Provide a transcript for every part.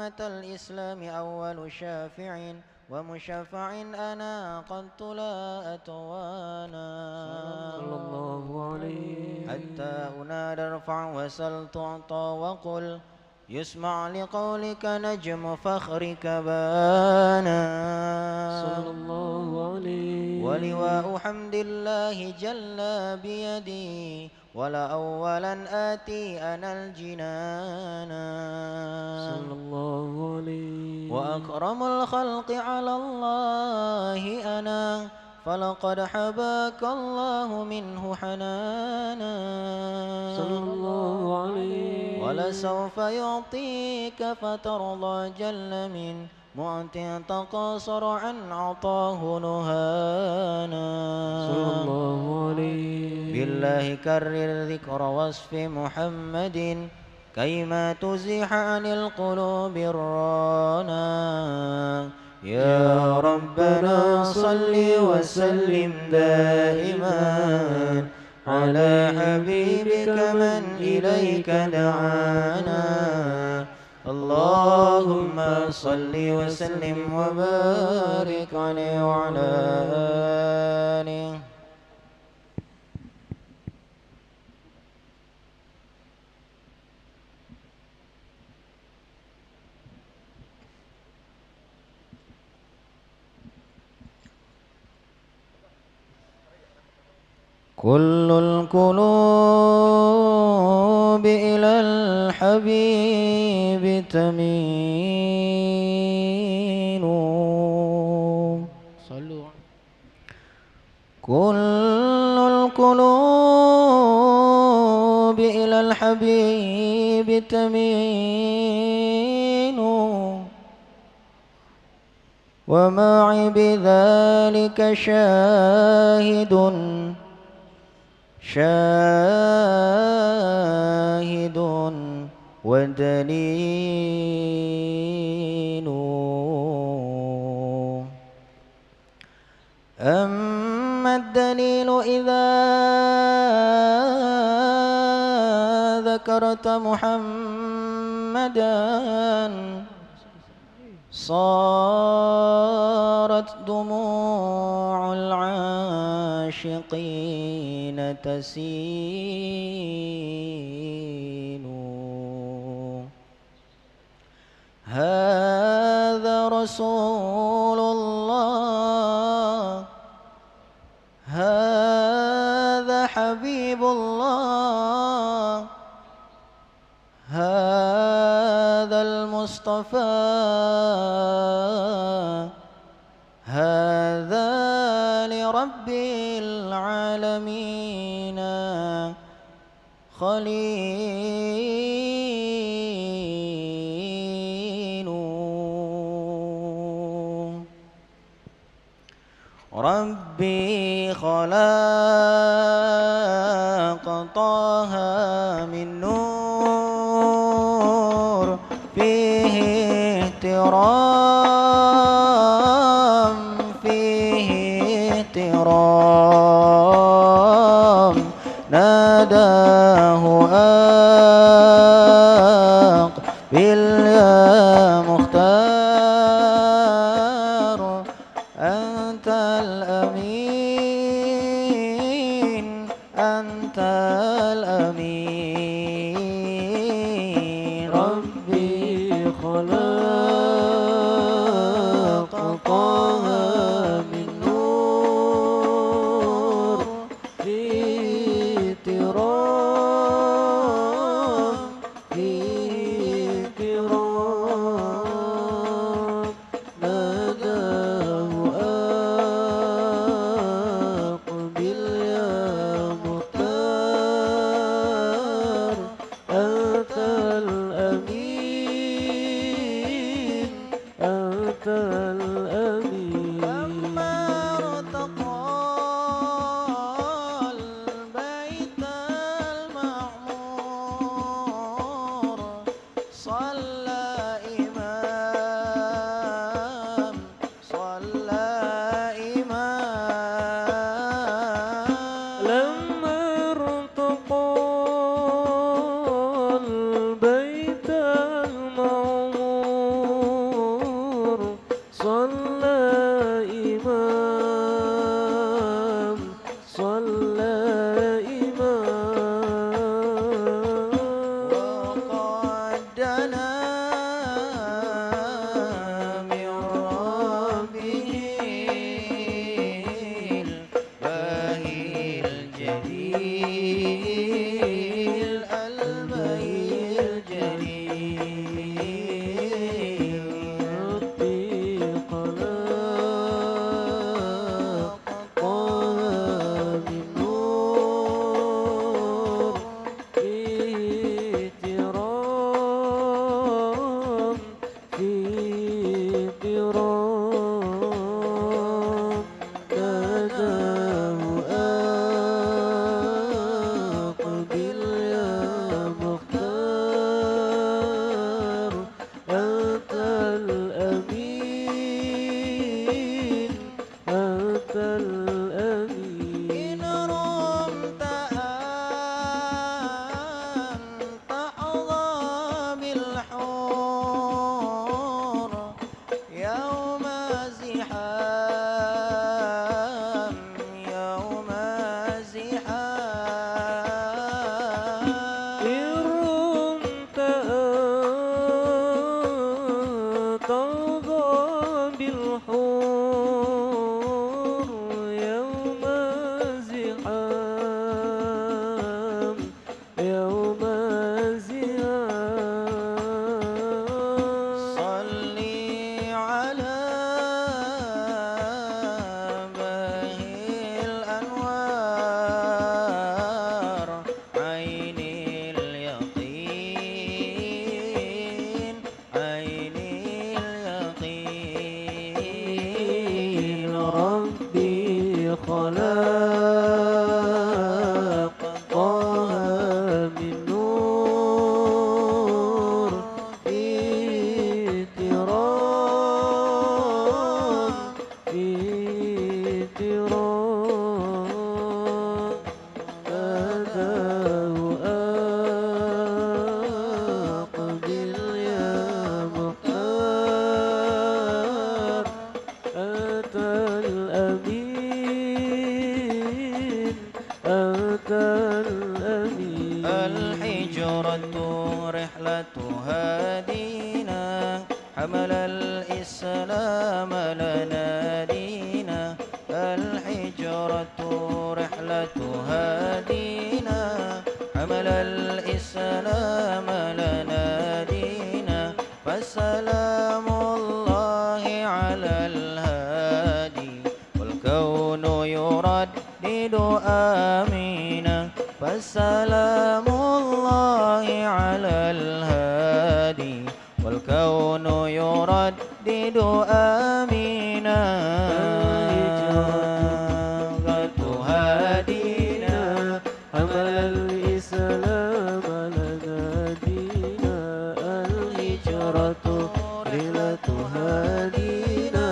أمة الإسلام أول شافع ومشفع أنا قد لا أتوانا صلى الله عليه حتى أنادى ارفع وسل تعطى وقل يسمع لقولك نجم فخرك بانا صلى الله عليه ولواء حمد الله جل بيدي ولا أولا آتي أنا الجنانا صلى الله عليه وأكرم الخلق على الله أنا فلقد حباك الله منه حنانا صلى الله عليه ولسوف يعطيك فترضى جل من معت تقاصر عن عطاه نهانا صلى الله عليه بالله كرر ذكر وصف محمد كيما تزيح عن القلوب الرانا يا ربنا صل وسلم دائما على حبيبك من إليك دعانا اللهم صل وسلم وبارك عليه وعلى آله كل القلوب إلى الحبيب تميل صلوا كل القلوب إلى الحبيب تميل ومعي بذلك شاهد ودليل أما الدليل إذا ذكرت محمدا صارت دموع العاشقين تسيل هذا رسول الله هذا حبيب الله هذا المصطفى هذا لرب العالمين خليل ربي خلق طه من نور فيه احترام فيه احترام ناداه أقبل يا مختار أنت الأمين أنت الأمين ربي خلق طه من نور في احترام في احترام ناداه أقبل يا مختار أنت الأمين أنت الأمين لما ارتقى البيت المعمور صلى إمام لما ارتقى البيت المعمور ربي خلق طه من نور فيه ترام فيه ترام ناداه أقبل يا مختار أنت الأمين أنت الأمين إن رمت أن تحظى بالحور يوم زحام يوم زحام إن رمت أن ترضى بالحور يوم زحام يوم زحام صلي على باهي الأنوار عين اليقين عين اليقين ربي خلق طه من نور فيه ترام فيه ترام ناداه أقبل يا مختار أنت الأمين أنت الأمين الحجرة رحلة هادينا حمل الإسلام لنا دينا الحجرة رحلة هادينا حمل الإسلام لنا دينا فسلام الله على الهادي والكون يردد آمينا فسلام الله على الهادي والكون يردد آمينا هادينا حمل الإسلام لنا دينا الهجرة رحلة هادينا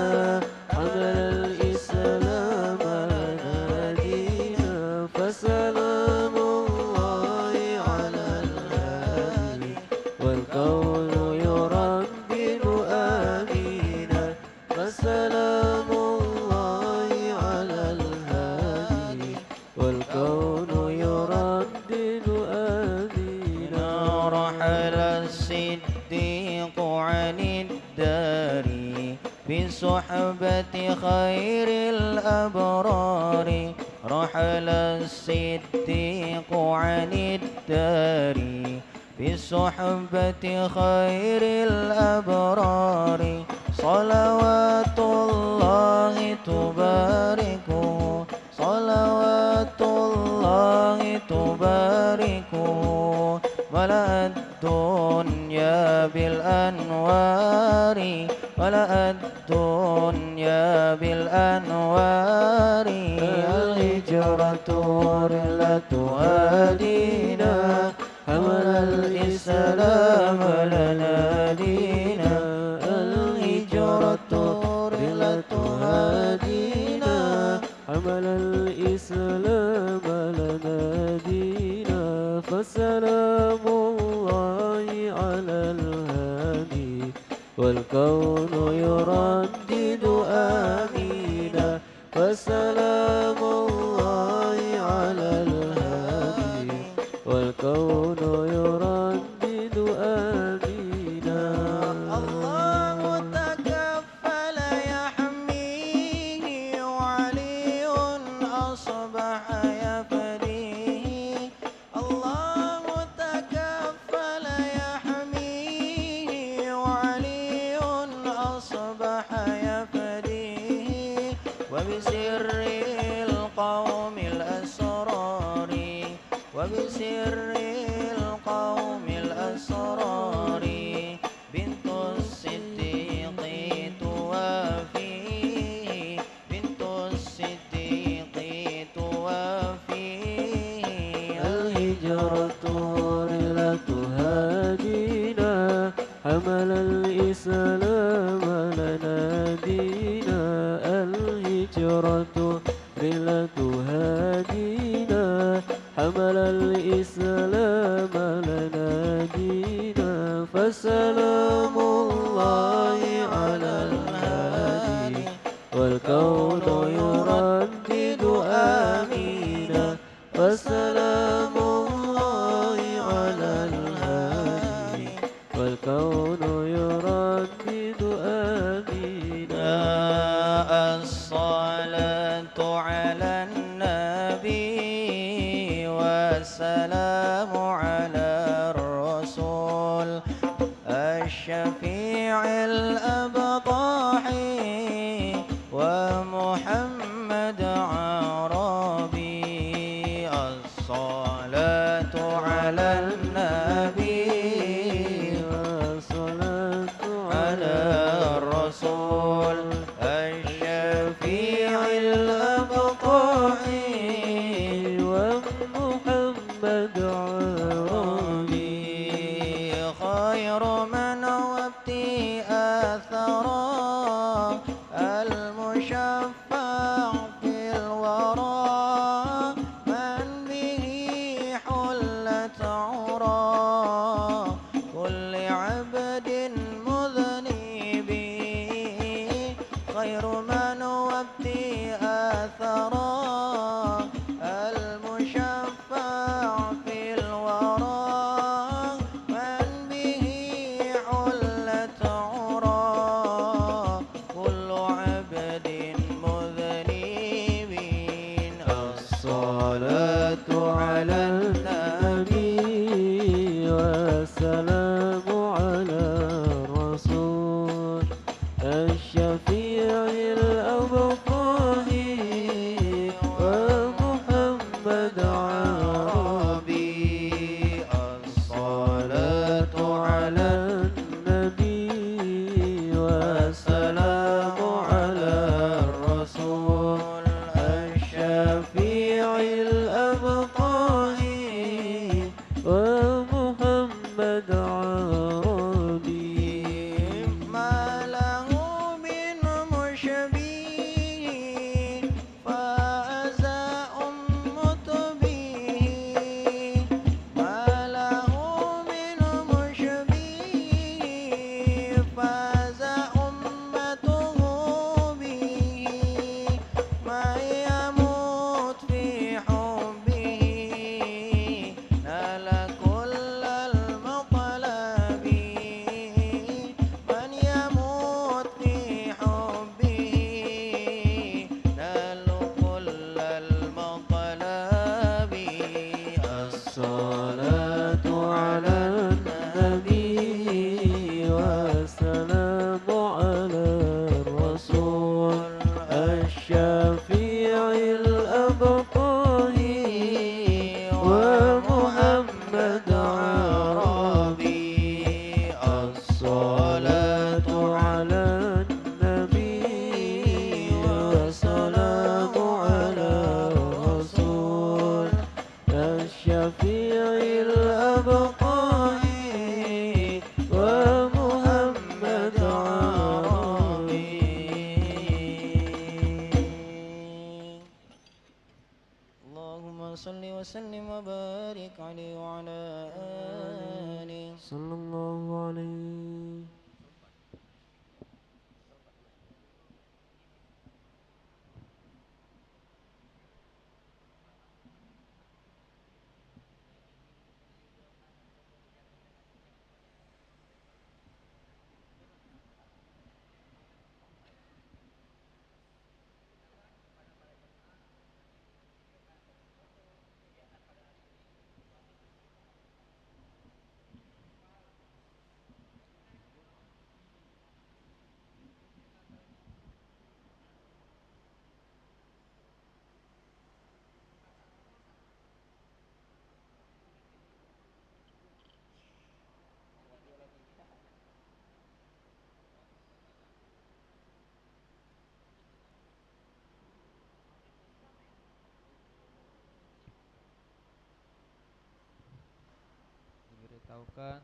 حمل الإسلام لنا دينا فسلام الله على الهادي والكون يردد آمينا فسلام الله على الهادي والكون يردد آمينا رحل الصديق عن الدار بصحبة خير الأبرار رحل الصديق عن الدار بصحبة خير الأبرار صلوات الله تباركه صلوات الله تباركه ملأ الدنيا بالأنوار ملأ الدنيا بالأنوار الهجرة رحلة هادينا حمل الإسلام لنا دينا الهجرة رحلة هادينا حمل الإسلام لنا دينا فسلام الله على الهادي والكون يردد آمينا فسلام الله على الهادي والكون يردد آمينا الله تكفل يحميه وعلي أصبح يفديه الله تكفل يحميه الإسلام لنا دينا الهجرة رحلة هادينا حمل الإسلام لنا دينا فسلام الله على الهادي والكون يردد آمينا فسلام الله على الهادي والكون يردد آمينا الصلاة على النبي والسلام على الرسول الشفيع الأبطاحي ومحمد عربي الصلاة على النبي والصلاة على الرسول الشفيع الأبطاحي ومحمد عربي خير من وابتي أثرا المشفع في الورى من به حلت عرى كل عبد مذنب خير من وابتي أثرا المشفع في الورى من به حلت عرى كل عبد مذنب الصلاة على النبي والسلام على الرسول الشفيع الأبطاحي ومحمد عربي الصلاة على النبي والسلام على الرسول الشفيع الأبطاحي ومحمد عربي ما له من مشبيه فاز أمة به ما له من مشبيه فاز أمته به من يموت في حبه نال كل المطلب من يموت في حبه نال كل المطلب الصلاة على النبي والسلام على الرسول الشفيع الأبطاحي ومحمد عربي الصلاة على النبي والسلام على الرسول الشفيع الأبطاحي ومحمد عربي اللهم صل وسلم وبارك عليه وعلى آله صلى الله عليه diberitahukan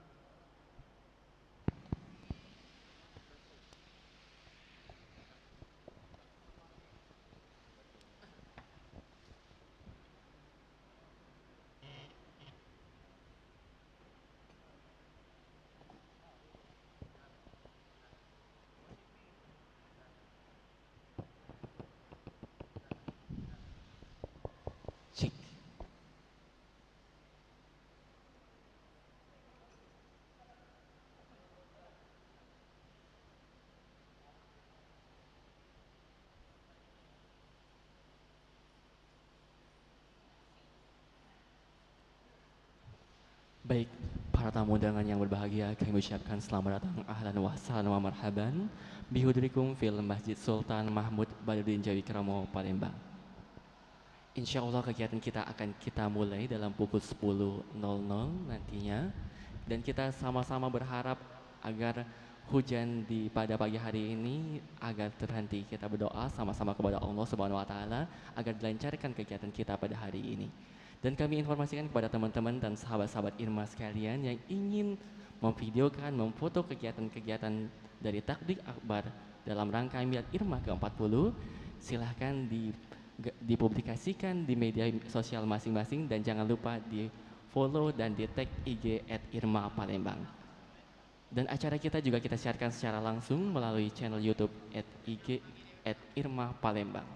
Baik, para tamu undangan yang berbahagia, kami ucapkan selamat datang, ahlan wa sahlan wa marhaban bihudrikum fil Masjid Sultan Mahmud Badruddin Jawi Kromo, Palembang. Insya Allah kegiatan kita akan kita mulai dalam pukul 10.00 nantinya. Dan kita sama-sama berharap agar hujan pada pagi hari ini agar terhenti. Kita berdoa sama-sama kepada Allah Subhanahu wa taala agar dilancarkan kegiatan kita pada hari ini. Dan kami informasikan kepada teman-teman dan sahabat-sahabat Irma sekalian yang ingin memvideokan, memfoto kegiatan-kegiatan dari Takbir Akbar dalam rangka Milad Irma ke-40, silahkan dipublikasikan di media sosial masing-masing dan jangan lupa di follow dan di tag IG @Irma Palembang. Dan acara kita juga kita siarkan secara langsung melalui channel YouTube IG @Irma Palembang.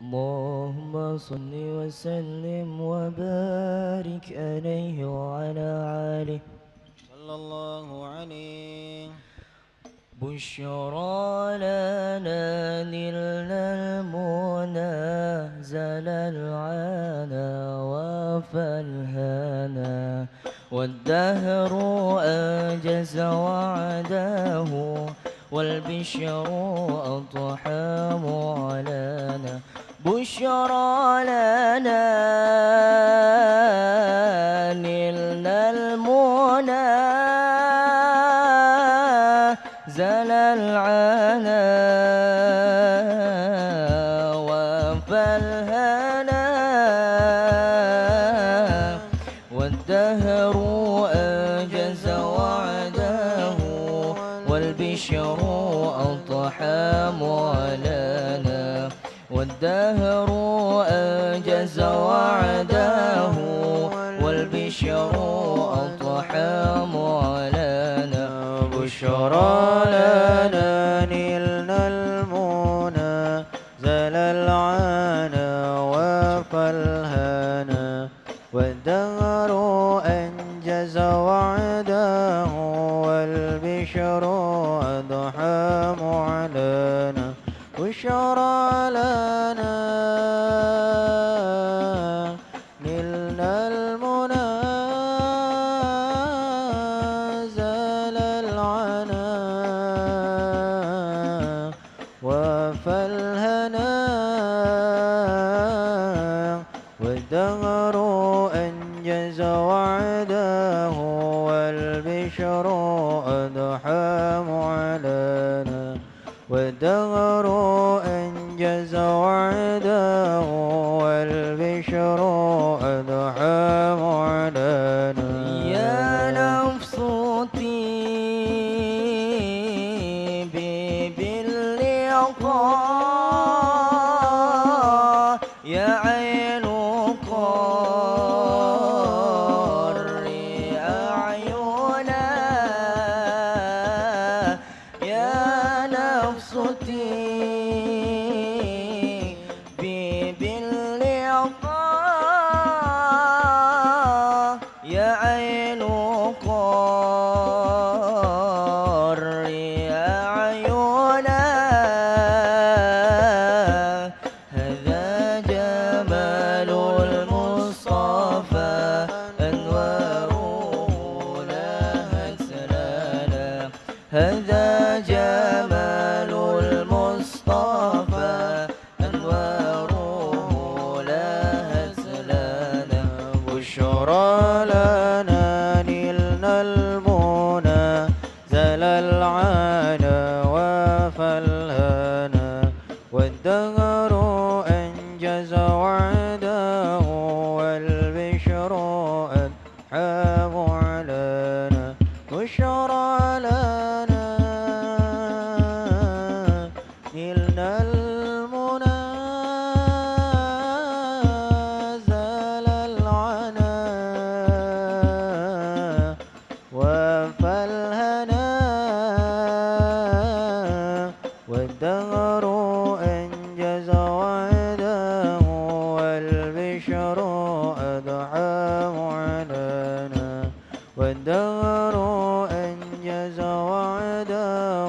اللهم صل وسلم وبارك عليه وعلى آله. صلى الله عليه. بشرى لنا نلنا المنى زل العنا وفالهنا والدهر أنجز وعده والبشر أضحى معلنا. بشرى لنا نلنا المنى زل العنا وفالهنا والدهر أنجز وعده والبشر أضحى معلنا. والدهر أنجز وعده والبشر أضحى معلنا. بشرى لنا نلنا المنى زل العنا وفالهنا والدهر أنجز وعده والبشر أضحى معلنا. بشرى لنا نلنا المنى زال العنا وفالهنا والدهر أنجز وعده والبشر أضحى معلنا. والدهر أنجز وعده والبشر أضحى معلنا. يا نفس طيبي باللقاء يا عين قري أعينا. يا نفس طيبي باللقاء يا عين قري أعينا. هذا جمال المصطفى أنواره لها سلالا. هذا جمال المصطفى أنواره لها سلالا. بشرى لنا نلنا المنى زل العنا وفالهنا والدهر أنجز وعده والبشر أضحى معلنا. بشرى لنا نلنا المنى زال العنا وفالهنا والدهر أنجز وعده والبشر أضحى معلنا. والدهر أنجز وعده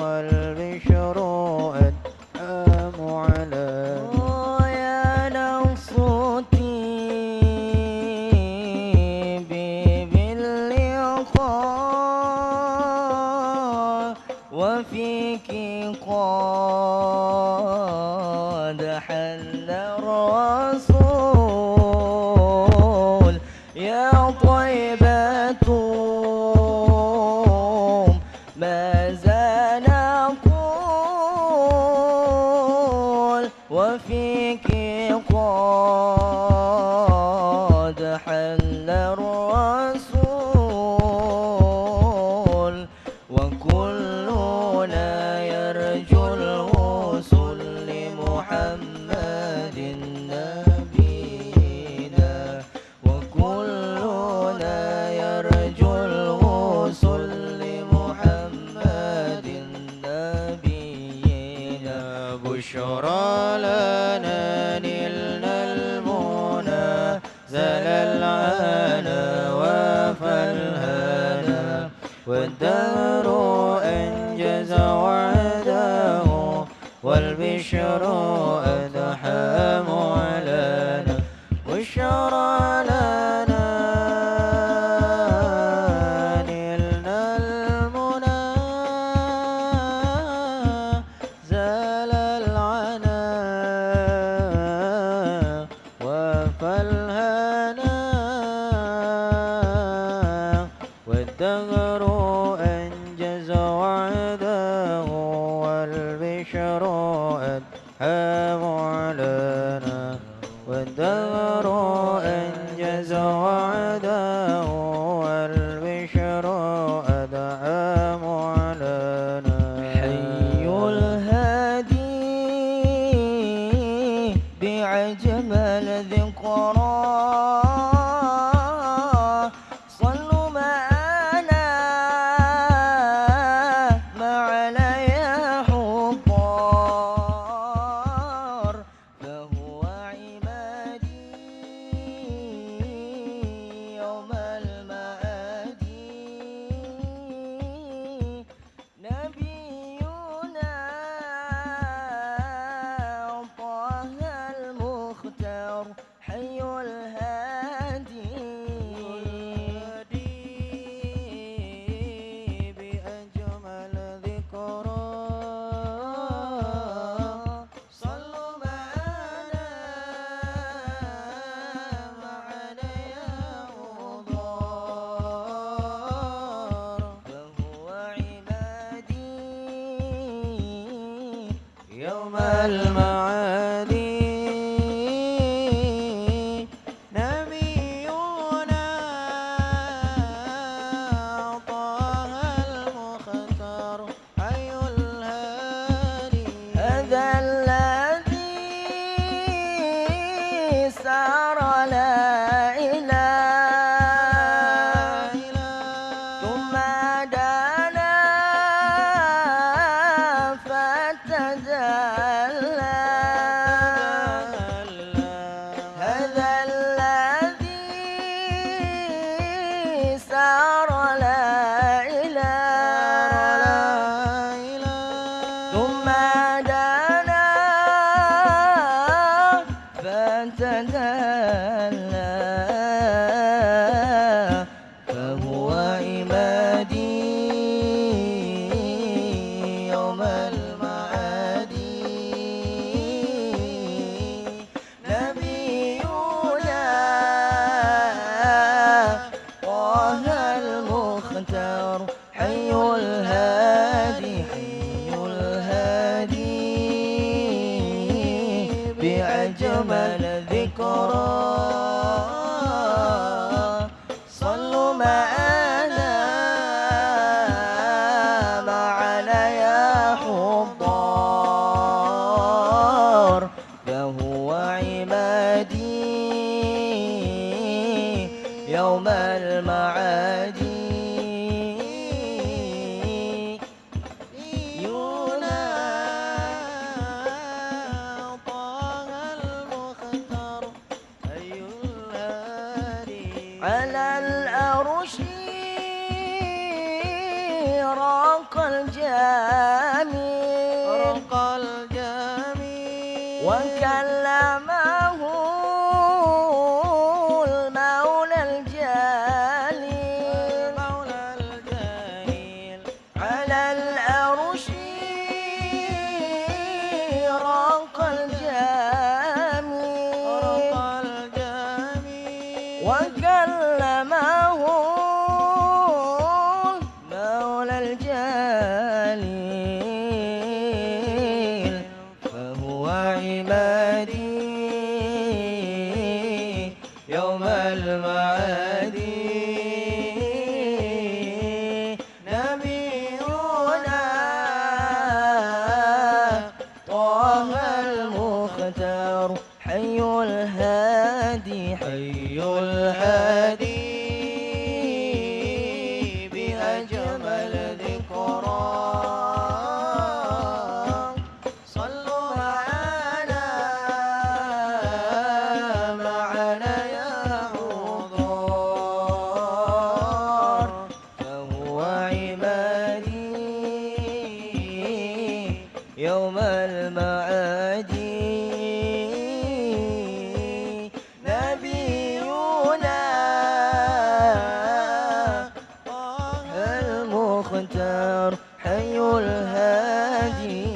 والبشر أضحى معلنا. يا نفس طيبي باللقاء وفيك قد حل الرسول. يا طيبة ما زال نقول وفيك قد حل الرسول. وكلنا يرجو الوصول لمحمد نبينا. وكلنا يرجو الوصول لمحمد والدهر أنجز وعده والبشر أدحى معلنا والشرع لنا نلنا المنى زال العنا وفالهنا والدهر أنجز وعده والبشر أدحى معلنا والدهر أنجز وعده والبشر أدحى معلنا حي الهادي بعجم الذكرى صلوا معنا معنا يا حضار فهو عمادي يوم المآدي نبينا طه المختار حي الهادي بأجمل ذكرى صلوا معنا معنا يا مضار فهو عبادي يوم المعادي نبينا طه المختار حي الهادي هذا الذي سار لا إله ثم دنا فتدلى هذا الذي سار لا إله ثم دنا فتدلى فهو عمادي يوم المعادي نبينا طه المختار حي الهادي حي الهادي بأجمل ذكرى صلوا معنا معنا يا حضار فهو عمادي يوم المعادي نبينا طه المختار حي الهادي على الأرش راق الجميل رق الجميل وكلمه المولى الجليل المولى الجليل على الأرش راق الجميل رق الجميل وكلمه مولى الجليل المختار حي الهادي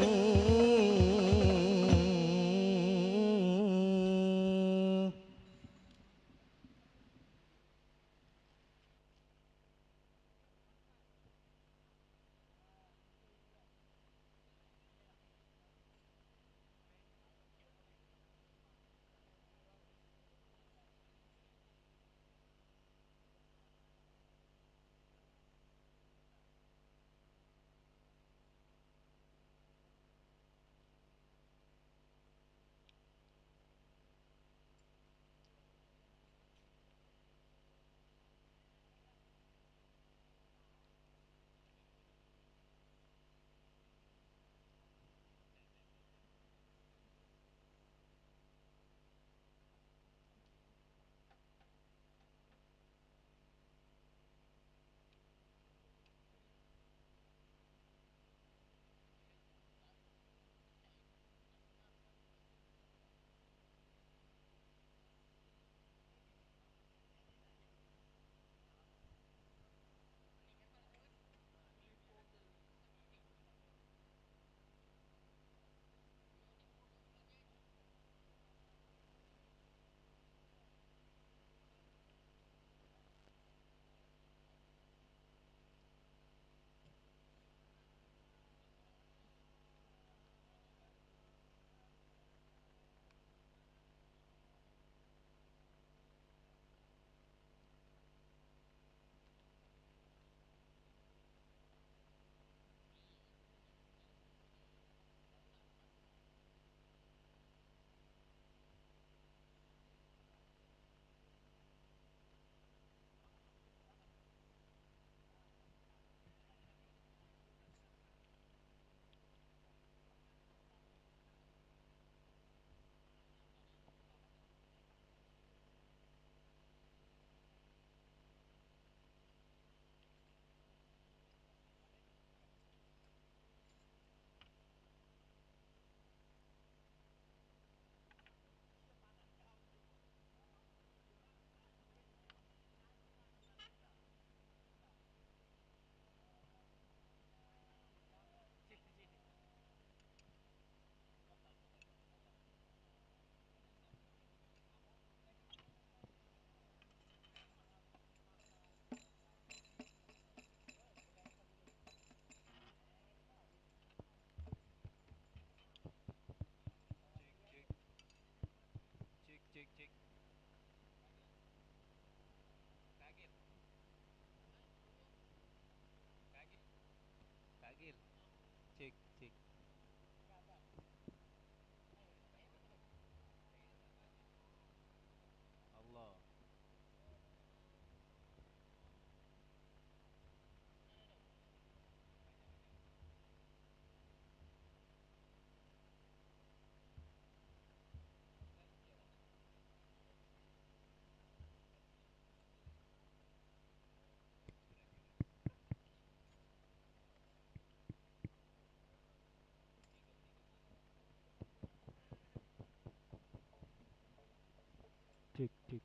Cek cek.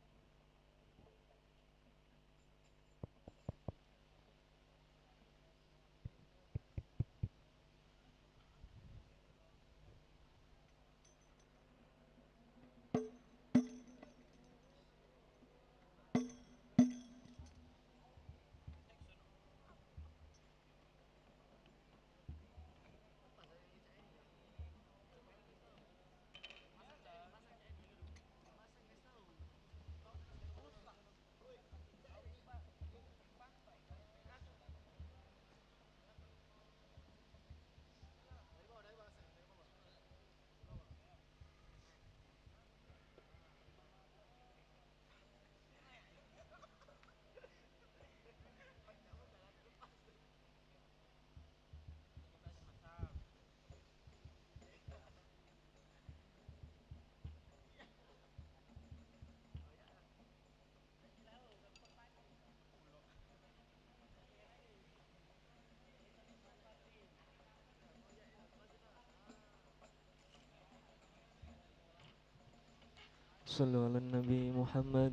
صلوا على النبي محمد.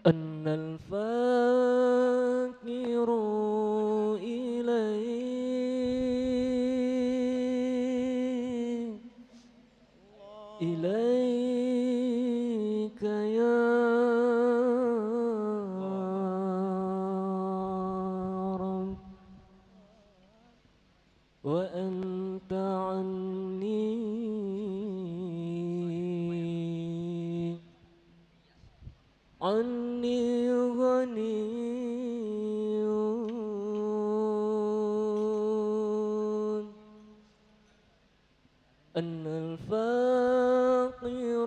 أن الفاتحة وأنت عني غني أنا الفقير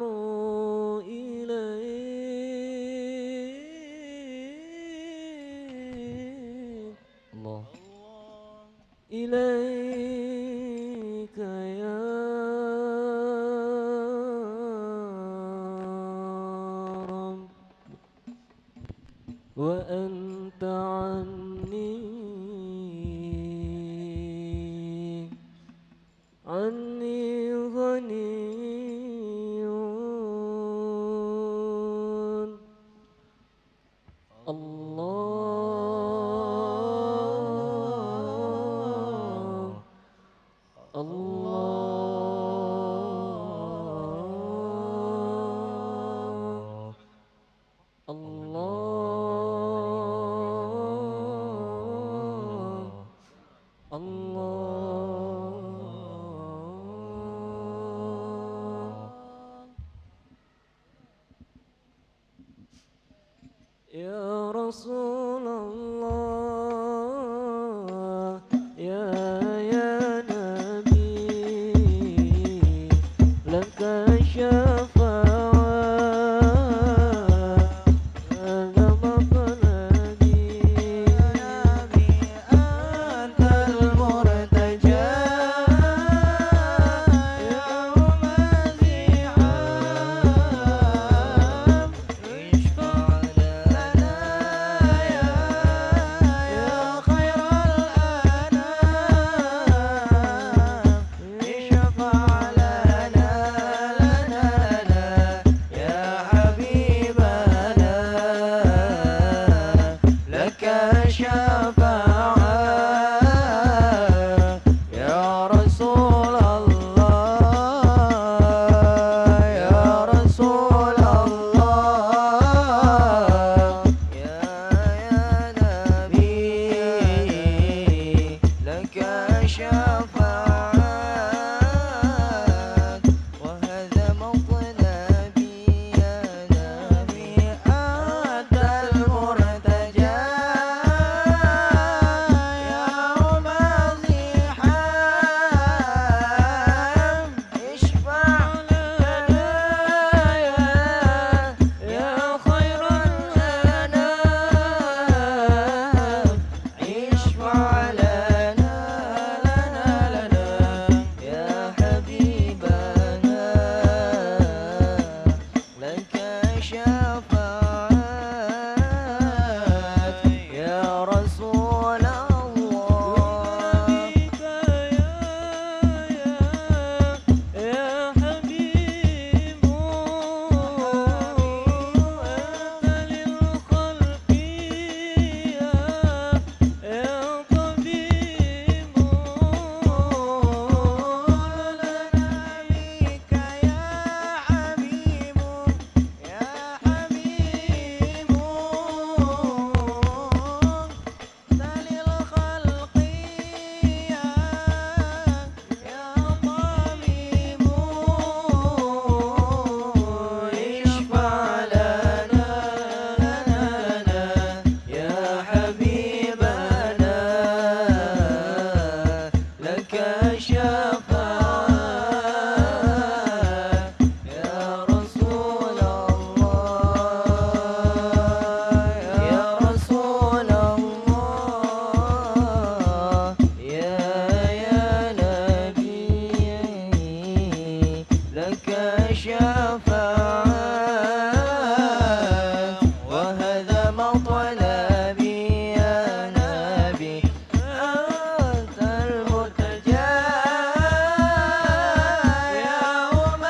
إليك الله إليك يا رب وأنت عني غني الله الله الله يا رسول الله يا نبي لك شفاعة هذا مطلبي نبي أنت المرتجى يوم الزحام اشفع لنا يا خير الأنام اشفع لنا يا حبيبنا لك شفاعة يا رسول الله يا رسول الله يا نبي لك شفاعة وهذا مطلبي يا نبي أنت المرتجى يوم الزحام اشفع لنا يا خير الأنام اشفع لنا يا حبيبنا لك شفاعة يا رسول الله يا حبيب أنت للخلق يا طبيب لنا بك يا حبيب يا حبيب أنت للخلق يا طبيب اشفع لنا يا حبيبنا لك شفاعة يا رسول الله يا رسول الله يا نبي لك شفاعة وهذا مطلبي يا نبي أنت المرتجى يوم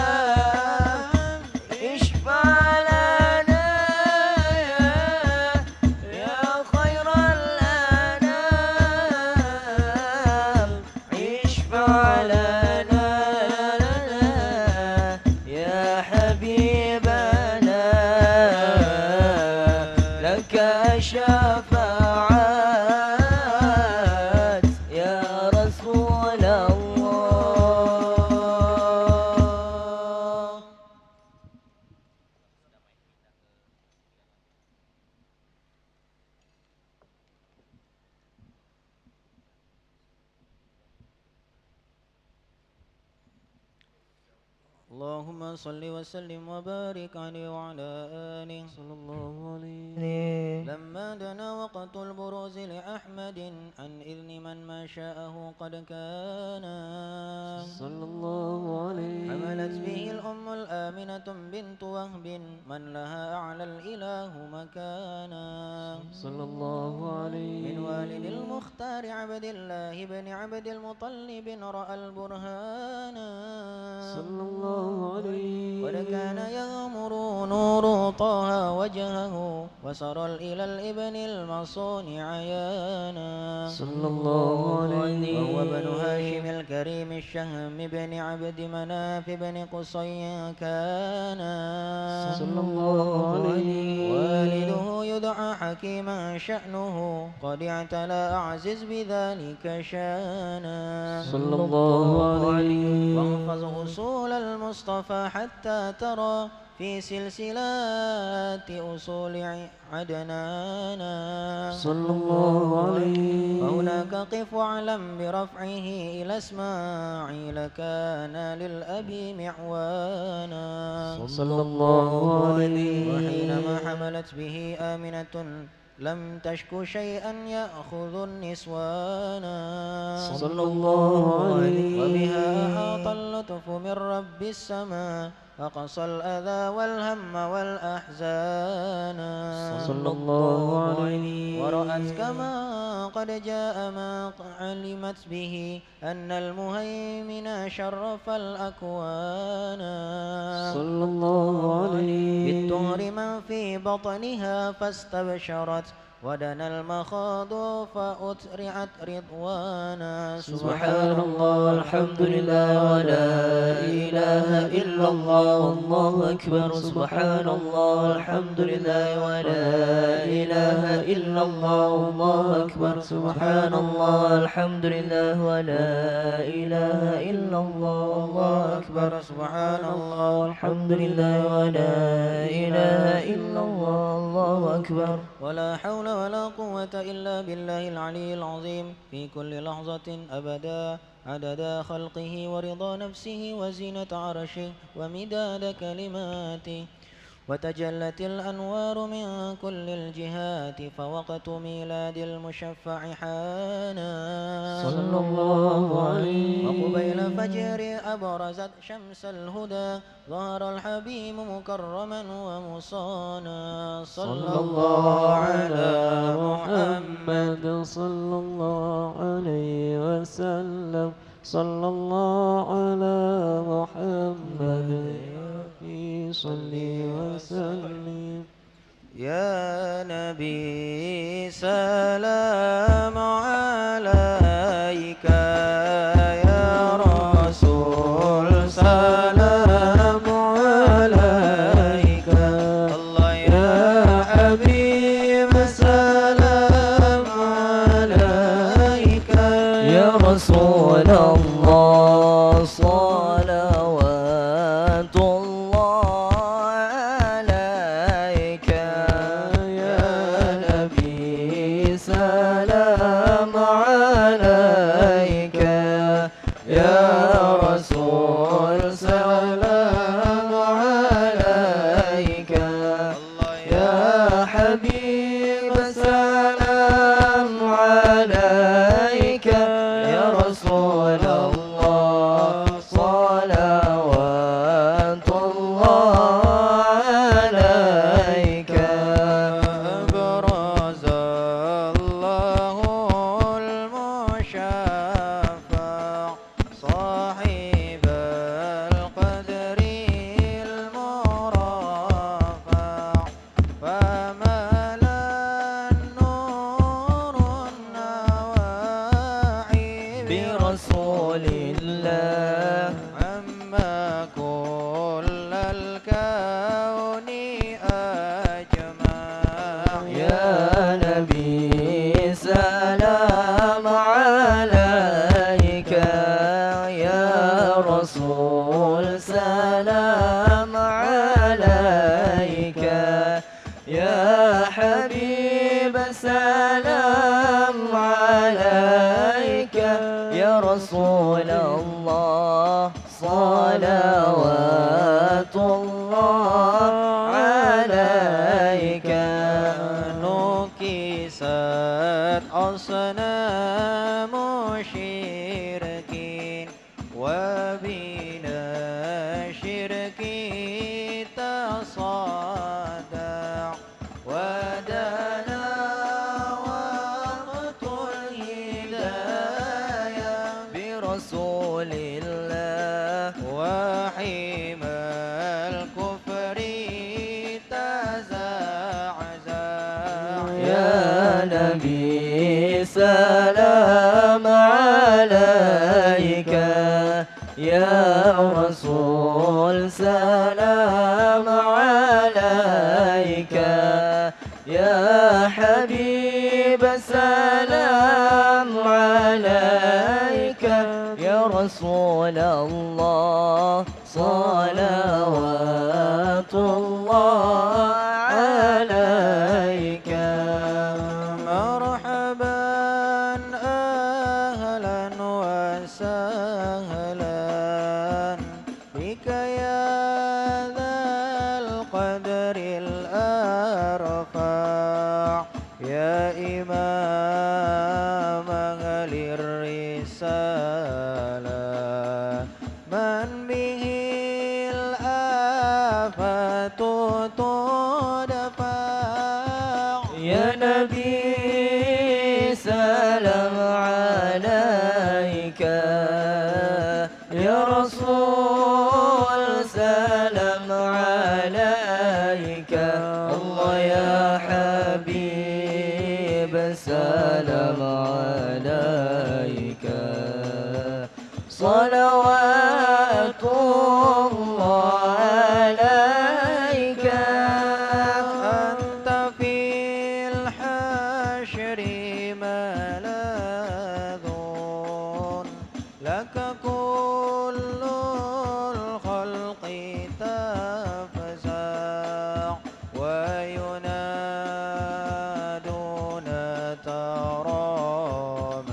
الزحام اشفع لنا يا خير الأنام اشفع لنا يا حبيبنا لك شفاعة اللهم صل وسلم وبارك عليه وعلى آله صلى الله عليه لما دنا وقت البروز لأحمد عن إذن من ما شاءه قد كان صلى الله عليه حملت به الأم الآمنة بنت وهب من لها أعلى الإله مكانا صلى الله عليه من والد المختار عبد الله بن عبد المطلب رأى البرهان صلى الله عليه قد كان يغمر نور طه وجهه وسرى إلى الابن المصون عيانا صلى الله عليه وهو ابن هاشم الكريم الشهم بن عبد مناف بن قصي كان صلى الله عليه والده يدعى حكيما شأنه قد اعتلى أعزز بذلك شانا صلى الله عليه واحفظ أصول المصطفى حتى ترى في سلسلات أصول عدنانا صلى الله عليه فهناك قف واعلم برفعه إلى إسماعيل كان للأبي معوانا صلى الله عليه وحينما حملت به آمنة لم تشك شيئا يأخذ النسوان صلى الله عليه وبها أحاط اللطف من رب السماء أقصى الأذى والهم والأحزان صلى الله عليه ورأت كما قد جاء ما علمت به أن المهيمن شرف الأكوان صلى الله عليه بالطهر من في بطنها فاستبشرت ودنا المخاض فأترعت رضوانا سبحان الله والحمد لله ولا إله إلا الله والله أكبر سبحان الله والحمد لله ولا إله إلا الله والله أكبر سبحان الله والحمد لله ولا إله إلا الله والله أكبر سبحان الله والحمد لله ولا إله إلا الله والله أكبر ولا حول ولا قوة إلا بالله العلي العظيم في كل لحظة أبدا عدد خلقه ورضا نفسه وزينة عرشه ومداد كلماته وتجلت الأنوار من كل الجهات فوقت ميلاد المشفع حانا صلى الله عليه وقبيل فجر أبرزت شمس الهدى ظهر الحبيب مكرما ومصانا صلى الله على محمد صلى الله عليه وسلم صلى الله على محمد صلي وسلم يا نبي سلام عليك يا رسول سلام عليك الله يا حبيب سلام عليك يا رسول الله صلوات الله عليك يا نبي سلام عليك يا رسول سلام عليك يا حبيب سلام عليك يا رسول الله صلوات الله عليك أبرز الله المشفع صاحب القدر المرفع فملا النور النواعي برسول الله عما كل الكون أجمع يا نبي سلام عليك يا رسول سلام عليك يا حبيب سلام عليك يا رسول الله صلوات رست أصنام شرك وبنا شرك تصدع ودنا وقت الهداية برسول الله وحمى الكفر تزعزع يا نبي سلام عليك يا رسول سلام عليك يا حبيب سلام عليك يا رسول الله صلوات الله عليك مرحبا أهلا وسهلا بك يا ذا القدر الأرفع يا إمام أهل الرسالة من به الآفات تدفع يا نبي سلام عليك يا رسول سلام عليك الله يا حبيب سلام عليك صلوات الله عليك أنت في الحشر ملاذ لك كل الخلق تفزع وينادون تراما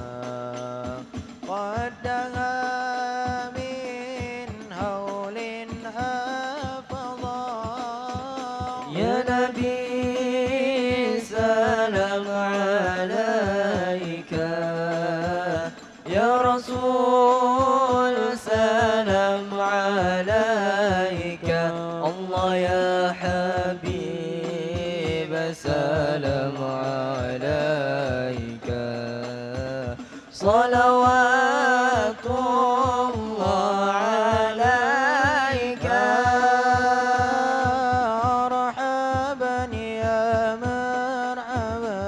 قد دها من هول أفضع يا نبي سلام عليك يا رسول سلام عليك الله يا حبيب سلام عليك صلوات الله عليك مرحبا يا مرحبا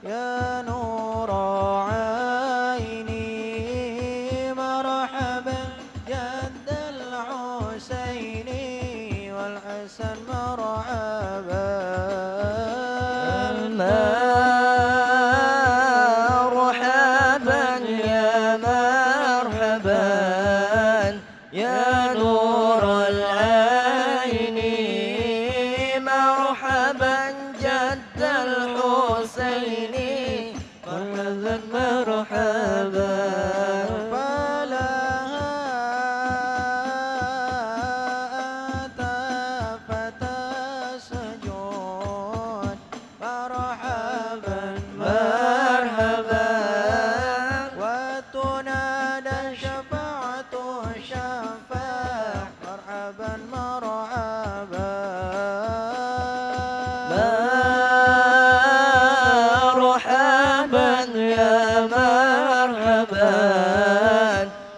يا نور عيني مرحبا جد الحسين والحسن مرحبا مرحبا يا مرحبا يا نور العين مرحبا جد الحسين مرحبا مرحبا فلها أتى فتى سجود مرحبا مرحبا وتنادى شفاعة شفاع مرحبا مرحبا مرحبا يا مرحبا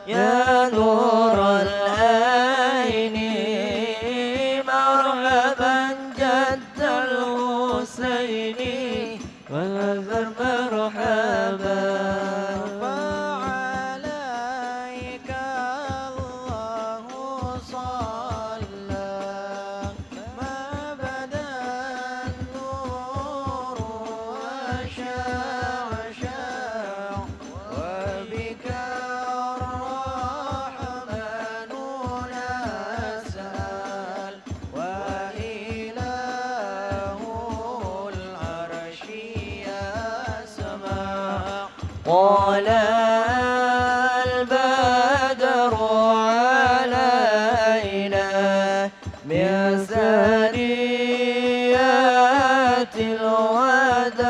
يا نور العين مرحبا جد الحسين مرحبا فعليك الله صلى ما بدا النور وشاع وبك الرحمن نسأل وإله العرش يسمع قال البدر علينا من ثنيات الوداع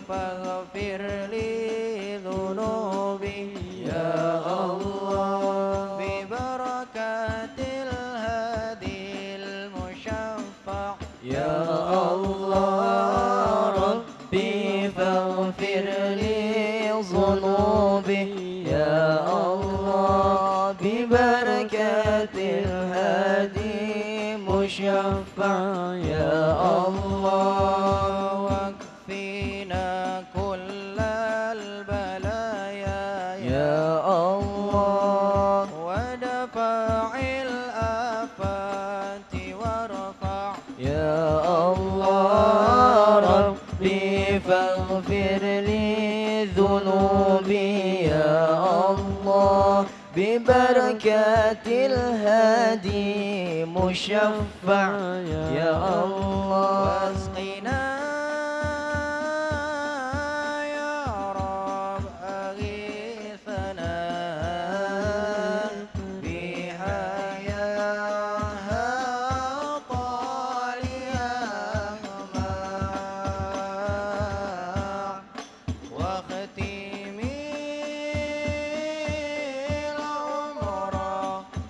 فاغفر لي ذنوبي يا الله ببركة الهادي المشفع يا الله ربي فاغفر لي ذنوبي يا الله ببركة الهادي مشفع يا الله واكفينا كل البلايا يا الله ودفع الآفات وارفع يا الله ربي فاغفر لي ذنوبي يا الله ببركة الهادي مشفع يا الله واسقنا يا رب أغيثنا بحياها طاليا واختم العمر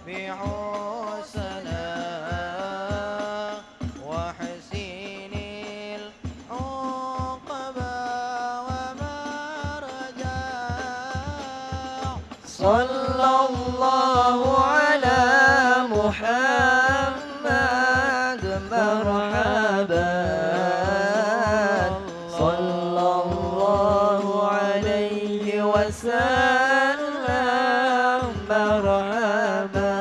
بحسنا وحسين العقبى ومرجع صلى الله على محمد مرحبا صلى الله عليه وسلم مرحبا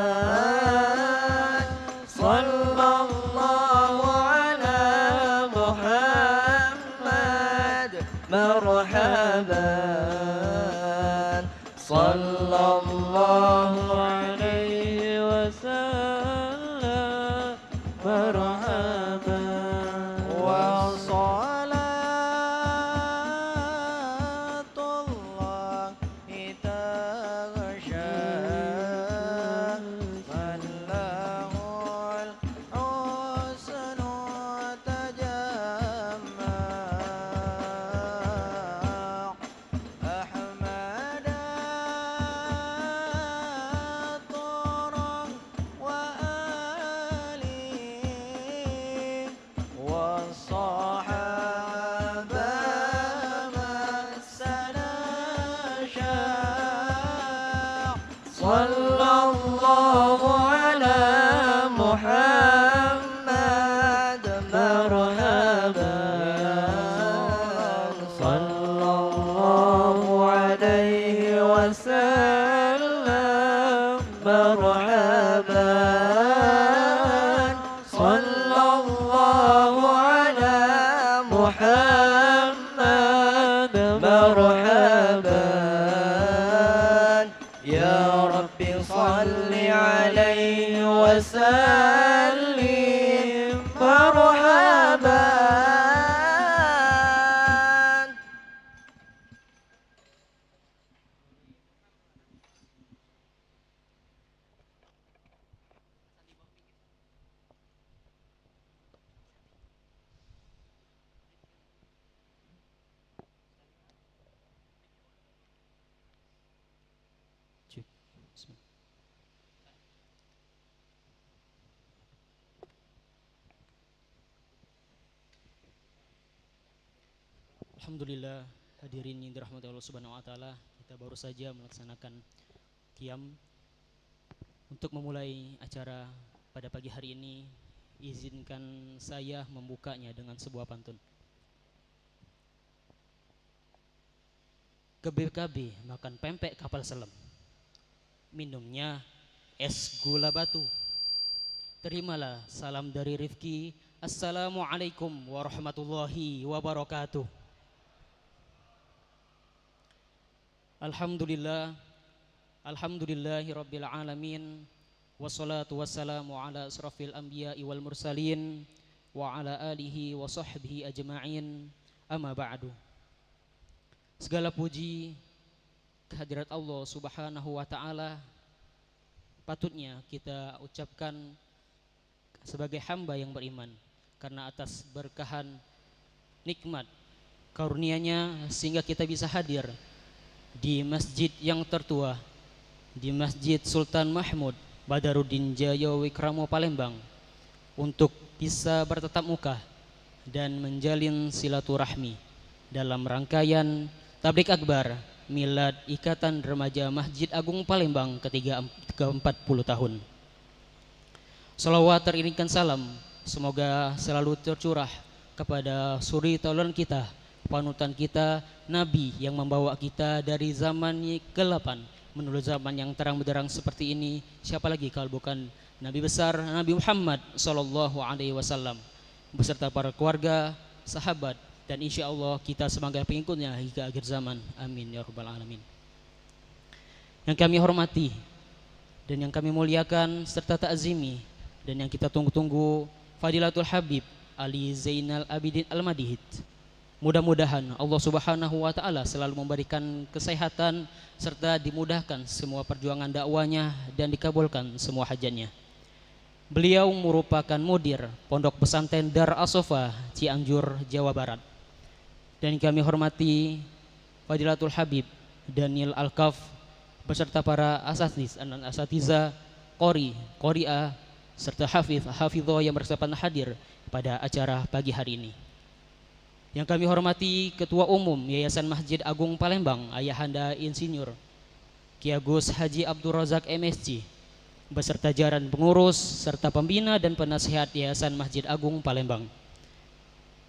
صلى الله على محمد مرحبا صلى الله عليه وسلم مرحبا وصلاة الله تغشى من له الحسن تجمع أحمد طرا وآله والصحابة مسنا شاع صلى الله على محمد مرحبا صلى الله عليه وسلم مرحبا صلى الله على محمد مرحبا يا رب صل عليه وسلم مرحبا Alhamdulillah, hadirin yang dirahmati Allah Subhanahu wa taala, kita baru saja melaksanakan qiyam. Untuk memulai acara pada pagi hari ini, izinkan saya membukanya dengan sebuah pantun. Ke BKB makan pempek kapal selam, minumnya es gula batu. Terimalah salam dari Rifki. Assalamualaikum warahmatullahi wabarakatuh. Alhamdulillah, alhamdulillahi rabbil alamin, wassalatu wassalamu ala asrafil anbiya'i wal mursalin wa ala alihi wa sahbihi ajma'in, amma ba'du. Segala puji kehadirat Allah Subhanahu wa ta'ala patutnya kita ucapkan sebagai hamba yang beriman, karena atas berkahan nikmat karunia-Nya sehingga kita bisa hadir di masjid yang tertua, di Masjid Sultan Mahmud Badaruddin Jaya Wikramo Palembang, untuk bisa bertatap muka dan menjalin silaturahmi dalam rangkaian tablik akbar milad Ikatan Remaja Masjid Agung Palembang ke-40 tahun. Salawat teriringkan salam semoga selalu tercurah kepada suri tauladan kita, panutan kita, Nabi yang membawa kita dari zaman ke-8 menuju zaman yang terang benderang seperti ini. Siapa lagi kalau bukan Nabi besar Nabi Muhammad sallallahu alaihi wasallam beserta para keluarga, sahabat, dan insya Allah kita sebagai pengikutnya hingga akhir zaman. Amin ya rabbal alamin. Yang kami hormati dan yang kami muliakan serta ta'zimi dan yang kita tunggu-tunggu, Fadilatul Habib Ali Zainal Abidin Al-Madihid. Mudah-mudahan Allah Subhanahu wa taala selalu memberikan kesehatan serta dimudahkan semua perjuangan dakwanya dan dikabulkan semua hajatnya. Beliau merupakan mudir Pondok Pesantren Dar As-Sofa, Cianjur, Jawa Barat. Dan kami hormati Fadilatul Habib Daniel Alkaf beserta para asatiz dan asatiza, qori, qori'ah, serta hafidho yang berkesempatan hadir pada acara pagi hari ini. Yang kami hormati Ketua Umum Yayasan Masjid Agung Palembang, Ayahanda Insinyur Ki Agus Haji Abdul Razak MSc, beserta jajaran pengurus serta pembina dan penasihat Yayasan Masjid Agung Palembang.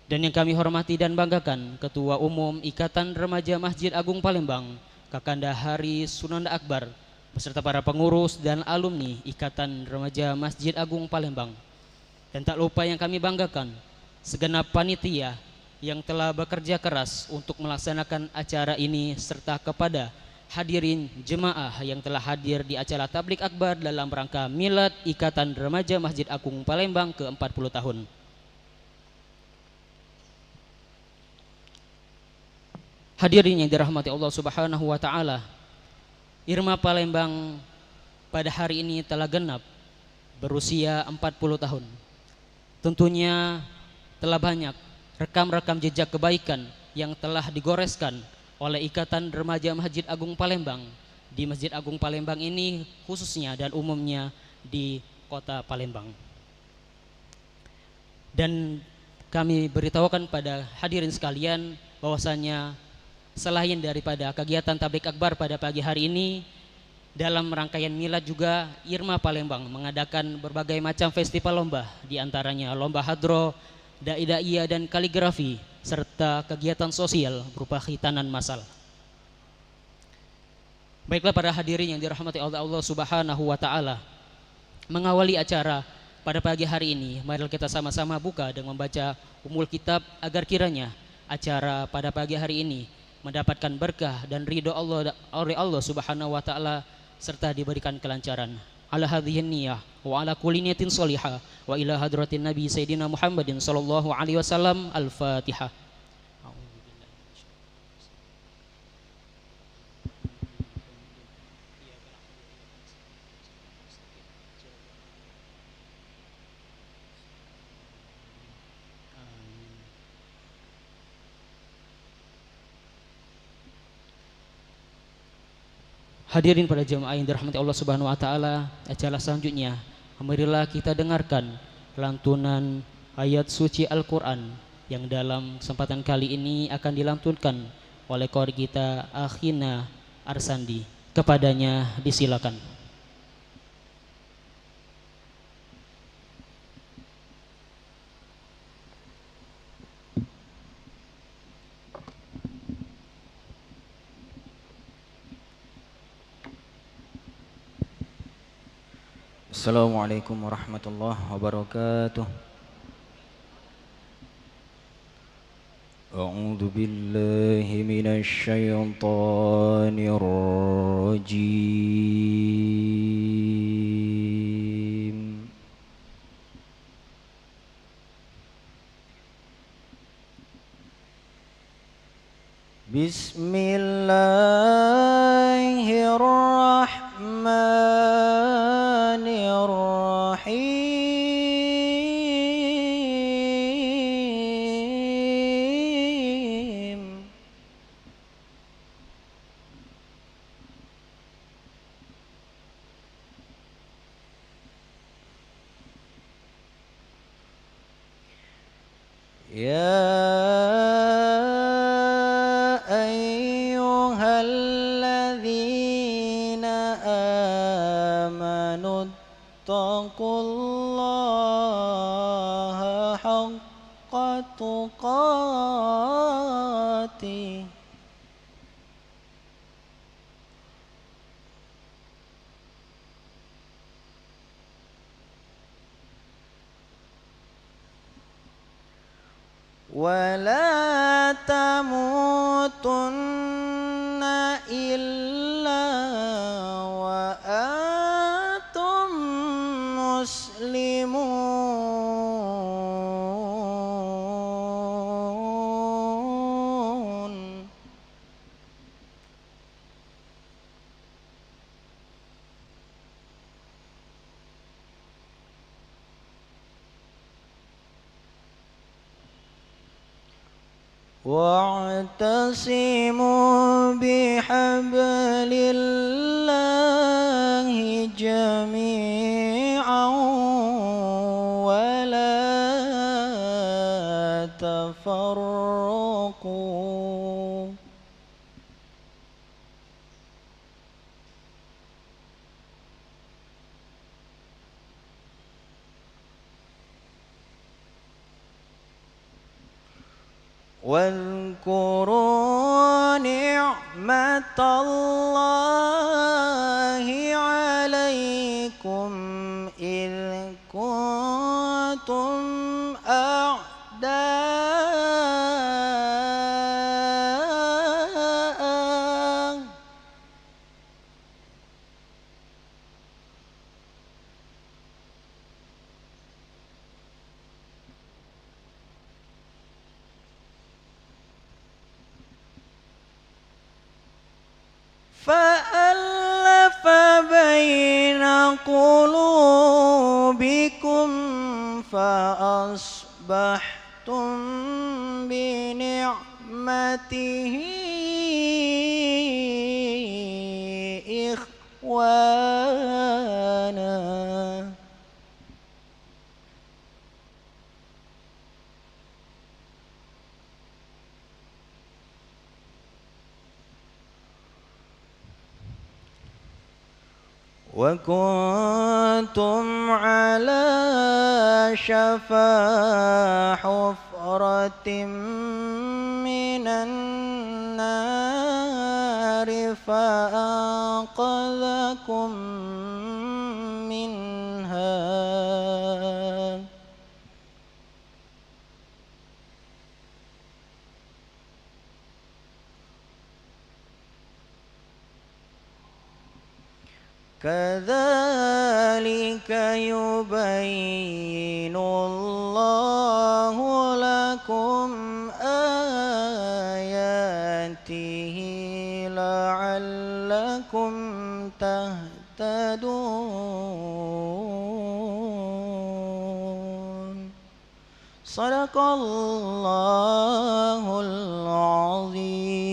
Dan yang kami hormati dan banggakan Ketua Umum Ikatan Remaja Masjid Agung Palembang, Kakanda Hari Sunanda Akbar, beserta para pengurus dan alumni Ikatan Remaja Masjid Agung Palembang. Dan tak lupa yang kami banggakan, segenap panitia yang telah bekerja keras untuk melaksanakan acara ini, serta kepada hadirin jemaah yang telah hadir di acara tablik akbar dalam rangka milad Ikatan Remaja Masjid Agung Palembang ke-40 tahun. Hadirin yang dirahmati Allah Subhanahu wa taala, Irma Palembang pada hari ini telah genap berusia 40 tahun. Tentunya telah banyak rekam-rekam jejak kebaikan yang telah digoreskan oleh Ikatan Remaja Masjid Agung Palembang di Masjid Agung Palembang ini khususnya dan umumnya di kota Palembang. Dan kami beritahukan pada hadirin sekalian bahwasanya selain daripada kegiatan tablik akbar pada pagi hari ini, dalam rangkaian milad juga Irma Palembang mengadakan berbagai macam festival lomba, diantaranya lomba hadro, dai-daiyah dan kaligrafi, serta kegiatan sosial berupa khitanan massal. Baiklah para hadirin yang dirahmati Allah Subhanahu wa taala, mengawali acara pada pagi hari ini, mari kita sama-sama buka dengan membaca Ummul Kitab agar kiranya acara pada pagi hari ini mendapatkan berkah dan ridho Allah oleh Allah Subhanahu wa taala serta diberikan kelancaran. Ala hadhihi niyyah wa ala kulli niyatin shalihah wa ila hadratin nabi sayyidina Muhammadin sallallahu alaihi wasallam. Al-Fatihah. Hadirin pada jemaah yang dirahmati Allah Subhanahu wa taala, acara selanjutnya marilah kita dengarkan lantunan ayat suci Al-Qur'an yang dalam kesempatan kali ini akan dilantunkan oleh qori kita Akhina Arsandi. Kepadanya disilakan. Assalamualaikum warahmatullahi wabarakatuh. A'udzu billahi minasy syaithanir rajim. Bismillahirrahmanirrahim. يا أيها الذين آمنوا اتقوا الله حق تقاته ولا تموتن إلا وأنتم مسلمون واعتصموا بحبل الله جميعا ولا تفرقوا واذكروا نعمة الله عليكم إذ كنتم أعداء فألف بين قلوبكم فأصبحتم بنعمته إخوانا وكنتم على شفا حفرة من النار فأنقذكم منها كذلك يبين الله لكم آياته لعلكم تهتدون صدق الله العظيم.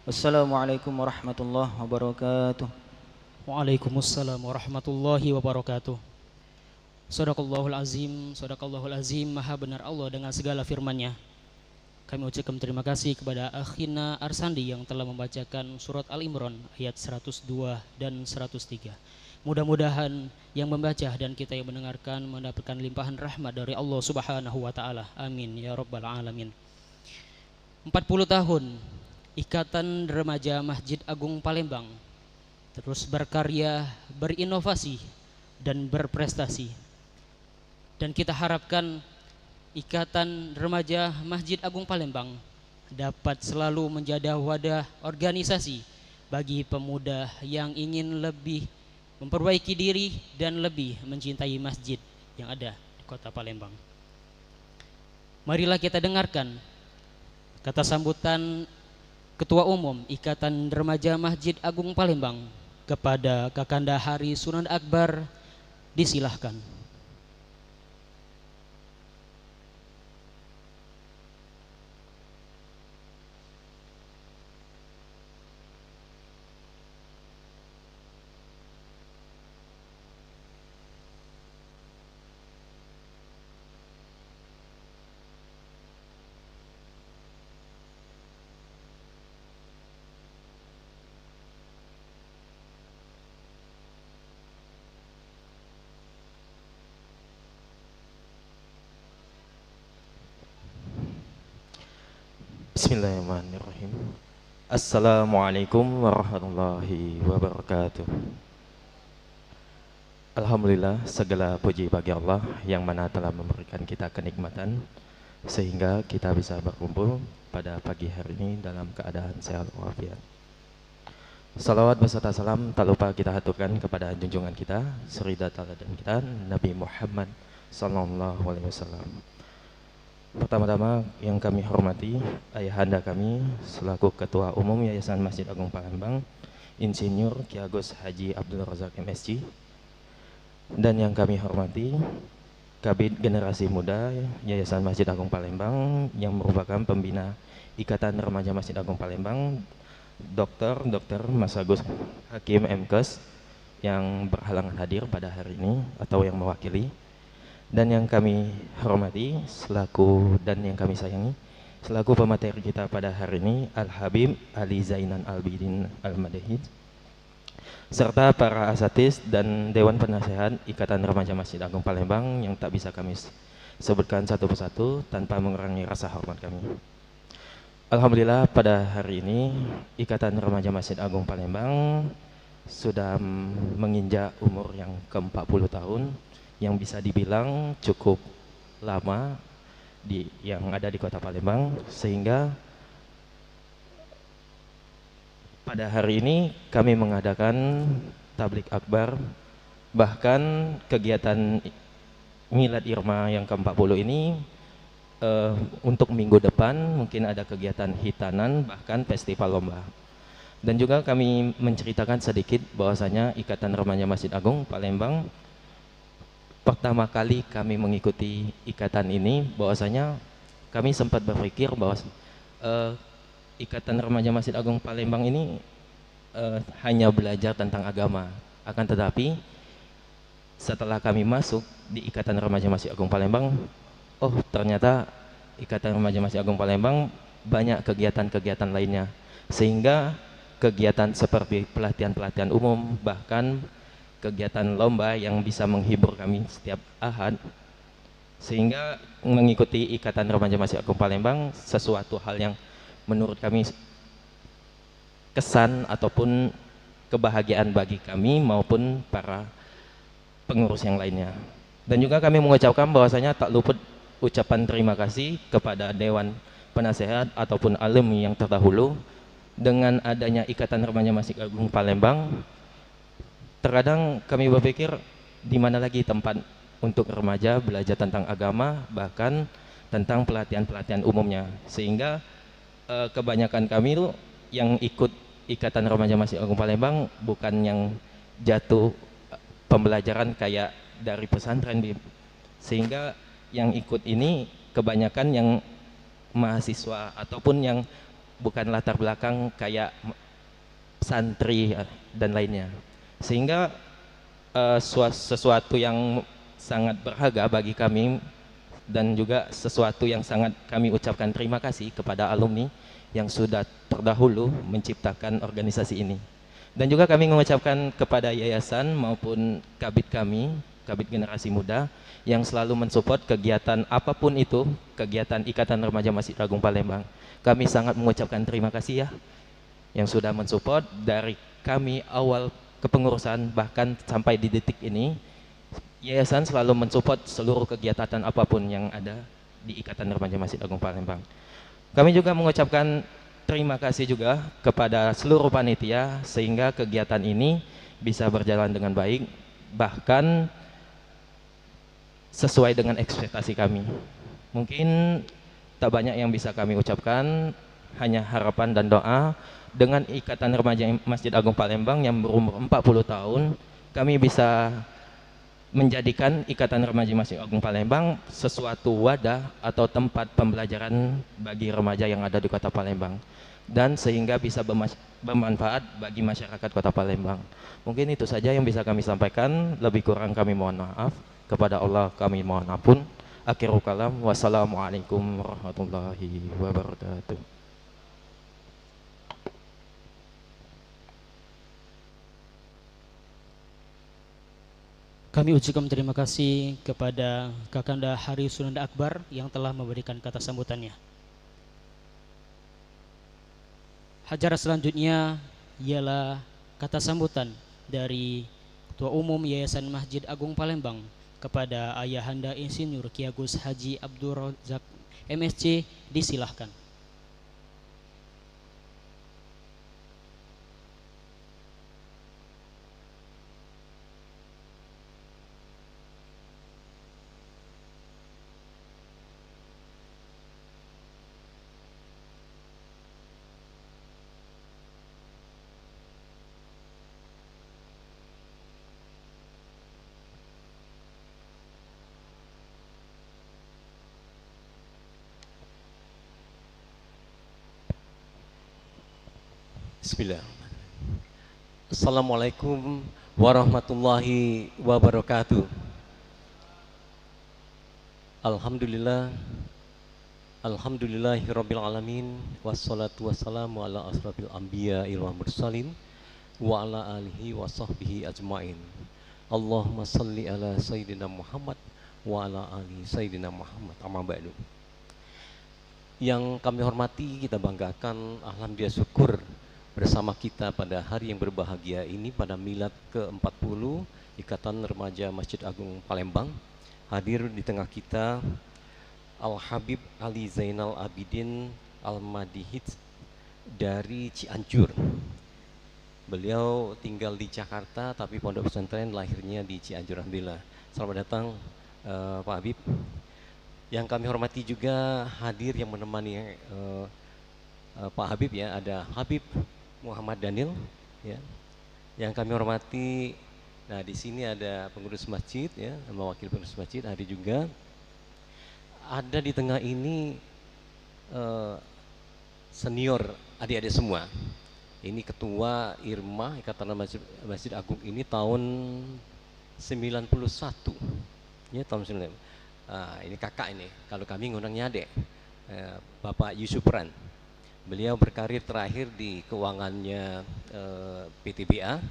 Wassalamualaikum warahmatullahi wabarakatuh. Waalaikumsalam warahmatullahi wabarakatuh. Sadaqallahul azim, maha benar Allah dengan segala firman-Nya. Kami ucapkan terima kasih kepada Akhina Arsandi yang telah membacakan surat Al-Imran ayat 102 dan 103. Mudah-mudahan yang membaca dan kita yang mendengarkan mendapatkan limpahan rahmat dari Allah Subhanahu wa taala. Amin ya rabbal alamin. 40 tahun Ikatan Remaja Masjid Agung Palembang terus berkarya, berinovasi dan berprestasi. Dan kita harapkan Ikatan Remaja Masjid Agung Palembang dapat selalu menjadi wadah organisasi bagi pemuda yang ingin lebih memperbaiki diri dan lebih mencintai masjid yang ada di Kota Palembang. Marilah kita dengarkan kata sambutan Ketua Umum Ikatan Remaja Masjid Agung Palembang kepada Kakanda Hari Sunan Akbar. Disilahkan. Bismillahirrahmanirrahim. Assalamualaikum warahmatullahi wabarakatuh. Alhamdulillah, segala puji bagi Allah yang mana telah memberikan kita kenikmatan sehingga kita bisa berkumpul pada pagi hari ini dalam keadaan sehat walafiat. Salawat beserta salam tak lupa kita haturkan kepada junjungan kita, suri teladan kita, Nabi Muhammad sallallahu alaihi wasallam. Pertama-tama yang kami hormati ayahanda kami selaku Ketua Umum Yayasan Masjid Agung Palembang, Insinyur Ki Agus Haji Abdul Razak MSc, dan yang kami hormati Kabid Generasi Muda Yayasan Masjid Agung Palembang yang merupakan pembina Ikatan Remaja Masjid Agung Palembang, Dr. Mas Agus Hakim MKes yang berhalangan hadir pada hari ini atau yang mewakili. Dan yang kami hormati selaku dan yang kami sayangi selaku pemateri kita pada hari ini Al-Habib Ali Zainan Albidin Al-Madahid, serta para asatidz dan Dewan Penasehat Ikatan Remaja Masjid Agung Palembang yang tak bisa kami sebutkan satu persatu tanpa mengurangi rasa hormat kami. Alhamdulillah, pada hari ini Ikatan Remaja Masjid Agung Palembang sudah menginjak umur yang ke-40 tahun, yang bisa dibilang cukup lama yang ada di Kota Palembang, sehingga pada hari ini kami mengadakan tablik akbar, bahkan kegiatan Milad Irma yang ke-40 ini untuk minggu depan mungkin ada kegiatan hitanan, bahkan festival lomba. Dan juga kami menceritakan sedikit bahwasanya Ikatan Remaja Masjid Agung Palembang pertama kali kami mengikuti ikatan ini, bahwasanya kami sempat berpikir bahwa Ikatan Remaja Masjid Agung Palembang ini hanya belajar tentang agama. Akan tetapi setelah kami masuk di Ikatan Remaja Masjid Agung Palembang, oh ternyata Ikatan Remaja Masjid Agung Palembang banyak kegiatan-kegiatan lainnya, sehingga kegiatan seperti pelatihan-pelatihan umum, bahkan kegiatan lomba yang bisa menghibur kami setiap Ahad, sehingga mengikuti Ikatan Remaja Masjid Agung Palembang sesuatu hal yang menurut kami kesan ataupun kebahagiaan bagi kami maupun para pengurus yang lainnya. Dan juga kami mengucapkan bahwasanya tak luput ucapan terima kasih kepada Dewan Penasehat ataupun alumni yang terdahulu. Dengan adanya Ikatan Remaja Masjid Agung Palembang, terkadang kami berpikir di mana lagi tempat untuk remaja belajar tentang agama, bahkan tentang pelatihan-pelatihan umumnya, sehingga kebanyakan kami itu yang ikut Ikatan Remaja Masjid Agung Palembang bukan yang jatuh pembelajaran kayak dari pesantren, sehingga yang ikut ini kebanyakan yang mahasiswa ataupun yang bukan latar belakang kayak santri dan lainnya, sehingga sesuatu yang sangat berharga bagi kami dan juga sesuatu yang sangat kami ucapkan terima kasih kepada alumni yang sudah terdahulu menciptakan organisasi ini. Dan juga kami mengucapkan kepada yayasan maupun kabid kami, Kabid Generasi Muda, yang selalu mensupport kegiatan apapun itu, kegiatan Ikatan Remaja Masjid Agung Palembang. Kami sangat mengucapkan terima kasih ya, yang sudah mensupport dari kami awal kepengurusan bahkan sampai di detik ini. Yayasan selalu mensupport seluruh kegiatan apapun yang ada di Ikatan Remaja Masjid Agung Palembang. Kami juga mengucapkan terima kasih juga kepada seluruh panitia sehingga kegiatan ini bisa berjalan dengan baik, bahkan sesuai dengan ekspektasi kami. Mungkin tak banyak yang bisa kami ucapkan, hanya harapan dan doa dengan Ikatan Remaja Masjid Agung Palembang yang berumur 40 tahun, kami bisa menjadikan Ikatan Remaja Masjid Agung Palembang sesuatu wadah atau tempat pembelajaran bagi remaja yang ada di Kota Palembang, dan sehingga bisa bermanfaat bagi masyarakat Kota Palembang. Mungkin itu saja yang bisa kami sampaikan, lebih kurang kami mohon maaf. Kepada Allah kami mohon ampun. Akhirul kalam, wassalamualaikum warahmatullahi wabarakatuh. Kami ucapkan terima kasih kepada Kakanda Hari Sunanda Akbar yang telah memberikan kata sambutannya. Acara selanjutnya ialah kata sambutan dari Ketua Umum Yayasan Masjid Agung Palembang kepada Ayahanda Insinyur Ki Agus Haji Abdul Razak MSc, disilahkan. Bismillah. Assalamualaikum warahmatullahi wabarakatuh. Alhamdulillah, alhamdulillahirabbil alamin, wassalatu wassalamu ala asrofil anbiya wal mursalin wa ala alihi wa sahbihi ajmain. Allahumma salli ala sayyidina Muhammad wa ala ali sayyidina Muhammad. Amma ba'du. Yang kami hormati, kita banggakan, alhamdulillah syukur bersama kita pada hari yang berbahagia ini, pada milad ke-40 Ikatan Remaja Masjid Agung Palembang. Hadir di tengah kita Al-Habib Ali Zainal Abidin Al-Madihid dari Cianjur. Beliau tinggal di Jakarta tapi pondok pesantren lahirnya di Cianjur. Alhamdulillah. Selamat datang Pak Habib. Yang kami hormati juga hadir yang menemani Pak Habib, ya, ada Habib Muhammad Daniel, ya, yang kami hormati. Nah, di sini ada pengurus masjid, ya, sama wakil pengurus masjid hadir juga. Ada di tengah ini senior adik-adik semua. Ini ketua Irma Ikatan Masjid Agung ini tahun 91, ya, tahun 91. Ini kakak ini, kalau kami ngundangnya adik, Bapak Yusuf Ran. Beliau berkarir terakhir di keuangannya PTBA,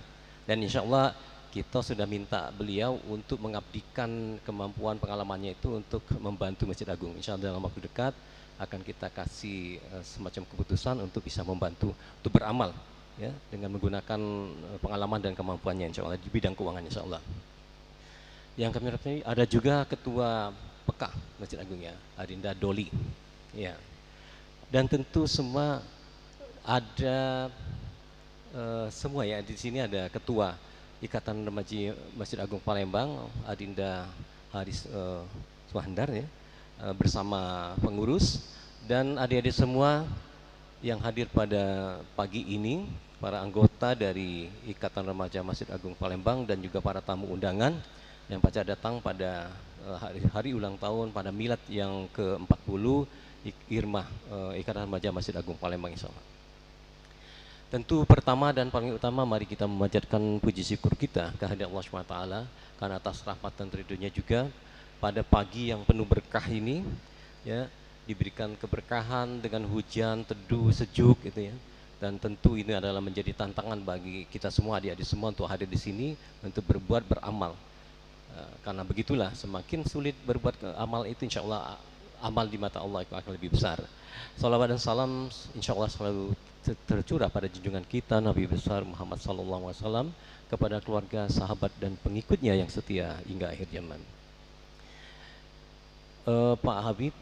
dan insya Allah kita sudah minta beliau untuk mengabdikan kemampuan pengalamannya itu untuk membantu Masjid Agung. Insya Allah dalam waktu dekat akan kita kasih semacam keputusan untuk bisa membantu untuk beramal, ya, dengan menggunakan pengalaman dan kemampuannya insya Allah di bidang keuangan insya Allah. Yang kami hormati ada juga Ketua Pekah Masjid Agung, ya, Adinda Doli, ya. Dan tentu semua ada semua, ya, di sini ada Ketua Ikatan Remaja Masjid Agung Palembang Adinda Haris Suhandar, ya, bersama pengurus dan adik-adik semua yang hadir pada pagi ini, para anggota dari Ikatan Remaja Masjid Agung Palembang dan juga para tamu undangan yang pada datang pada hari ulang tahun pada milad yang ke-40 Irma Ikatan Remaja Masjid Agung Palembang insyaallah. Tentu pertama dan paling utama mari kita memanjatkan puji syukur kita kehadirat Allah SWT karena atas rahmat dan ridhonya juga pada pagi yang penuh berkah ini, ya, diberikan keberkahan dengan hujan teduh sejuk gitu, ya. Dan tentu ini adalah menjadi tantangan bagi kita semua, adik-adik semua, untuk hadir di sini untuk berbuat beramal. Karena begitulah, semakin sulit berbuat amal itu insya Allah amal di mata Allah itu akan lebih besar. Salawat dan salam insya Allah selalu tercurah pada junjungan kita Nabi besar Muhammad SAW, kepada keluarga, sahabat dan pengikutnya yang setia hingga akhir zaman. Pak Habib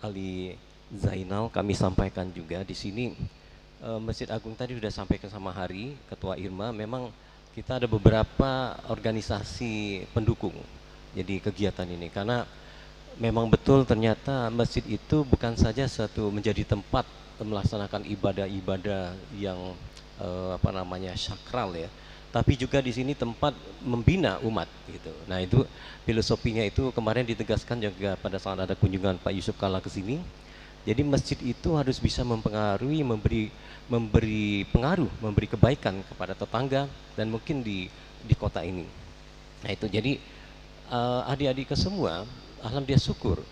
Ali Zainal kami sampaikan juga di sini, Masjid Agung tadi sudah sampaikan sama Hari Ketua Irma, memang kita ada beberapa organisasi pendukung jadi kegiatan ini, karena memang betul ternyata masjid itu bukan saja satu menjadi tempat melaksanakan ibadah-ibadah yang sakral, ya, tapi juga di sini tempat membina umat gitu. Nah, itu filosofinya itu kemarin ditegaskan juga pada saat ada kunjungan Pak Yusuf Kalla ke sini. Jadi masjid itu harus bisa mempengaruhi, memberi pengaruh, memberi kebaikan kepada tetangga dan mungkin di kota ini. Nah, itu jadi adik-adik semua, alhamdulillah syukur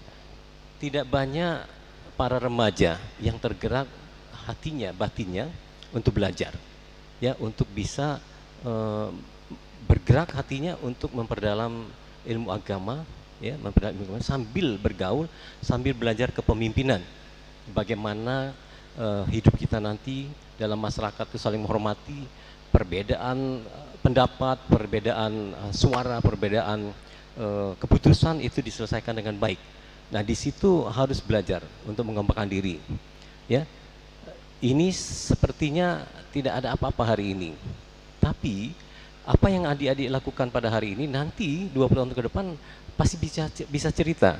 tidak banyak para remaja yang tergerak hatinya, batinnya untuk belajar, ya, untuk bisa bergerak hatinya untuk memperdalam ilmu agama, ya, memperdalam ilmu agama sambil bergaul, sambil belajar kepemimpinan, bagaimana hidup kita nanti dalam masyarakat itu saling menghormati perbedaan pendapat, perbedaan suara, perbedaan keputusan itu diselesaikan dengan baik. Nah, di situ harus belajar untuk mengembangkan diri. Ya, ini sepertinya tidak ada apa-apa hari ini. Tapi apa yang adik-adik lakukan pada hari ini nanti 20 tahun ke depan pasti bisa cerita.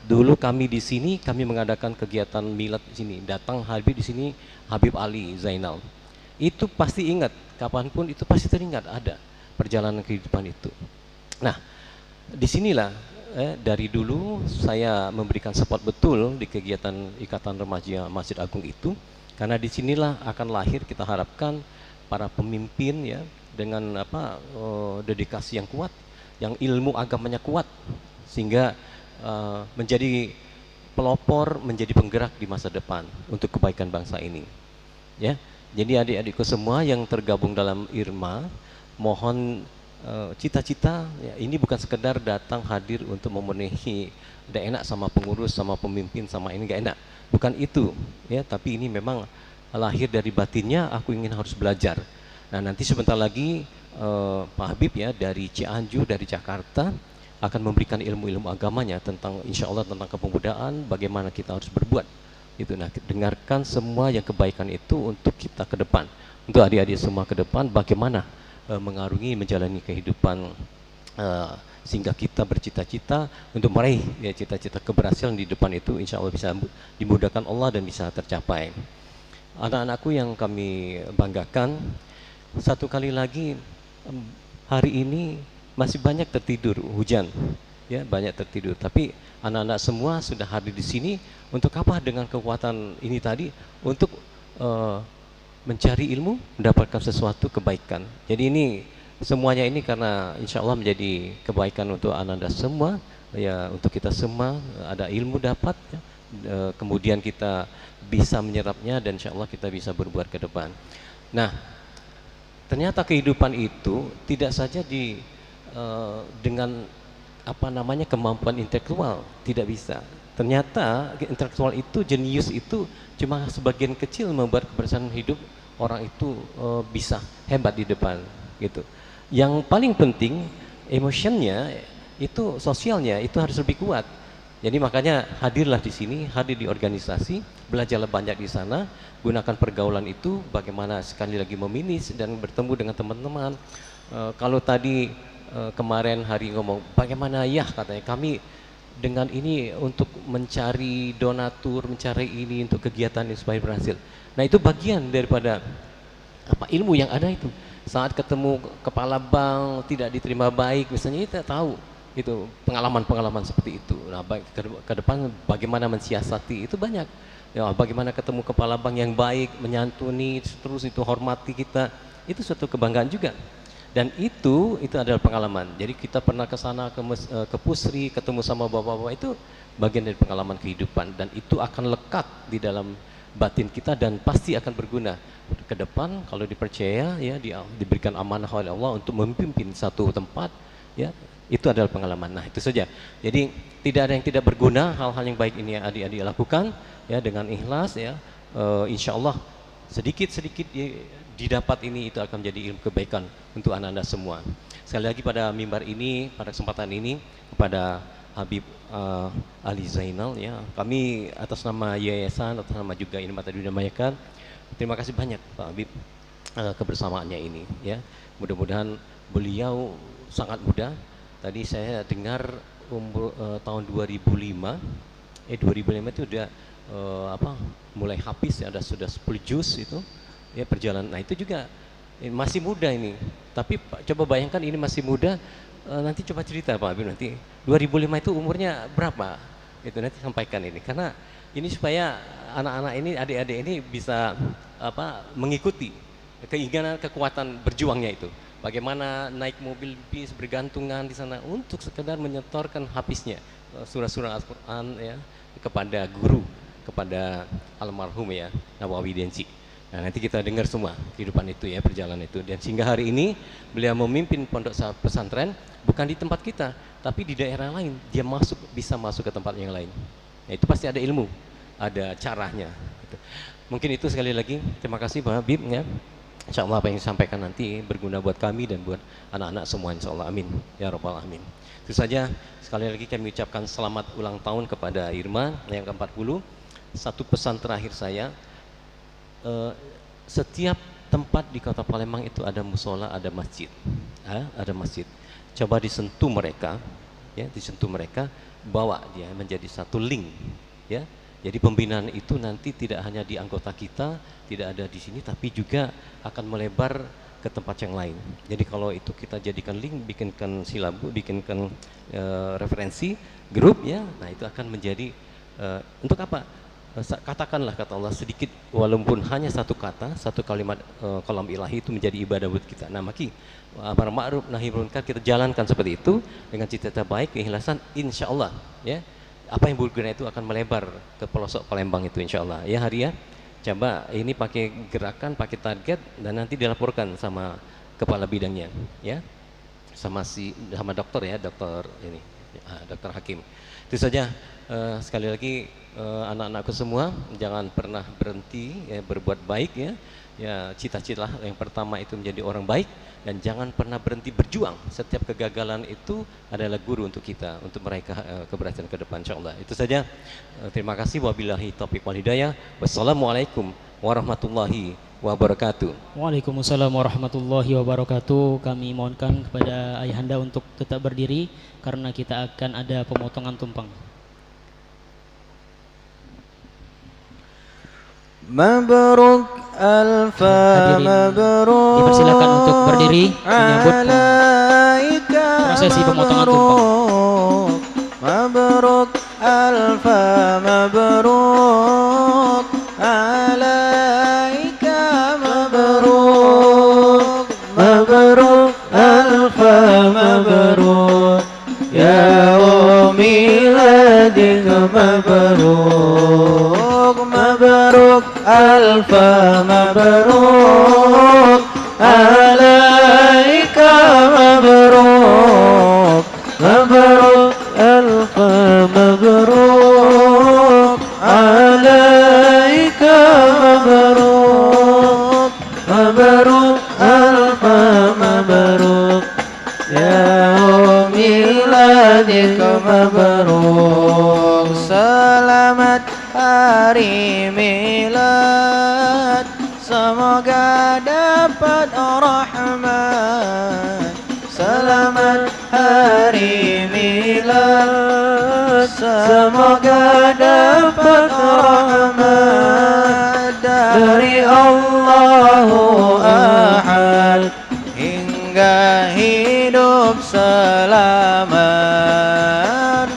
Dulu kami di sini kami mengadakan kegiatan milad di sini. Datang Habib di sini, Habib Ali Zainal. Itu pasti ingat, kapanpun itu pasti teringat ada perjalanan kehidupan itu. Nah, disinilah dari dulu saya memberikan support betul di kegiatan Ikatan Remaja Masjid Agung itu, karena disinilah akan lahir kita harapkan para pemimpin ya dengan dedikasi yang kuat, yang ilmu agamanya kuat, sehingga menjadi pelopor, menjadi penggerak di masa depan untuk kebaikan bangsa ini. Ya, jadi adik-adikku semua yang tergabung dalam IRMA, mohon cita-cita ya, ini bukan sekedar datang hadir untuk memenuhi tidak enak sama pengurus, sama pemimpin, sama ini gak enak, bukan itu ya, tapi ini memang lahir dari batinnya, aku ingin harus belajar. Nah, nanti sebentar lagi Pak Habib ya dari Cianjur, dari Jakarta akan memberikan ilmu-ilmu agamanya tentang insya Allah tentang kepemudaan, bagaimana kita harus berbuat itu. Nah, dengarkan semua yang kebaikan itu untuk kita ke depan, untuk adik-adik semua ke depan, bagaimana mengarungi menjalani kehidupan sehingga kita bercita-cita untuk meraih ya, cita-cita keberhasilan di depan itu insya Allah bisa dimudahkan Allah dan bisa tercapai. Anak-anakku yang kami banggakan, satu kali lagi hari ini masih banyak tertidur hujan ya, banyak tertidur, tapi anak-anak semua sudah hadir di sini untuk apa? Dengan kekuatan ini tadi untuk mencari ilmu, mendapatkan sesuatu kebaikan. Jadi ini semuanya ini karena insya Allah menjadi kebaikan untuk anak-anak semua ya, untuk kita semua ada ilmu dapat ya, kemudian kita bisa menyerapnya dan insya Allah kita bisa berbuat ke depan. Nah, ternyata kehidupan itu tidak saja dengan kemampuan intelektual, tidak bisa. Ternyata intelektual itu, jenius itu cuma sebagian kecil membuat keberhasilan hidup orang itu bisa hebat di depan gitu. Yang paling penting emotionnya itu, sosialnya itu harus lebih kuat. Jadi makanya hadirlah di sini, hadir di organisasi, belajarlah banyak di sana, gunakan pergaulan itu bagaimana sekali lagi meminis dan bertemu dengan teman-teman. Kalau tadi kemarin hari ngomong bagaimana ya, katanya kami dengan ini untuk mencari donatur, mencari ini untuk kegiatan ini supaya berhasil. Nah, itu bagian daripada ilmu yang ada itu. Saat ketemu kepala bank tidak diterima baik, misalnya kita tahu itu pengalaman-pengalaman seperti itu. Nah, ke depan bagaimana mensiasati itu banyak. Ya, bagaimana ketemu kepala bank yang baik, menyantuni, terus itu hormati kita, itu suatu kebanggaan juga. Dan itu adalah pengalaman. Jadi kita pernah ke sana ke Pusri, ketemu sama bapak-bapak, itu bagian dari pengalaman kehidupan dan itu akan lekat di dalam batin kita dan pasti akan berguna ke depan kalau dipercaya ya, diberikan amanah oleh Allah untuk memimpin satu tempat ya, itu adalah pengalaman. Nah, itu saja. Jadi tidak ada yang tidak berguna, hal-hal yang baik ini yang adik-adik lakukan ya dengan ikhlas ya, insya Allah sedikit-sedikit didapat ini itu akan menjadi ilmu kebaikan untuk anak-anak semua. Sekali lagi pada mimbar ini, pada kesempatan ini kepada Habib Ali Zainal ya, kami atas nama yayasan, atas nama juga ini Mata Dinamayakan, terima kasih banyak Pak Habib kebersamaannya ini ya. Mudah-mudahan beliau sangat muda. Tadi saya dengar umur tahun 2005 itu udah mulai habis ya, sudah 10 juz itu ya perjalanan. Nah, itu juga masih muda ini, tapi coba bayangkan ini masih muda, nanti coba cerita Pak Habib nanti 2005 itu umurnya berapa, itu nanti sampaikan ini, karena ini supaya anak-anak ini, adik-adik ini bisa mengikuti keinginan, kekuatan berjuangnya itu, bagaimana naik mobil bis bergantungan di sana untuk sekedar menyetorkan habisnya surah-surah Al-Quran ya kepada guru, kepada almarhum ya Nawawi Densi. Nah, nanti kita dengar semua kehidupan itu ya, perjalanan itu, dan sehingga hari ini beliau memimpin pondok pesantren bukan di tempat kita tapi di daerah lain, dia bisa masuk ke tempat yang lain. Nah, itu pasti ada ilmu, ada caranya gitu. Mungkin itu sekali lagi. Terima kasih Pak Habib ya. Insya Allah apa yang disampaikan nanti berguna buat kami dan buat anak-anak semua, insya Allah, amin ya rabbal alamin. Itu saja, sekali lagi kami ucapkan selamat ulang tahun kepada Irma yang ke-40. Satu pesan terakhir saya, setiap tempat di kota Palembang itu ada musola, ada masjid, ada masjid. Coba disentuh mereka, ya, disentuh mereka, bawa dia menjadi satu link, ya. Jadi pembinaan itu nanti tidak hanya di anggota kita, tidak ada di sini, tapi juga akan melebar ke tempat yang lain. Jadi kalau itu kita jadikan link, bikinkan silabus, bikinkan referensi grup, ya, nah itu akan menjadi untuk apa? Katakanlah kata Allah sedikit, walaupun hanya satu kata, satu kalimat kalam ilahi itu menjadi ibadah buat kita. Nah maki amar ma'ruf nahi munkar kita jalankan seperti itu dengan cita-cita baik, keikhlasan, insya Allah, ya, apa yang berguna itu akan melebar ke pelosok Palembang itu insya Allah. Ya Haria, coba ini pakai gerakan, pakai target, dan nanti dilaporkan sama kepala bidangnya, ya, sama dokter, ya, dokter ini, dokter Hakim. Itu saja. Sekali lagi anak-anakku semua, jangan pernah berhenti, ya, berbuat baik, ya, ya, cita-cita yang pertama itu menjadi orang baik, dan jangan pernah berhenti berjuang. Setiap kegagalan itu adalah guru untuk kita untuk meraih keberhasilan ke depan, insyaallah. Itu saja. Terima kasih. Wabillahi taufiq wal hidayah. Wassalamualaikum warahmatullahi wabarakatuh. Waalaikumsalam warahmatullahi wabarakatuh. Kami mohonkan kepada ayahanda untuk tetap berdiri karena kita akan ada pemotongan tumpeng. Mabruk alfa mabruk. Dipersilakan untuk berdiri menyambut prosesi pemotongan tumpeng. Mabruk alfa mabruk alaika mabruk. Mabruk alfa mabruk ya miladik mabruk. Mabruk alfa mabruk alaika mabruk. Mabruk alfa mabruk alaika mabruk. Mabruk alfa mabruk ya miladik mabruk. Selamat hari milad, semoga dapat rahmat. Selamat hari milad, semoga dapat rahmat dari Allahu Ahad hingga hidup selamat.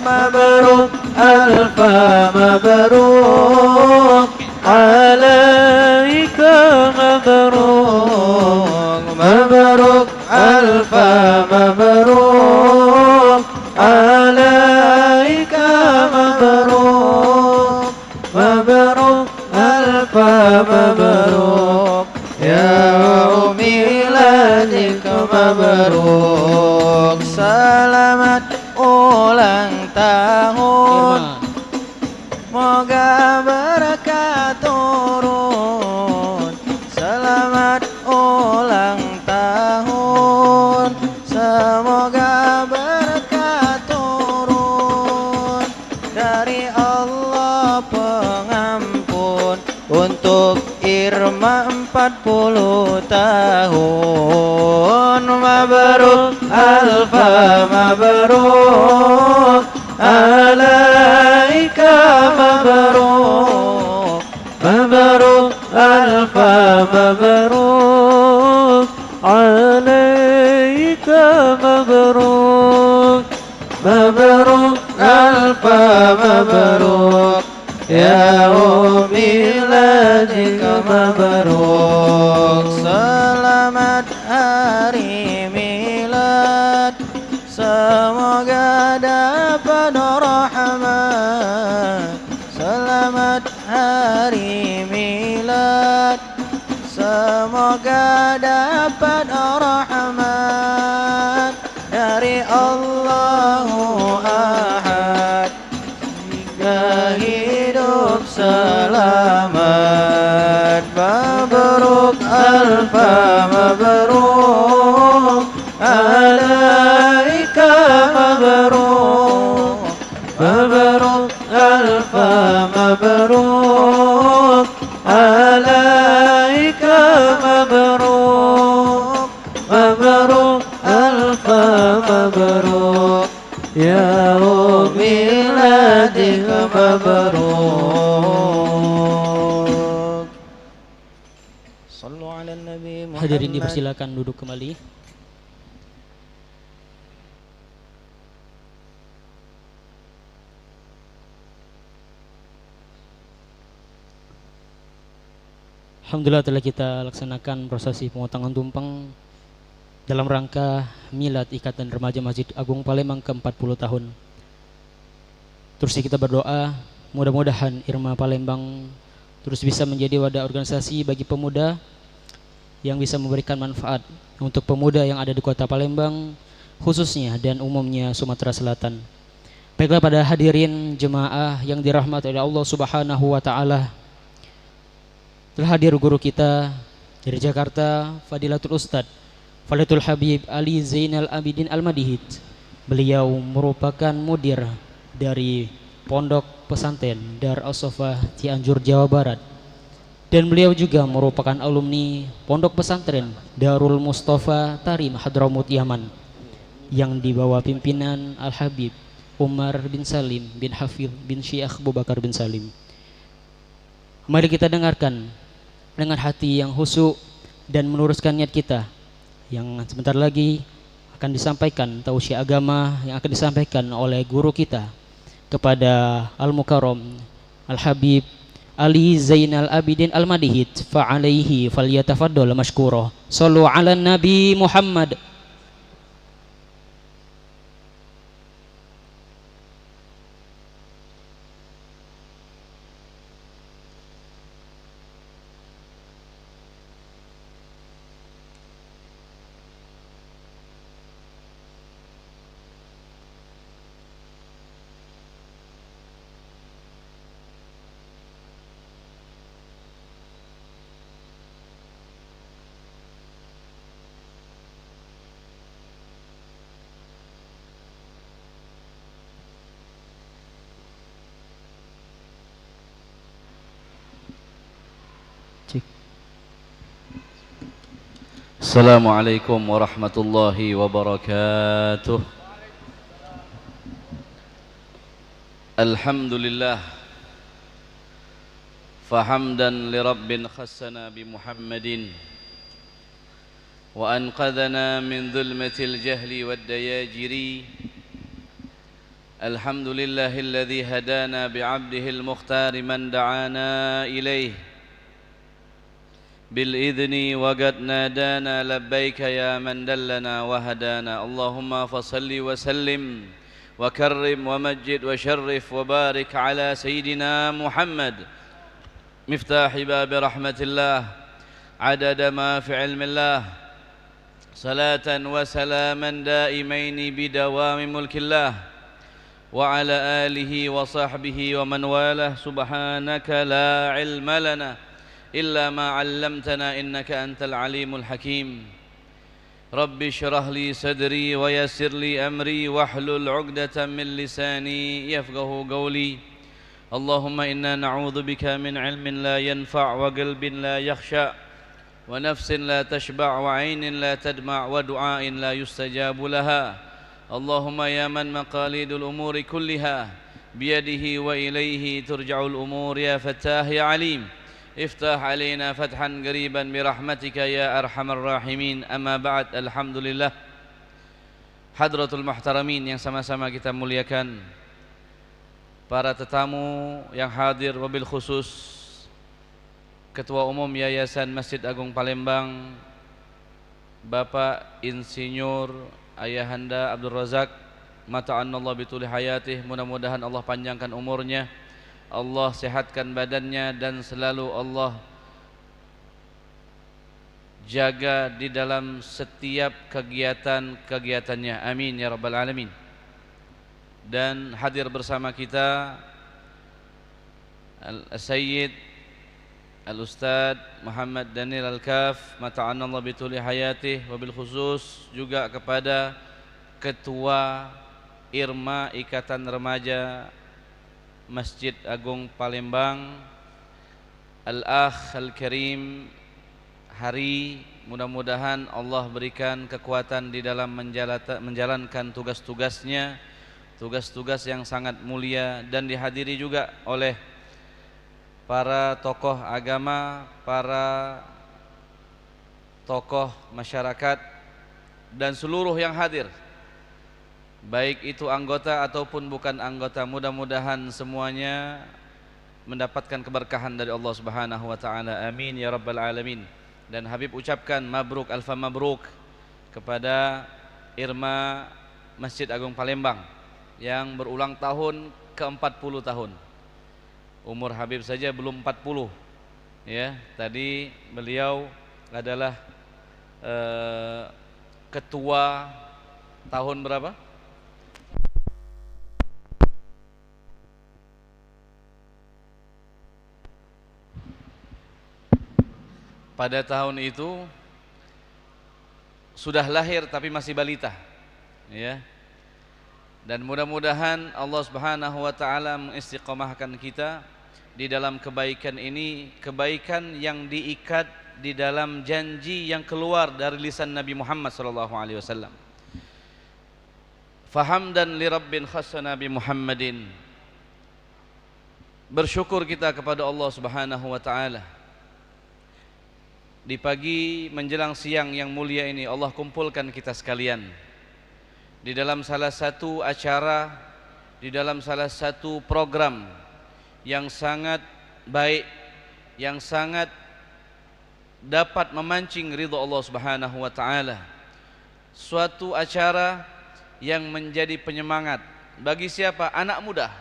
Mabruk alfa mabruk alaika mabruk. Mabruk alfa mabruk alaika mabruk. Mabruk alfa mabruk ya miladik mabruk. Selamat ulang tahun, moga berkah turun. Selamat ulang tahun, semoga berkah turun dari Allah pengampun untuk Irma 40 tahun. Mabruk alfa mabruk alaika mabruk. Mabruk alfa mabruk alaika mabruk. Mabruk alfa mabruk ya miladik mabruk. Selamat hari milad, semoga dapat rahmat. Selamat hari milad, semoga dapat rahmat dari Allahu Ahad hingga hidup selamat. مبروك ألف مبروك عليك مبروك مبروك ألف مبروك عليك مبروك مبروك ألف مبروك يا ميلادك مبروك صلوا على النبي محمد. Hadirin dipersilakan duduk kembali. Alhamdulillah telah kita laksanakan prosesi pemotongan tumpeng dalam rangka milad Ikatan Remaja Masjid Agung Palembang ke-40 tahun. Terus kita berdoa mudah-mudahan Irma Palembang terus bisa menjadi wadah organisasi bagi pemuda yang bisa memberikan manfaat untuk pemuda yang ada di kota Palembang khususnya dan umumnya Sumatera Selatan. Baiklah pada hadirin jemaah yang dirahmati oleh Allah Subhanahu wa taala. Telah hadir guru kita dari Jakarta, Fadilatul Ustadz Fadilatul Habib Ali Zainal Abidin Al-Madihid. Beliau merupakan mudir dari Pondok Pesantren Dar As-Sofah Cianjur, Jawa Barat. Dan beliau juga merupakan alumni Pondok Pesantren Darul Mustafa Tarim Hadramut Yaman yang dibawa pimpinan Al-Habib Umar bin Salim bin Hafidh bin Syekh Abu Bakar bin Salim. Mari kita dengarkan dengan hati yang khusyuk dan meluruskan niat kita yang sebentar lagi akan disampaikan tausiah agama yang akan disampaikan oleh guru kita kepada Al-Mukarram Al-Habib Ali Zainal Abidin Al-Madihid fa'alaihi falyatafaddal mashkura. Sallu ala Nabi Muhammad. Assalamualaikum warahmatullahi wabarakatuh. Alhamdulillah fahamdan lirabbin khassana bimuhammadin wa anqadhana min dhulmatil jahli wad dayajiri. Alhamdulillahilladzi hadana bi'abdihil mukhtar man da'ana ilaih بالإذن وقد نادانا لبيك يا من دلنا وهدانا. اللهم فصل وسلم وكرم ومجد وشرف وبارك على سيدنا محمد مفتاح باب رحمة الله عدد ما في علم الله صلاة وسلاما دائمين بدوام ملك الله وعلى آله وصحبه ومن والاه. سبحانك لا علم لنا إلا ما علمتنا إنك أنت العليم الحكيم. رب اشرح لي صدري ويسر لي أمري واحلل عقدة من لساني يفقه قولي. اللهم إنا نعوذ بك من علم لا ينفع وقلب لا يخشع ونفس لا تشبع وعين لا تدمع ودعاء لا يستجاب لها. اللهم يا من مقاليد الأمور كلها بيده وإليه ترجع الأمور يا فتاه يا عليم. افتح علينا فتحا قريبا برحمتك يا أرحم الراحمين. أما بعد, alhamdulillah hadratul muhtaramin yang sama-sama kita muliakan, para tetamu yang hadir, wabil khusus Ketua Umum Yayasan Masjid Agung Palembang Bapak Insinyur Ayahanda Abdul Razak, mata'annallah bituli hayatih, mudah-mudahan Allah panjangkan umurnya, Allah sehatkan badannya, dan selalu Allah jaga di dalam setiap kegiatan-kegiatannya. Amin ya rabbal alamin. Dan hadir bersama kita Al-Sayyid Al-Ustadz Muhammad Daniel Al-Kaf mata'anallah bituli hayatih, wabil khusus juga kepada Ketua Irma Ikatan Remaja Masjid Agung Palembang Al-Akh Al-Karim Hari. Mudah-mudahan Allah berikan kekuatan di dalam menjalankan tugas-tugasnya, tugas-tugas yang sangat mulia, dan dihadiri juga oleh para tokoh agama, para tokoh masyarakat, dan seluruh yang hadir, baik itu anggota ataupun bukan anggota. Mudah-mudahan semuanya mendapatkan keberkahan dari Allah Subhanahu wa taala. Amin ya rabbal alamin. Dan Habib ucapkan mabruk, alfa mabruk kepada Irma Masjid Agung Palembang yang berulang tahun ke-40 tahun. Umur Habib saja belum 40. Ya, tadi beliau adalah ketua tahun berapa? Pada tahun itu sudah lahir tapi masih balita, ya. Dan mudah-mudahan Allah Subhanahu wa taala mengistiqomahkan kita di dalam kebaikan ini, kebaikan yang diikat di dalam janji yang keluar dari lisan Nabi Muhammad sallallahu alaihi wasallam. Fahamdan li rabbin khassana bi Muhammadin. Bersyukur kita kepada Allah Subhanahu wa taala. Di pagi menjelang siang yang mulia ini Allah kumpulkan kita sekalian di dalam salah satu acara, di dalam salah satu program yang sangat baik, yang sangat dapat memancing ridha Allah Subhanahu wa taala. Suatu acara yang menjadi penyemangat bagi siapa? Anak muda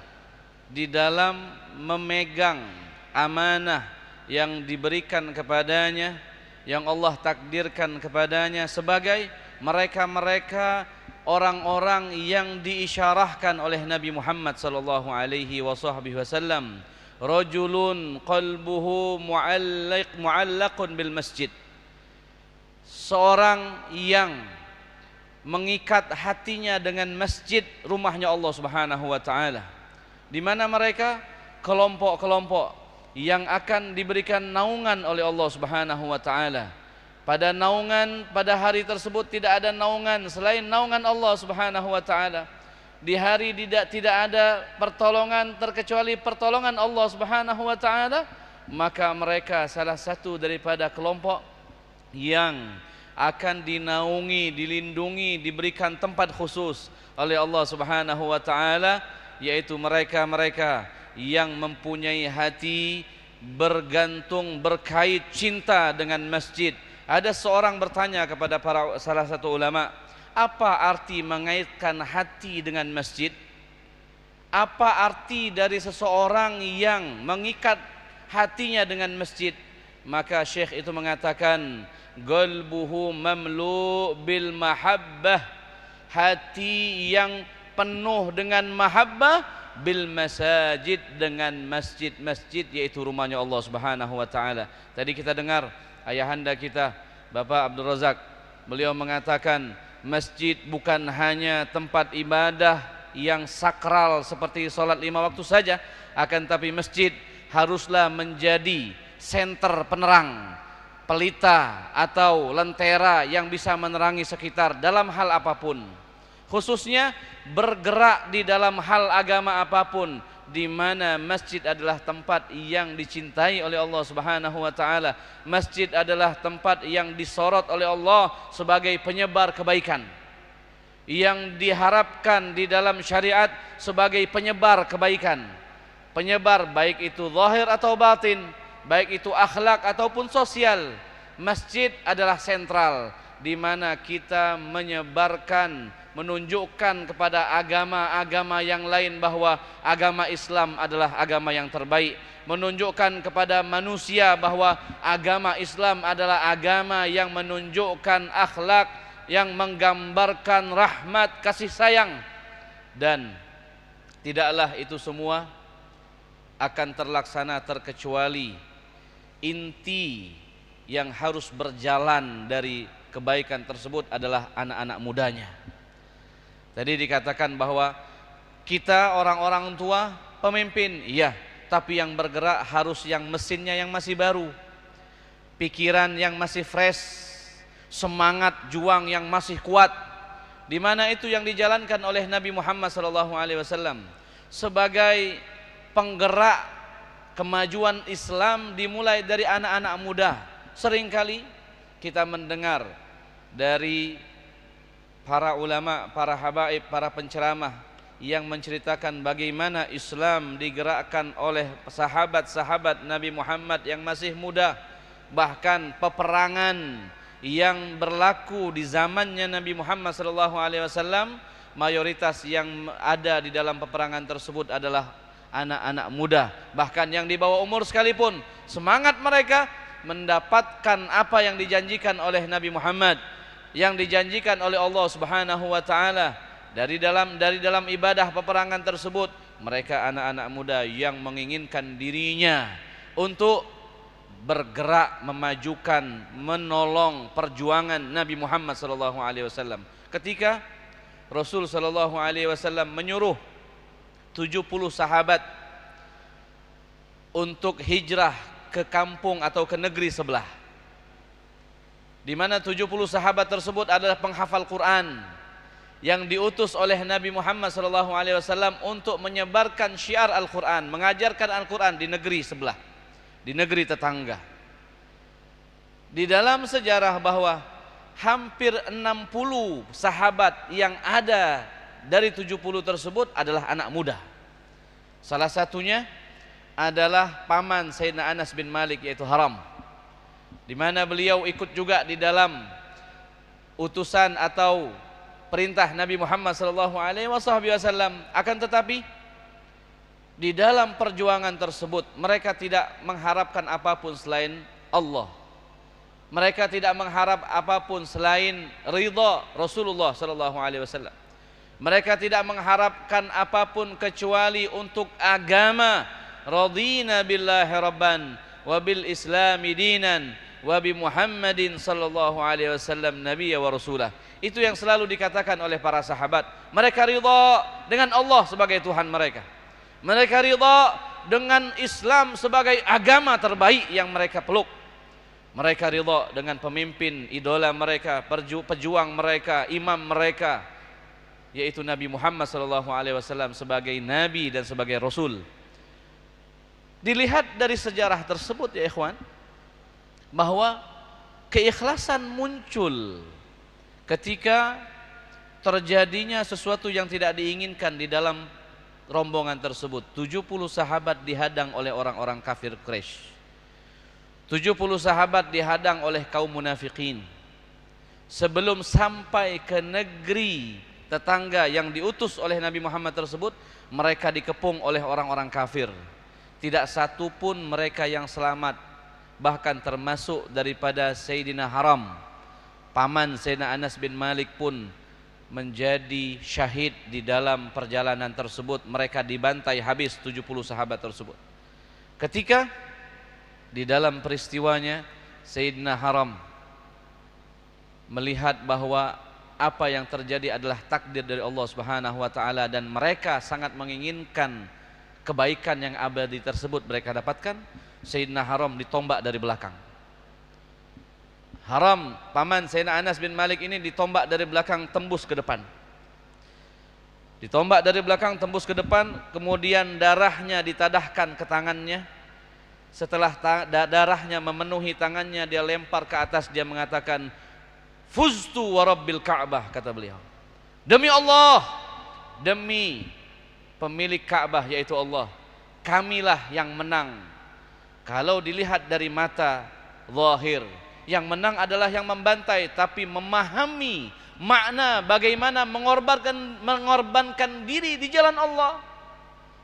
di dalam memegang amanah yang diberikan kepadanya, yang Allah takdirkan kepadanya sebagai mereka-mereka orang-orang yang diisyarahkan oleh Nabi Muhammad sallallahu alaihi wasallam, rajulun qalbuhu mu'allaqun bil masjid, seorang yang mengikat hatinya dengan masjid, rumahnya Allah Subhanahu wa taala. Di mana mereka? Kelompok-kelompok yang akan diberikan naungan oleh Allah Subhanahu wa taala. Pada naungan pada hari tersebut tidak ada naungan selain naungan Allah Subhanahu wa taala. Di hari tidak ada pertolongan terkecuali pertolongan Allah Subhanahu wa taala, maka mereka salah satu daripada kelompok yang akan dinaungi, dilindungi, diberikan tempat khusus oleh Allah Subhanahu wa taala, yaitu mereka-mereka yang mempunyai hati bergantung, berkait cinta dengan masjid. Ada seorang bertanya kepada salah satu ulama, apa arti mengaitkan hati dengan masjid? Apa arti dari seseorang yang mengikat hatinya dengan masjid? Maka syekh itu mengatakan, qalbuhu mamlu bil mahabbah, hati yang penuh dengan mahabbah, bil masajid, dengan masjid-masjid, yaitu rumahnya Allah Subhanahu wa taala. Tadi kita dengar ayahanda kita Bapak Abdul Razak, beliau mengatakan masjid bukan hanya tempat ibadah yang sakral seperti sholat 5 waktu saja, akan tapi masjid haruslah menjadi senter penerang, pelita atau lentera yang bisa menerangi sekitar dalam hal apapun, khususnya bergerak di dalam hal agama apapun, di mana masjid adalah tempat yang dicintai oleh Allah Subhanahu wa taala. Masjid adalah tempat yang disorot oleh Allah sebagai penyebar kebaikan, yang diharapkan di dalam syariat sebagai penyebar kebaikan, penyebar baik itu zahir atau batin, baik itu akhlak ataupun sosial. Masjid adalah sentral di mana kita menyebarkan, menunjukkan kepada agama-agama yang lain bahwa agama Islam adalah agama yang terbaik, menunjukkan kepada manusia bahwa agama Islam adalah agama yang menunjukkan akhlak, yang menggambarkan rahmat, kasih sayang. Dan tidaklah itu semua akan terlaksana terkecuali inti yang harus berjalan dari kebaikan tersebut adalah anak-anak mudanya. Tadi dikatakan bahwa kita orang-orang tua pemimpin, iya, tapi yang bergerak harus yang mesinnya yang masih baru, pikiran yang masih fresh, semangat juang yang masih kuat. Di mana itu yang dijalankan oleh Nabi Muhammad SAW sebagai penggerak kemajuan Islam dimulai dari anak-anak muda. Seringkali kita mendengar dari para ulama, para habaib, para penceramah yang menceritakan bagaimana Islam digerakkan oleh sahabat-sahabat Nabi Muhammad yang masih muda. Bahkan peperangan yang berlaku di zamannya Nabi Muhammad SAW, mayoritas yang ada di dalam peperangan tersebut adalah anak-anak muda. Bahkan yang di bawah umur sekalipun, semangat mereka mendapatkan apa yang dijanjikan oleh Nabi Muhammad, yang dijanjikan oleh Allah Subhanahu wa taala dari dalam ibadah peperangan tersebut. Mereka anak-anak muda yang menginginkan dirinya untuk bergerak memajukan, menolong perjuangan Nabi Muhammad SAW. Ketika Rasul SAW menyuruh 70 sahabat untuk hijrah ke kampung atau ke negeri sebelah, di mana 70 sahabat tersebut adalah penghafal Quran yang diutus oleh Nabi Muhammad SAW untuk menyebarkan syiar Al-Quran, mengajarkan Al-Quran di negeri sebelah, di negeri tetangga. Di dalam sejarah bahwa hampir 60 sahabat yang ada dari 70 tersebut adalah anak muda. Salah satunya adalah paman Sayyidina Anas bin Malik, yaitu Haram, di mana beliau ikut juga di dalam utusan atau perintah Nabi Muhammad SAW. Akan tetapi di dalam perjuangan tersebut mereka tidak mengharapkan apapun selain Allah. Mereka tidak mengharap apapun selain ridha Rasulullah SAW. Mereka tidak mengharapkan apapun kecuali untuk agama. Radina billahi rabban wa bil islami dinan wa bi Muhammadin sallallahu alaihi wasallam nabiyya wa rasulah. Itu yang selalu dikatakan oleh para sahabat. Mereka ridha dengan Allah sebagai Tuhan mereka. Mereka ridha dengan Islam sebagai agama terbaik yang mereka peluk. Mereka ridha dengan pemimpin idola mereka, pejuang mereka, imam mereka, yaitu Nabi Muhammad SAW sebagai Nabi dan sebagai Rasul. Dilihat dari sejarah tersebut ya ikhwan, bahwa keikhlasan muncul ketika terjadinya sesuatu yang tidak diinginkan di dalam rombongan tersebut. 70 sahabat dihadang oleh orang-orang kafir Quraisy. 70 sahabat dihadang oleh kaum munafikin. Sebelum sampai ke negeri tetangga yang diutus oleh Nabi Muhammad tersebut, mereka dikepung oleh orang-orang kafir. Tidak satu pun mereka yang selamat, bahkan termasuk daripada Sayyidina Haram, paman Sayyidina Anas bin Malik pun menjadi syahid di dalam perjalanan tersebut. Mereka dibantai habis 70 sahabat tersebut. Ketika di dalam peristiwanya Sayyidina Haram melihat bahwa apa yang terjadi adalah takdir dari Allah Subhanahu wa taala, dan mereka sangat menginginkan kebaikan yang abadi tersebut mereka dapatkan, Sayyidina Haram ditombak dari belakang. Haram, paman Sayyidina Anas bin Malik ini ditombak dari belakang tembus ke depan. Ditombak dari belakang tembus ke depan, kemudian darahnya ditadahkan ke tangannya. Setelah darahnya memenuhi tangannya, dia lempar ke atas, dia mengatakan, "Fuztu wa rabbil Ka'bah," kata beliau. Demi Allah, demi pemilik Ka'bah yaitu Allah, kamilah yang menang. Kalau dilihat dari mata zahir, yang menang adalah yang membantai, tapi memahami makna bagaimana mengorbankan diri di jalan Allah,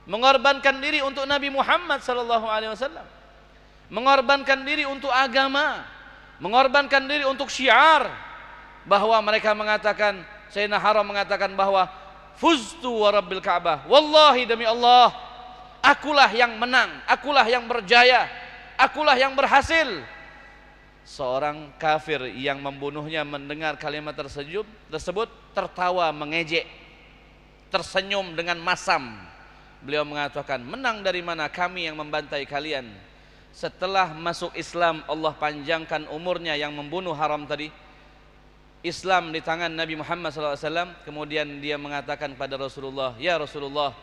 mengorbankan diri untuk Nabi Muhammad SAW, mengorbankan diri untuk agama, mengorbankan diri untuk syiar, bahwa mereka mengatakan, Sayyidina Haram mengatakan bahwa fuztu wa rabbil Ka'bah, wallahi demi Allah, akulah yang menang, akulah yang berjaya akulah yang berhasil. Seorang kafir yang membunuhnya mendengar kalimat tersebut tertawa mengejek, tersenyum dengan masam. Beliau mengatakan, menang dari mana kami yang membantai kalian? Setelah masuk Islam, Allah panjangkan umurnya yang membunuh haram tadi. Islam di tangan Nabi Muhammad SAW. Kemudian dia mengatakan pada Rasulullah, ya Rasulullah,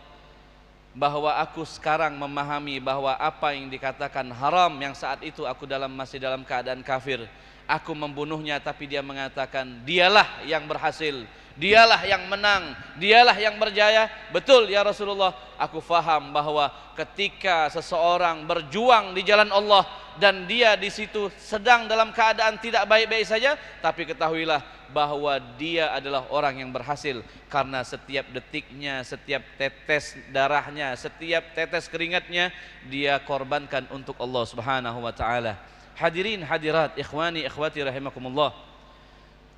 bahwa aku sekarang memahami bahwa apa yang dikatakan haram yang saat itu aku masih dalam keadaan kafir, aku membunuhnya, tapi dia mengatakan dialah yang berhasil, dialah yang menang, dialah yang berjaya. Betul ya Rasulullah, aku faham bahwa ketika seseorang berjuang di jalan Allah dan dia di situ sedang dalam keadaan tidak baik-baik saja, tapi ketahuilah bahwa dia adalah orang yang berhasil, karena setiap detiknya, setiap tetes darahnya, setiap tetes keringatnya dia korbankan untuk Allah Subhanahu wa taala. Hadirin hadirat, ikhwani ikhwati rahimakumullah,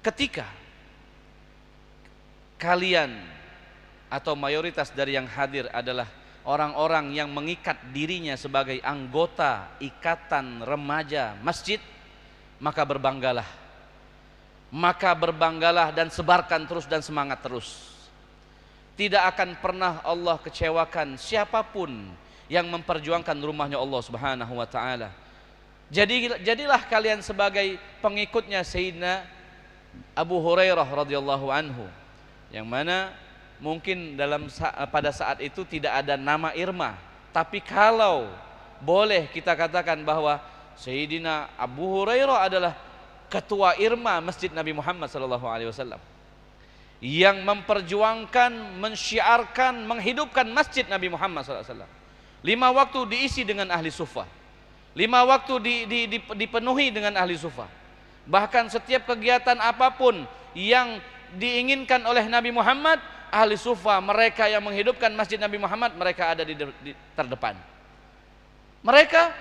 ketika kalian atau mayoritas dari yang hadir adalah orang-orang yang mengikat dirinya sebagai anggota ikatan remaja masjid, maka berbanggalah dan sebarkan terus dan semangat terus. Tidak akan pernah Allah kecewakan siapapun yang memperjuangkan rumahnya Allah Subhanahu wa taala. Jadilah kalian sebagai pengikutnya Sayyidina Abu Hurairah radhiyallahu anhu, yang mana mungkin pada saat itu tidak ada nama Irma, tapi kalau boleh kita katakan bahwa Sayyidina Abu Hurairah adalah ketua Irma Masjid Nabi Muhammad SAW, yang memperjuangkan, mensyiarkan, menghidupkan Masjid Nabi Muhammad SAW. 5 waktu diisi dengan ahli sufa, 5 waktu dipenuhi dengan ahli sufa. Bahkan setiap kegiatan apapun yang diinginkan oleh Nabi Muhammad, ahli sufa, mereka yang menghidupkan Masjid Nabi Muhammad, mereka ada di terdepan. Mereka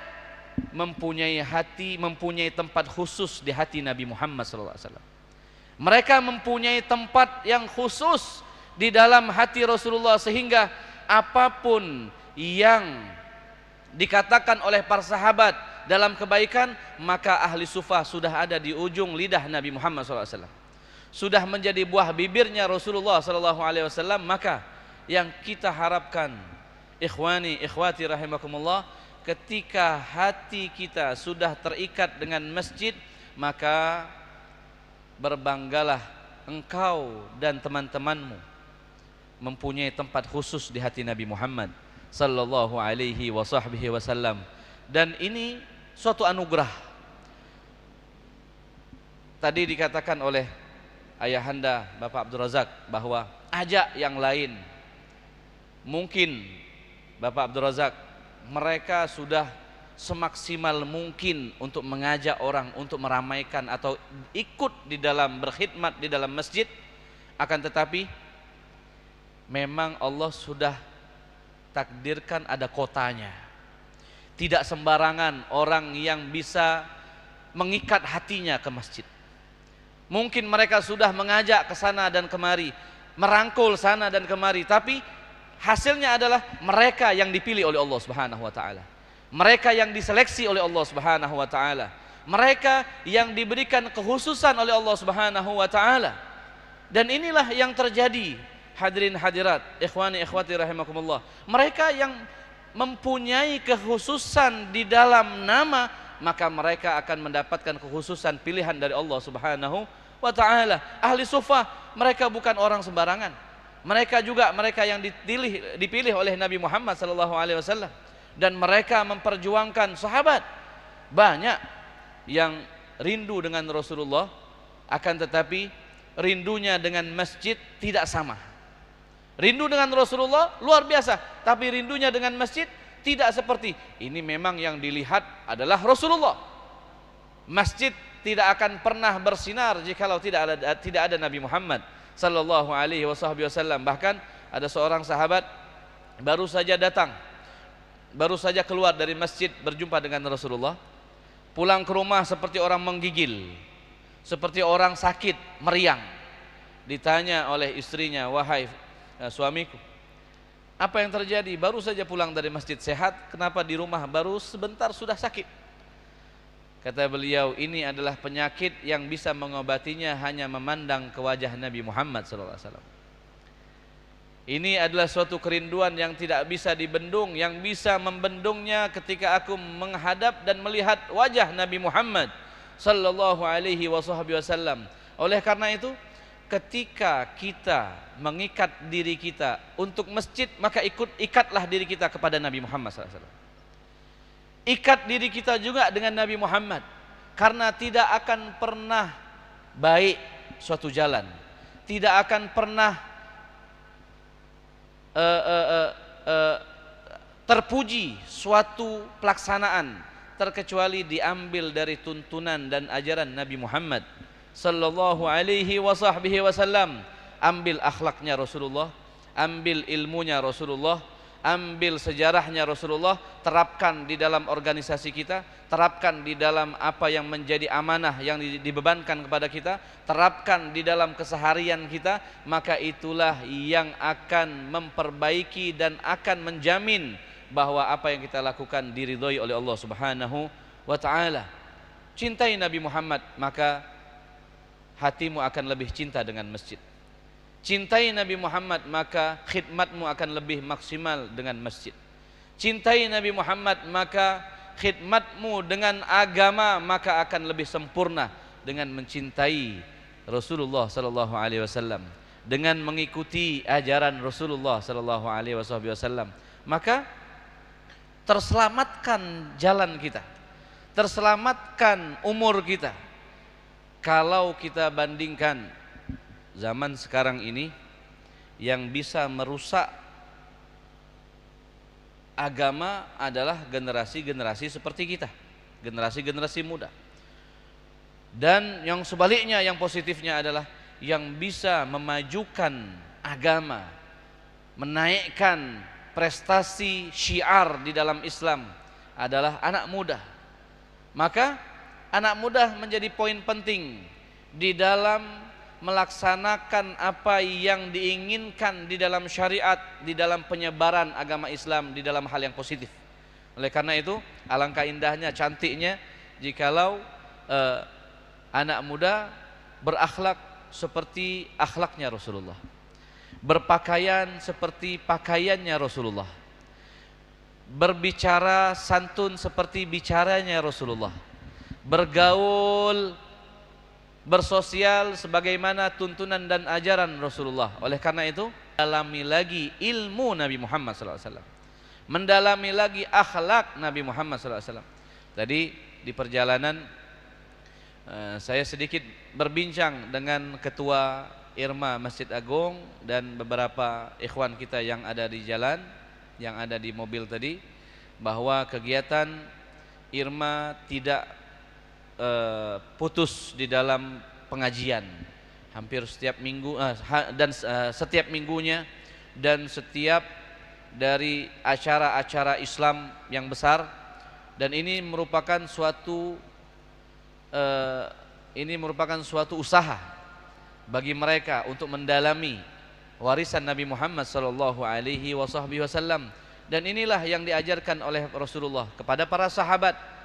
mempunyai hati, mempunyai tempat khusus di hati Nabi Muhammad SAW. Mereka mempunyai tempat yang khusus di dalam hati Rasulullah, sehingga apapun yang dikatakan oleh para sahabat dalam kebaikan, maka ahli sufa sudah ada di ujung lidah Nabi Muhammad SAW, sudah menjadi buah bibirnya Rasulullah SAW. Maka yang kita harapkan, ikhwani ikhwati rahimakumullah, ketika hati kita sudah terikat dengan masjid, maka berbanggalah engkau dan teman-temanmu mempunyai tempat khusus di hati Nabi Muhammad sallallahu alaihi wasallam. Dan ini suatu anugerah. Tadi dikatakan oleh ayahanda Bapak Abdul Razak bahwa ajak yang lain. Mungkin Bapak Abdul Razak, mereka sudah semaksimal mungkin untuk mengajak orang untuk meramaikan atau ikut di dalam berkhidmat di dalam masjid. Akan tetapi memang Allah sudah takdirkan ada kotanya. Tidak sembarangan orang yang bisa mengikat hatinya ke masjid. Mungkin mereka sudah mengajak ke sana dan kemari, merangkul sana dan kemari, tapi hasilnya adalah mereka yang dipilih oleh Allah Subhanahu wa taala. Mereka yang diseleksi oleh Allah Subhanahu wa taala. Mereka yang diberikan kekhususan oleh Allah Subhanahu wa taala. Dan inilah yang terjadi, hadirin hadirat, ikhwani ikhwati rahimakumullah. Mereka yang mempunyai kekhususan di dalam nama, maka mereka akan mendapatkan kekhususan pilihan dari Allah Subhanahu wa taala. Ahli sufa, mereka bukan orang sembarangan. Mereka juga mereka yang dipilih oleh Nabi Muhammad SAW, dan mereka memperjuangkan sahabat. Banyak yang rindu dengan Rasulullah, akan tetapi rindunya dengan masjid tidak sama. Rindu dengan Rasulullah luar biasa, tapi rindunya dengan masjid tidak seperti ini. Memang yang dilihat adalah Rasulullah. Masjid tidak akan pernah bersinar jikalau tidak ada Nabi Muhammad sallallahu alaihi wasallam. Bahkan ada seorang sahabat baru saja datang, baru saja keluar dari masjid berjumpa dengan Rasulullah, pulang ke rumah seperti orang menggigil, seperti orang sakit meriang. Ditanya oleh istrinya, wahai suamiku, apa yang terjadi? Baru saja pulang dari masjid sehat, kenapa di rumah baru sebentar sudah sakit? Kata beliau, ini adalah penyakit yang bisa mengobatinya hanya memandang ke wajah Nabi Muhammad SAW. Ini adalah suatu kerinduan yang tidak bisa dibendung, yang bisa membendungnya ketika aku menghadap dan melihat wajah Nabi Muhammad sallallahu alaihi wasallam. Oleh karena itu, ketika kita mengikat diri kita untuk masjid, maka ikatlah diri kita kepada Nabi Muhammad SAW. Ikat diri kita juga dengan Nabi Muhammad, karena tidak akan pernah baik suatu jalan, tidak akan pernah terpuji suatu pelaksanaan terkecuali diambil dari tuntunan dan ajaran Nabi Muhammad sallallahu alaihi wasallam. Ambil akhlaknya Rasulullah, ambil ilmunya Rasulullah, ambil sejarahnya Rasulullah, terapkan di dalam organisasi kita, terapkan di dalam apa yang menjadi amanah yang dibebankan kepada kita, terapkan di dalam keseharian kita, maka itulah yang akan memperbaiki dan akan menjamin bahwa apa yang kita lakukan diridhoi oleh Allah Subhanahu wa taala. Cintai Nabi Muhammad, maka hatimu akan lebih cinta dengan masjid. Cintai Nabi Muhammad, maka khidmatmu akan lebih maksimal dengan masjid. Cintai Nabi Muhammad, maka khidmatmu dengan agama maka akan lebih sempurna dengan mencintai Rasulullah sallallahu alaihi wasallam, dengan mengikuti ajaran Rasulullah sallallahu alaihi wasallam. Maka terselamatkan jalan kita, terselamatkan umur kita. Kalau kita bandingkan zaman sekarang ini, yang bisa merusak agama adalah generasi-generasi seperti kita, generasi-generasi muda. Dan yang sebaliknya, yang positifnya adalah yang bisa memajukan agama, menaikkan prestasi syiar di dalam Islam adalah anak muda. Maka anak muda menjadi poin penting di dalam melaksanakan apa yang diinginkan di dalam syariat, di dalam penyebaran agama Islam, di dalam hal yang positif. Oleh karena itu, alangkah indahnya, cantiknya jikalau anak muda berakhlak seperti akhlaknya Rasulullah, berpakaian seperti pakaiannya Rasulullah, berbicara santun seperti bicaranya Rasulullah, bergaul, bersosial sebagaimana tuntunan dan ajaran Rasulullah. Oleh karena itu, mendalami lagi ilmu Nabi Muhammad SAW, mendalami lagi akhlak Nabi Muhammad SAW. Tadi di perjalanan saya sedikit berbincang dengan Ketua Irma Masjid Agung dan beberapa ikhwan kita yang ada di jalan, yang ada di mobil tadi, bahwa kegiatan Irma tidak putus di dalam pengajian hampir setiap minggu dan setiap minggunya, dan setiap dari acara-acara Islam yang besar. Dan ini merupakan suatu usaha bagi mereka untuk mendalami warisan Nabi Muhammad sallallahu alaihi wasallam. Dan inilah yang diajarkan oleh Rasulullah kepada para sahabat.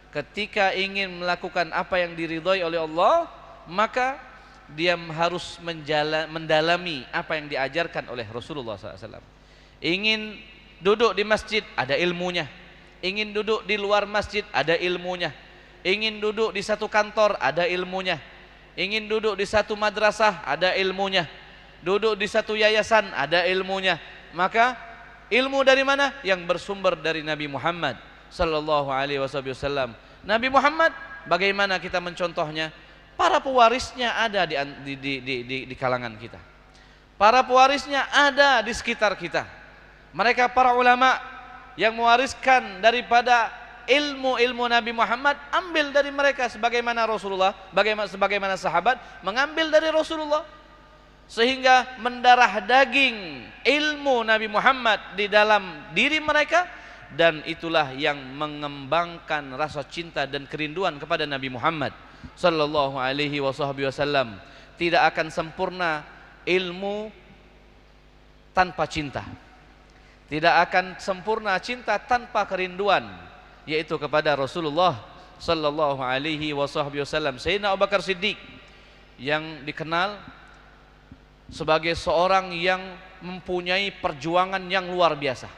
Ketika ingin melakukan apa yang diridhoi oleh Allah, maka dia harus mendalami apa yang diajarkan oleh Rasulullah SAW. Ingin duduk di masjid, ada ilmunya. Ingin duduk di luar masjid, ada ilmunya. Ingin duduk di satu kantor, ada ilmunya. Ingin duduk di satu madrasah, ada ilmunya. Duduk di satu yayasan, ada ilmunya. Maka ilmu dari mana? Yang bersumber dari Nabi Muhammad sallallahu alaihi wasallam. Nabi Muhammad, bagaimana kita mencontohnya? Para pewarisnya ada di kalangan kita. Para pewarisnya ada di sekitar kita. Mereka para ulama yang mewariskan daripada ilmu-ilmu Nabi Muhammad, ambil dari mereka sebagaimana Rasulullah, sebagaimana sahabat mengambil dari Rasulullah, sehingga mendarah daging ilmu Nabi Muhammad di dalam diri mereka. Dan itulah yang mengembangkan rasa cinta dan kerinduan kepada Nabi Muhammad sallallahu alaihi wasallam. Tidak akan sempurna ilmu tanpa cinta. Tidak akan sempurna cinta tanpa kerinduan, yaitu kepada Rasulullah sallallahu alaihi wasallam. Sayyidina Abu Bakar Siddiq yang dikenal sebagai seorang yang mempunyai perjuangan yang luar biasa.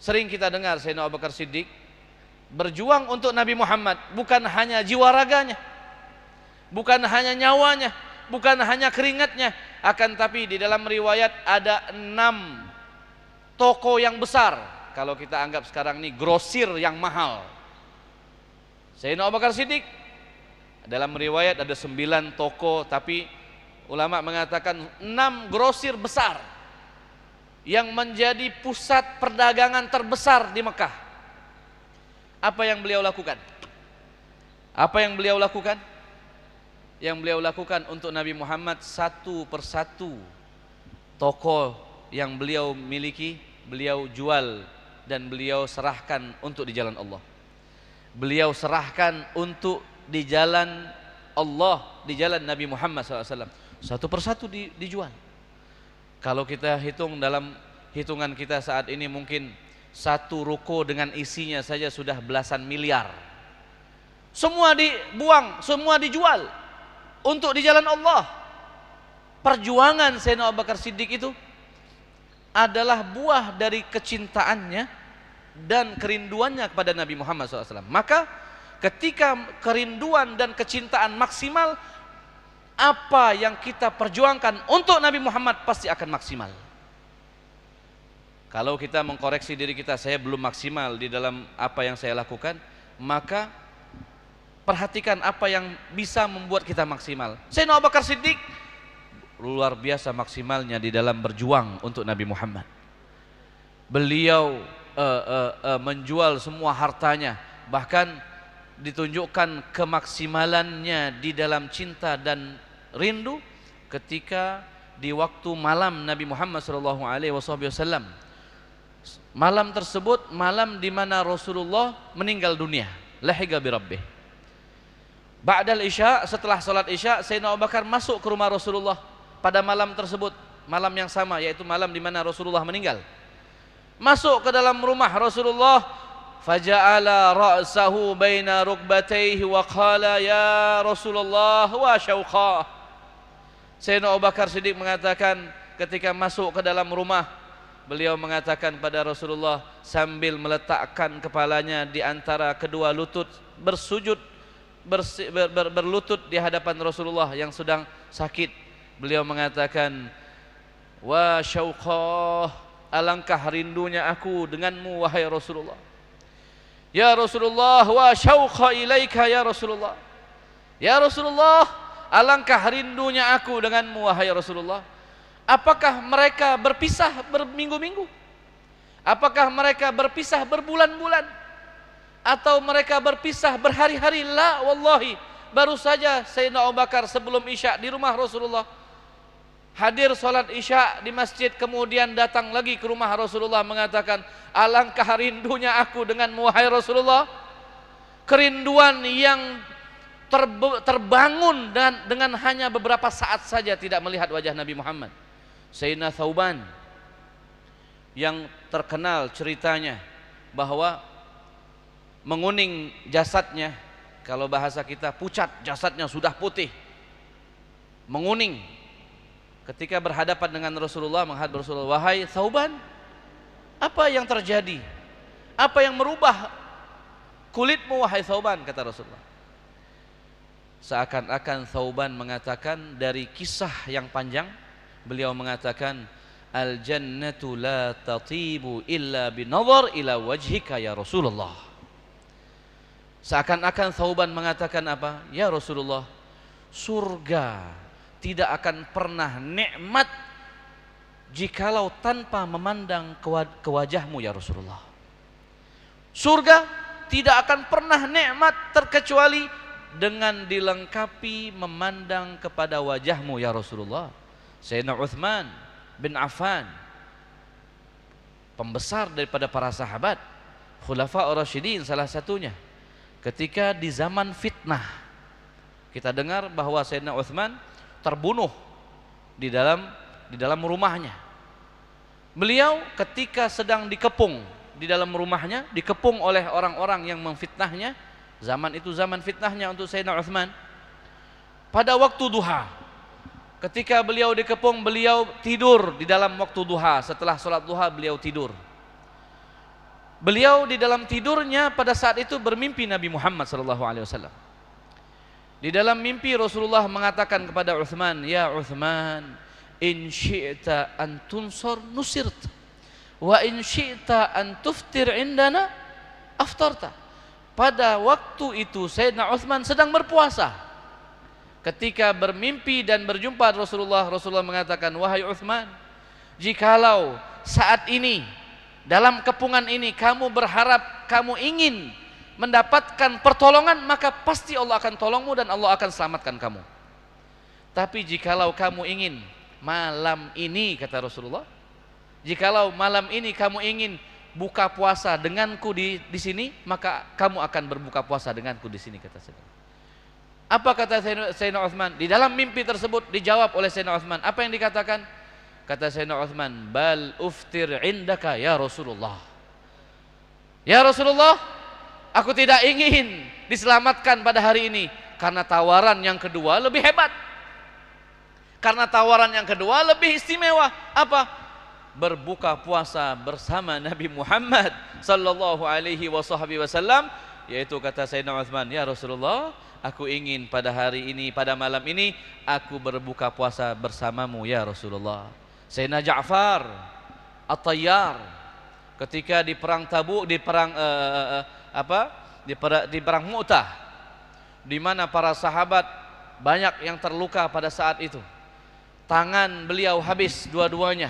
Sering kita dengar Sayyidina Abu Bakar Siddiq berjuang untuk Nabi Muhammad, bukan hanya jiwa raganya, bukan hanya nyawanya, bukan hanya keringatnya, akan tapi di dalam riwayat ada 6 toko yang besar. Kalau kita anggap sekarang ini grosir yang mahal. Sayyidina Abu Bakar Siddiq dalam riwayat ada 9 toko, tapi ulama mengatakan 6 grosir besar yang menjadi pusat perdagangan terbesar di Mekah. Apa yang beliau lakukan? Apa yang beliau lakukan? Yang beliau lakukan untuk Nabi Muhammad, satu persatu toko yang beliau miliki, beliau jual dan beliau serahkan untuk di jalan Allah. Beliau serahkan untuk di jalan Allah, di jalan Nabi Muhammad SAW. Satu persatu dijual. Kalau kita hitung dalam hitungan kita saat ini, mungkin satu ruko dengan isinya saja sudah belasan miliar. Semua dibuang, semua dijual untuk di jalan Allah. Perjuangan Sayyidina Abu Bakar Siddiq itu adalah buah dari kecintaannya dan kerinduannya kepada Nabi Muhammad SAW. Maka ketika kerinduan dan kecintaan maksimal, apa yang kita perjuangkan untuk Nabi Muhammad pasti akan maksimal. Kalau kita mengkoreksi diri kita, saya belum maksimal di dalam apa yang saya lakukan, maka perhatikan apa yang bisa membuat kita maksimal. Sayyidina Abu Bakar Siddiq luar biasa maksimalnya di dalam berjuang untuk Nabi Muhammad. Beliau menjual semua hartanya, bahkan ditunjukkan kemaksimalannya di dalam cinta dan rindu ketika di waktu malam Nabi Muhammad SAW. Malam tersebut malam di mana Rasulullah meninggal dunia, lahiqa bi rabbih. Ba'dal isya, setelah salat isya, Sayyidina Abu Bakar masuk ke rumah Rasulullah pada malam tersebut, malam yang sama, yaitu malam di mana Rasulullah meninggal. Masuk ke dalam rumah Rasulullah, faja'ala ra'sahu baina rukbatayhi wa qala ya Rasulullah wa syauqah. Sayyidina Abu Bakar Siddiq mengatakan ketika masuk ke dalam rumah, beliau mengatakan pada Rasulullah sambil meletakkan kepalanya di antara kedua lutut, bersujud berlutut di hadapan Rasulullah yang sedang sakit. Beliau mengatakan, wa syauqah, alangkah rindunya aku denganmu wahai Rasulullah. Ya Rasulullah, wa syauqa ilaika ya Rasulullah. Ya Rasulullah, alangkah rindunya aku denganmu wahai Rasulullah. Apakah mereka berpisah berminggu-minggu? Apakah mereka berpisah berbulan-bulan? Atau mereka berpisah berhari-hari? La wallahi, baru saja Sayyidina Abu Bakar sebelum isya di rumah Rasulullah, hadir sholat isya di masjid, kemudian datang lagi ke rumah Rasulullah mengatakan, alangkah rindunya aku dengan wahai Rasulullah. Kerinduan yang terbangun dan dengan hanya beberapa saat saja tidak melihat wajah Nabi Muhammad. Sayyidina Thauban yang terkenal ceritanya bahwa menguning jasadnya, kalau bahasa kita pucat, jasadnya sudah putih, menguning. Ketika berhadapan dengan Rasulullah, menghadap Rasulullah, wahai Thauban, apa yang terjadi? Apa yang merubah kulitmu wahai Thauban? Kata Rasulullah. Seakan-akan Thauban mengatakan dari kisah yang panjang, beliau mengatakan, al jannatu la tatibu illa binadhar ila wajhika ya Rasulullah. Seakan-akan Thauban mengatakan apa? Ya Rasulullah, surga tidak akan pernah nikmat jikalau tanpa memandang ke wajahmu ya Rasulullah. Surga tidak akan pernah nikmat terkecuali dengan dilengkapi memandang kepada wajahmu ya Rasulullah. Sayyidina Uthman bin Affan, pembesar daripada para sahabat, Khulafa Ar-Rasyidin salah satunya, ketika di zaman fitnah, kita dengar bahwa Sayyidina Uthman terbunuh di dalam rumahnya. Beliau ketika sedang dikepung di dalam rumahnya, dikepung oleh orang-orang yang memfitnahnya, Zaman itu zaman fitnahnya untuk Sayyidina Uthman. Pada waktu duha, ketika beliau dikepung, beliau tidur di dalam waktu duha. Setelah sholat duha beliau tidur. Beliau di dalam tidurnya pada saat itu bermimpi Nabi Muhammad SAW. Di dalam mimpi Rasulullah mengatakan kepada Uthman, "Ya Uthman, in syi'ta an tunsur nusirt, wa in syi'ta an tuftir indana aftarta." Pada waktu itu Sayyidina Uthman sedang berpuasa. Ketika bermimpi dan berjumpa Rasulullah, Rasulullah mengatakan, "Wahai Uthman, jikalau saat ini dalam kepungan ini kamu berharap, kamu ingin mendapatkan pertolongan, maka pasti Allah akan tolongmu dan Allah akan selamatkan kamu. Tapi jikalau kamu ingin malam ini," kata Rasulullah, "jikalau malam ini kamu ingin buka puasa denganku di sini, maka kamu akan berbuka puasa denganku di sini," kata Sayyidina. Apa kata Sayyidina Uthman? Di dalam mimpi tersebut dijawab oleh Sayyidina Uthman. Apa yang dikatakan? Kata Sayyidina Uthman, "Bal uftir indaka ya Rasulullah." Ya Rasulullah, aku tidak ingin diselamatkan pada hari ini karena tawaran yang kedua lebih hebat. Karena tawaran yang kedua lebih istimewa. Apa? Berbuka puasa bersama Nabi Muhammad sallallahu alaihi wasallam, yaitu kata Sayyidina Uthman, "Ya Rasulullah, aku ingin pada hari ini, pada malam ini aku berbuka puasa bersamamu ya Rasulullah." Sayyidina Ja'far At-Tayyar ketika di perang Tabuk, di perang di perang Mu'tah, di mana para sahabat banyak yang terluka pada saat itu. Tangan beliau habis dua-duanya.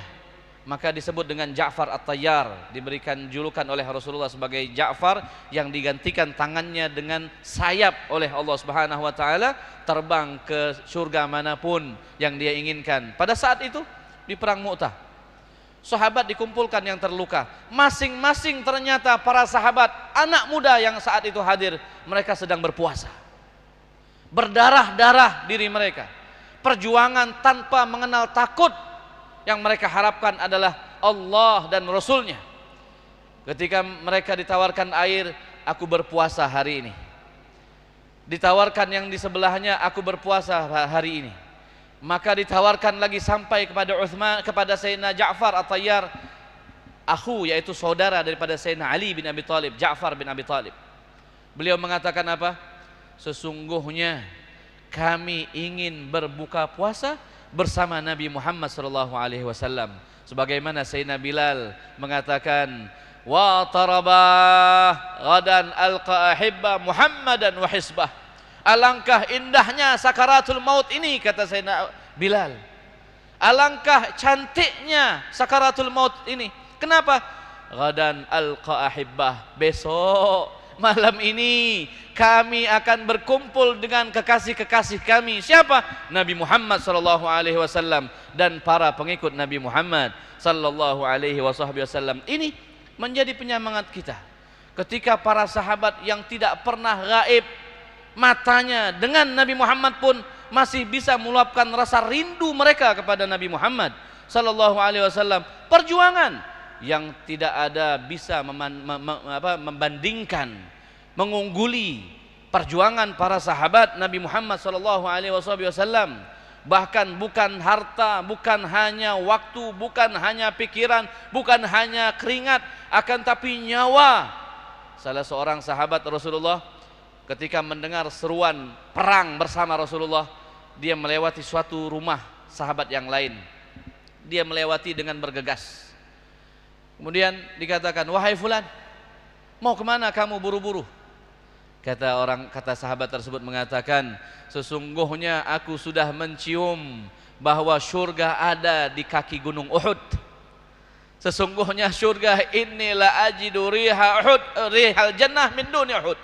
Maka disebut dengan Ja'far At-Tayyar, diberikan julukan oleh Rasulullah sebagai Ja'far yang digantikan tangannya dengan sayap oleh Allah Subhanahu wa taala, terbang ke surga manapun yang dia inginkan. Pada saat itu di perang Mu'tah, sahabat dikumpulkan yang terluka. Masing-masing ternyata para sahabat, anak muda yang saat itu hadir, mereka sedang berpuasa. Berdarah-darah diri mereka. Perjuangan tanpa mengenal takut. Yang mereka harapkan adalah Allah dan Rasulnya. Ketika mereka ditawarkan air, aku berpuasa hari ini. Ditawarkan yang di sebelahnya, aku berpuasa hari ini. Maka ditawarkan lagi sampai kepada Uthman, kepada Sayyidina Ja'far At-Tayyar, akhu, yaitu saudara daripada Sayyidina Ali bin Abi Thalib, Ja'far bin Abi Thalib. Beliau mengatakan apa? Sesungguhnya kami ingin berbuka puasa bersama Nabi Muhammad SAW. Sebagaimana Sayyidina Bilal mengatakan, "Wa tarabah ghadan alqa ahibba Muhammadan wa hisbah." Alangkah indahnya sakaratul maut ini, kata Sayyidina Bilal. Alangkah cantiknya sakaratul maut ini. Kenapa? Ghadan alqa ahibbah, besok malam ini kami akan berkumpul dengan kekasih-kekasih kami. Siapa? Nabi Muhammad SAW dan para pengikut Nabi Muhammad SAW. Ini menjadi penyemangat kita. Ketika para sahabat yang tidak pernah gaib matanya dengan Nabi Muhammad pun masih bisa meluapkan rasa rindu mereka kepada Nabi Muhammad SAW. Perjuangan yang tidak ada bisa membandingkan, mengungguli perjuangan para sahabat Nabi Muhammad SAW. Bahkan bukan harta, bukan hanya waktu, bukan hanya pikiran, bukan hanya keringat, akan tapi nyawa. Salah seorang sahabat Rasulullah ketika mendengar seruan perang bersama Rasulullah, dia melewati suatu rumah sahabat yang lain. Dia melewati dengan bergegas. Kemudian dikatakan, "Wahai fulan, mau kemana kamu buru-buru?" Kata sahabat tersebut mengatakan, "Sesungguhnya aku sudah mencium bahwa surga ada di kaki gunung Uhud. Sesungguhnya surga, inilah ajidu riha Uhud, rihal jannah min duni Uhud.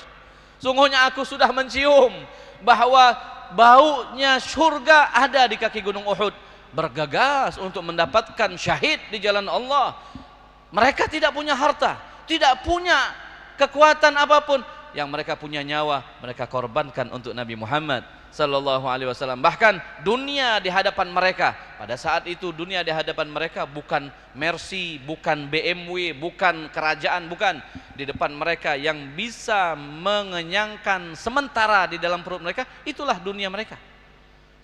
Sungguhnya aku sudah mencium bahwa baunya surga ada di kaki gunung Uhud." Bergegas untuk mendapatkan syahid di jalan Allah. Mereka tidak punya harta, tidak punya kekuatan apapun. Yang mereka punya nyawa, mereka korbankan untuk Nabi Muhammad sallallahu alaihi wasallam. Bahkan dunia di hadapan mereka, pada saat itu dunia di hadapan mereka bukan Mercy, bukan BMW, bukan kerajaan, bukan. Di depan mereka yang bisa mengenyangkan sementara di dalam perut mereka, itulah dunia mereka.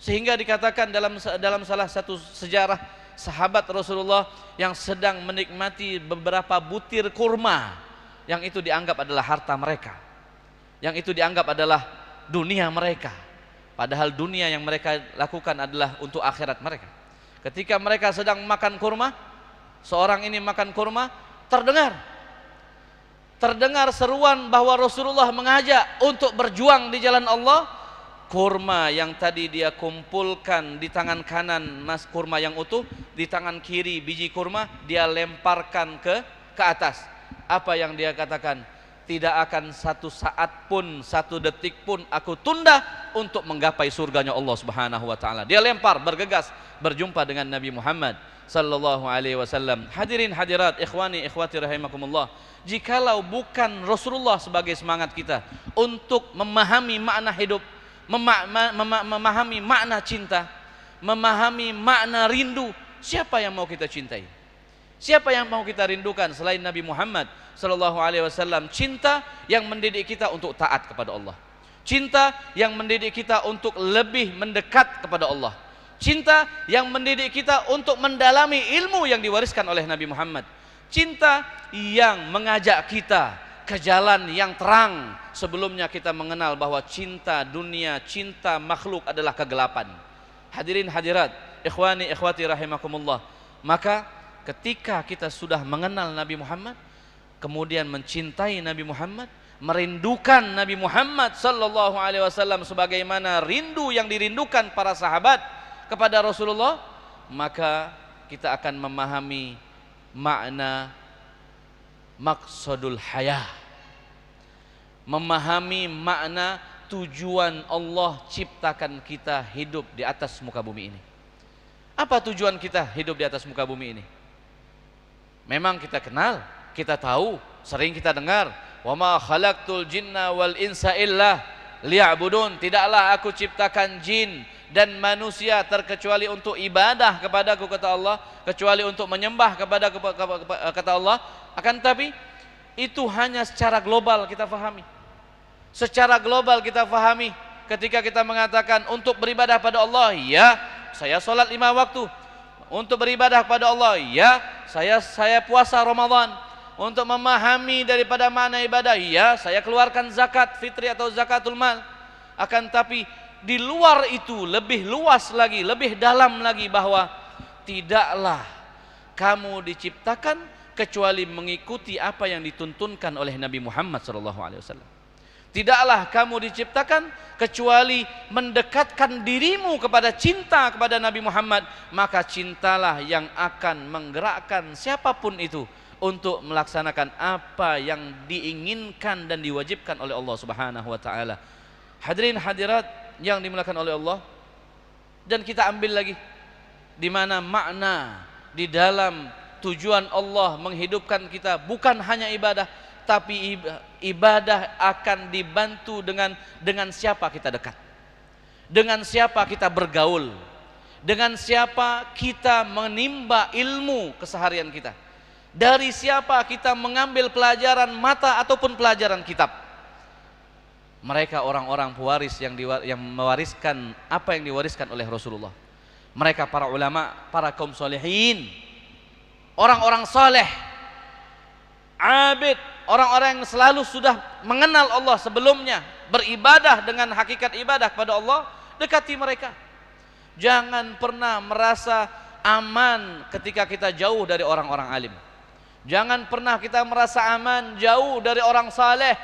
Sehingga dikatakan dalam salah satu sejarah, sahabat Rasulullah yang sedang menikmati beberapa butir kurma, yang itu dianggap adalah harta mereka, yang itu dianggap adalah dunia mereka. Padahal dunia yang mereka lakukan adalah untuk akhirat mereka. Ketika mereka sedang makan kurma, seorang ini makan kurma, terdengar seruan bahwa Rasulullah mengajak untuk berjuang di jalan Allah. Kurma yang tadi dia kumpulkan di tangan kanan, mas kurma yang utuh, di tangan kiri biji kurma, dia lemparkan ke atas. Apa yang dia katakan? Tidak akan satu saat pun, satu detik pun aku tunda untuk menggapai surganya Allah Subhanahu wa taala. Dia lempar, bergegas berjumpa dengan Nabi Muhammad sallallahu alaihi wasallam. Hadirin hadirat, ikhwani ikhwati rahimakumullah. Jikalau bukan Rasulullah sebagai semangat kita untuk memahami makna hidup, memahami makna cinta, memahami makna rindu, siapa yang mau kita cintai? Siapa yang mau kita rindukan selain Nabi Muhammad sallallahu alaihi wasallam? Cinta yang mendidik kita untuk taat kepada Allah. Cinta yang mendidik kita untuk lebih mendekat kepada Allah. Cinta yang mendidik kita untuk mendalami ilmu yang diwariskan oleh Nabi Muhammad. Cinta yang mengajak kita ke jalan yang terang. Sebelumnya kita mengenal bahwa cinta dunia, cinta makhluk adalah kegelapan. Hadirin hadirat, ikhwani ikhwati rahimakumullah. Maka ketika kita sudah mengenal Nabi Muhammad, kemudian mencintai Nabi Muhammad, merindukan Nabi Muhammad sallallahu alaihi wasallam sebagaimana rindu yang dirindukan para sahabat kepada Rasulullah, maka kita akan memahami makna maqsadul hayah, memahami makna tujuan Allah ciptakan kita hidup di atas muka bumi ini. Apa tujuan kita hidup di atas muka bumi ini? Memang kita kenal, kita tahu, sering kita dengar, wa ma khalaqtul jinna wal insa illa liya'budun. Tidaklah aku ciptakan jin dan manusia terkecuali untuk ibadah kepadaku, kata Allah, kecuali untuk menyembah kepada kata Allah. Akan tapi itu hanya secara global kita fahami. Secara global kita fahami ketika kita mengatakan untuk beribadah pada Allah, ya, saya sholat 5 waktu. Untuk beribadah kepada Allah, ya, saya puasa Ramadan. Untuk memahami daripada makna ibadah, ya, saya keluarkan zakat fitri atau zakatul mal. Akan tapi di luar itu lebih luas lagi, lebih dalam lagi, bahwa tidaklah kamu diciptakan kecuali mengikuti apa yang dituntunkan oleh Nabi Muhammad SAW. Tidaklah kamu diciptakan kecuali mendekatkan dirimu kepada cinta kepada Nabi Muhammad. Maka cintalah yang akan menggerakkan siapapun itu untuk melaksanakan apa yang diinginkan dan diwajibkan oleh Allah Subhanahu wa taala. Hadirin hadirat yang dimuliakan oleh Allah, dan kita ambil lagi di mana makna di dalam tujuan Allah menghidupkan kita bukan hanya ibadah, tapi ibadah akan dibantu dengan siapa kita dekat, dengan siapa kita bergaul, dengan siapa kita menimba ilmu keseharian kita, dari siapa kita mengambil pelajaran mata ataupun pelajaran kitab. Mereka orang-orang pewaris yang mewariskan apa yang diwariskan oleh Rasulullah. Mereka para ulama, para kaum solehin, orang-orang soleh, abid, orang-orang yang selalu sudah mengenal Allah sebelumnya, beribadah dengan hakikat ibadah kepada Allah. Dekati mereka. Jangan pernah merasa aman ketika kita jauh dari orang-orang alim. Jangan pernah kita merasa aman jauh dari orang saleh.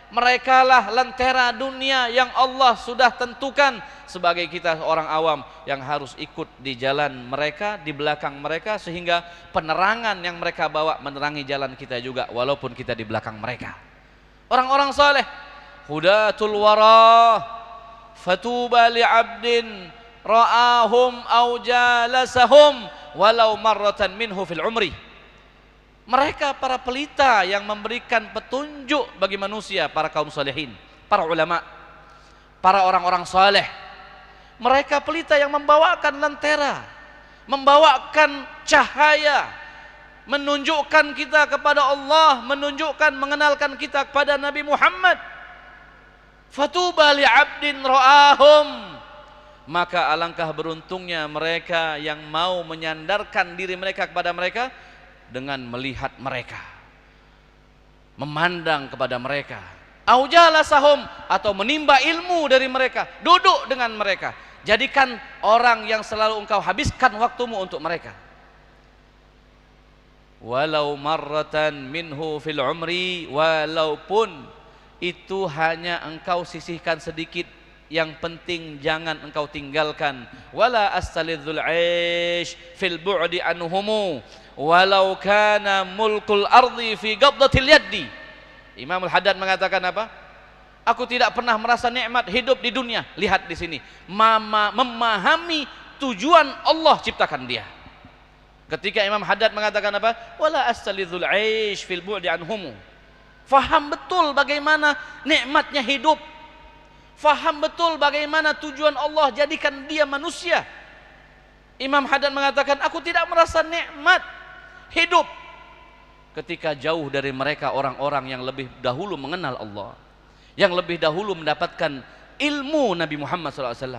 Mereka lah lentera dunia yang Allah sudah tentukan sebagai kita orang awam yang harus ikut di jalan mereka, di belakang mereka, sehingga penerangan yang mereka bawa menerangi jalan kita juga walaupun kita di belakang mereka. Orang-orang saleh, hudatul wara, fatuba li'abdin ra'ahum au jalasahum walau marratan minhu fil umri. Mereka para pelita yang memberikan petunjuk bagi manusia, para kaum salihin, para ulama, para orang-orang saleh, Mereka pelita yang membawakan lentera, membawakan cahaya, menunjukkan kita kepada Allah, menunjukkan, mengenalkan kita kepada Nabi Muhammad. Fatuba li'abdin ra'ahum. Maka alangkah beruntungnya mereka yang mau menyandarkan diri mereka kepada mereka dengan melihat mereka, memandang kepada mereka. Au jalasahum, atau menimba ilmu dari mereka, duduk dengan mereka. Jadikan orang yang selalu engkau habiskan waktumu untuk mereka. Walau marratan minhu fil umri, walaupun itu hanya engkau sisihkan sedikit, yang penting jangan engkau tinggalkan. Wala astalidzul aish fil bu'di anhumu walau kana mulkul ardi fi qabdatil yaddi. Imam Al-Haddad mengatakan apa? Aku tidak pernah merasa nikmat hidup di dunia. Lihat di sini, memahami tujuan Allah ciptakan dia. Ketika Imam Haddad mengatakan apa? Wala astalidzul aish fil bu'di anhumu. Faham betul bagaimana nikmatnya hidup. Faham betul bagaimana tujuan Allah jadikan dia manusia. Imam Haddad mengatakan, aku tidak merasa nikmat hidup ketika jauh dari mereka orang-orang yang lebih dahulu mengenal Allah, yang lebih dahulu mendapatkan ilmu Nabi Muhammad SAW.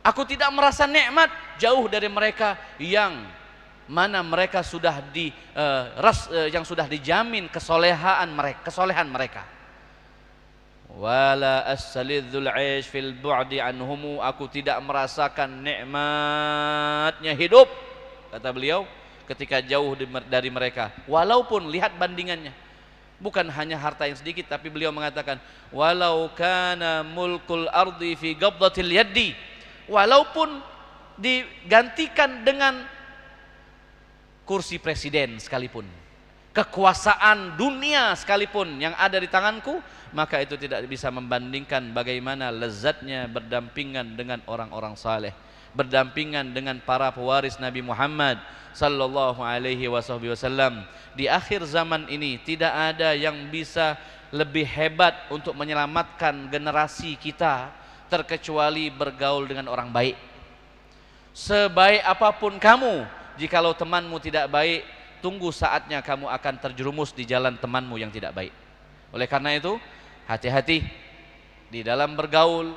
Aku tidak merasa nikmat jauh dari mereka yang mana mereka sudah yang sudah dijamin kesolehan mereka. Wala as-salidzul aish fil bu'di anhumu, aku tidak merasakan nikmatnya hidup, kata beliau, ketika jauh dari mereka. Walaupun, lihat bandingannya, bukan hanya harta yang sedikit, tapi beliau mengatakan walau kana mulkul ardi fi qabdatil yaddi, walaupun digantikan dengan kursi presiden sekalipun, kekuasaan dunia sekalipun yang ada di tanganku, maka itu tidak bisa membandingkan bagaimana lezatnya berdampingan dengan orang-orang saleh, berdampingan dengan para pewaris Nabi Muhammad sallallahu alaihi wasallam. Di akhir zaman ini tidak ada yang bisa lebih hebat untuk menyelamatkan generasi kita terkecuali bergaul dengan orang baik. Sebaik apapun kamu, jikalau temanmu tidak baik, tunggu saatnya kamu akan terjerumus di jalan temanmu yang tidak baik. Oleh karena itu, hati-hati di dalam bergaul,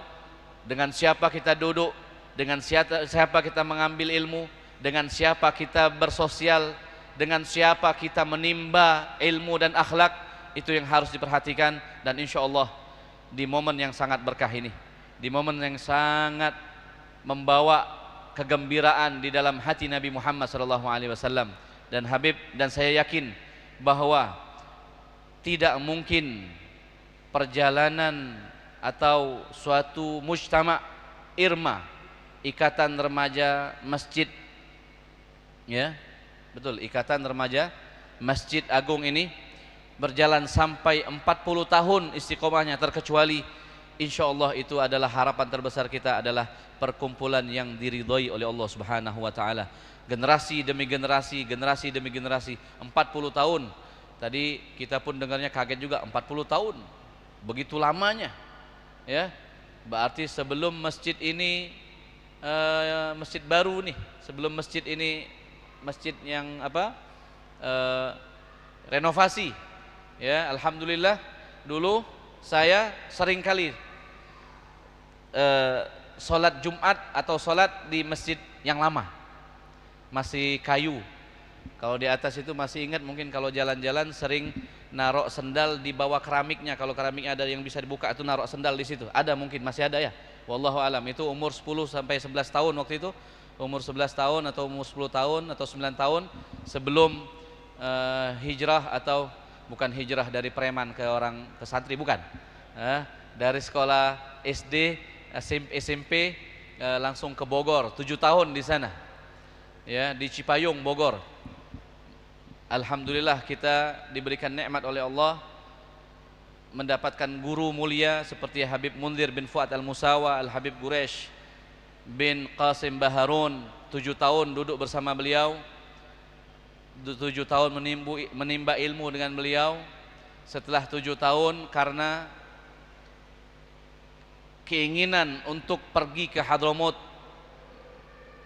dengan siapa kita duduk, dengan siapa kita mengambil ilmu, dengan siapa kita bersosial, dengan siapa kita menimba ilmu dan akhlak, itu yang harus diperhatikan. Dan insya Allah di momen yang sangat berkah ini, di momen yang sangat membawa kegembiraan di dalam hati Nabi Muhammad SAW dan Habib, dan saya yakin bahwa tidak mungkin perjalanan atau suatu mujtama irma, ikatan remaja masjid, ya betul, ikatan remaja Masjid Agung ini berjalan sampai 40 tahun istiqomahnya, terkecuali insya Allah itu adalah harapan terbesar kita, adalah perkumpulan yang diridhoi oleh Allah Subhanahu wa taala. Generasi demi generasi, generasi demi generasi, 40 tahun. Tadi kita pun dengarnya kaget juga, 40 tahun. Begitu lamanya. Ya. Berarti sebelum masjid ini masjid baru nih, sebelum masjid ini masjid yang renovasi. Ya, alhamdulillah dulu saya sering kali sholat Jumat atau sholat di masjid yang lama, masih kayu. Kalau di atas itu masih ingat, mungkin kalau jalan-jalan sering narok sendal di bawah keramiknya. Kalau keramiknya ada yang bisa dibuka, itu narok sendal di situ. Ada, mungkin masih ada ya. Wallahu alam. Itu umur 10 sampai 11 tahun waktu itu. Umur 11 tahun atau umur 10 tahun atau 9 tahun sebelum hijrah, atau bukan hijrah dari preman ke santri, bukan. Dari sekolah SD, SMP langsung ke Bogor, 7 tahun di sana. Ya, di Cipayung, Bogor. Alhamdulillah kita diberikan nikmat oleh Allah mendapatkan guru mulia seperti Habib Munzir bin Fuad Al-Musawa, Al-Habib Quraish bin Qasim Baharun. 7 tahun duduk bersama beliau, 7 tahun menimba ilmu dengan beliau. Setelah 7 tahun, karena keinginan untuk pergi ke Hadramut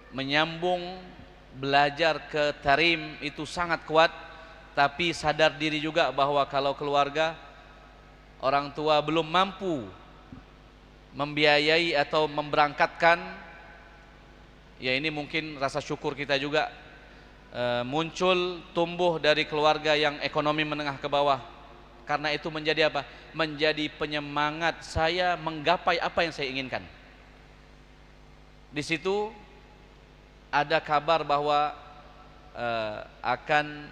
menyambung belajar ke tarim itu sangat kuat, tapi sadar diri juga bahwa kalau keluarga orang tua belum mampu membiayai atau memberangkatkan, ya ini mungkin rasa syukur kita juga muncul tumbuh dari keluarga yang ekonomi menengah ke bawah. Karena itu menjadi apa? Menjadi penyemangat saya menggapai apa yang saya inginkan. Di situ ada kabar bahwa akan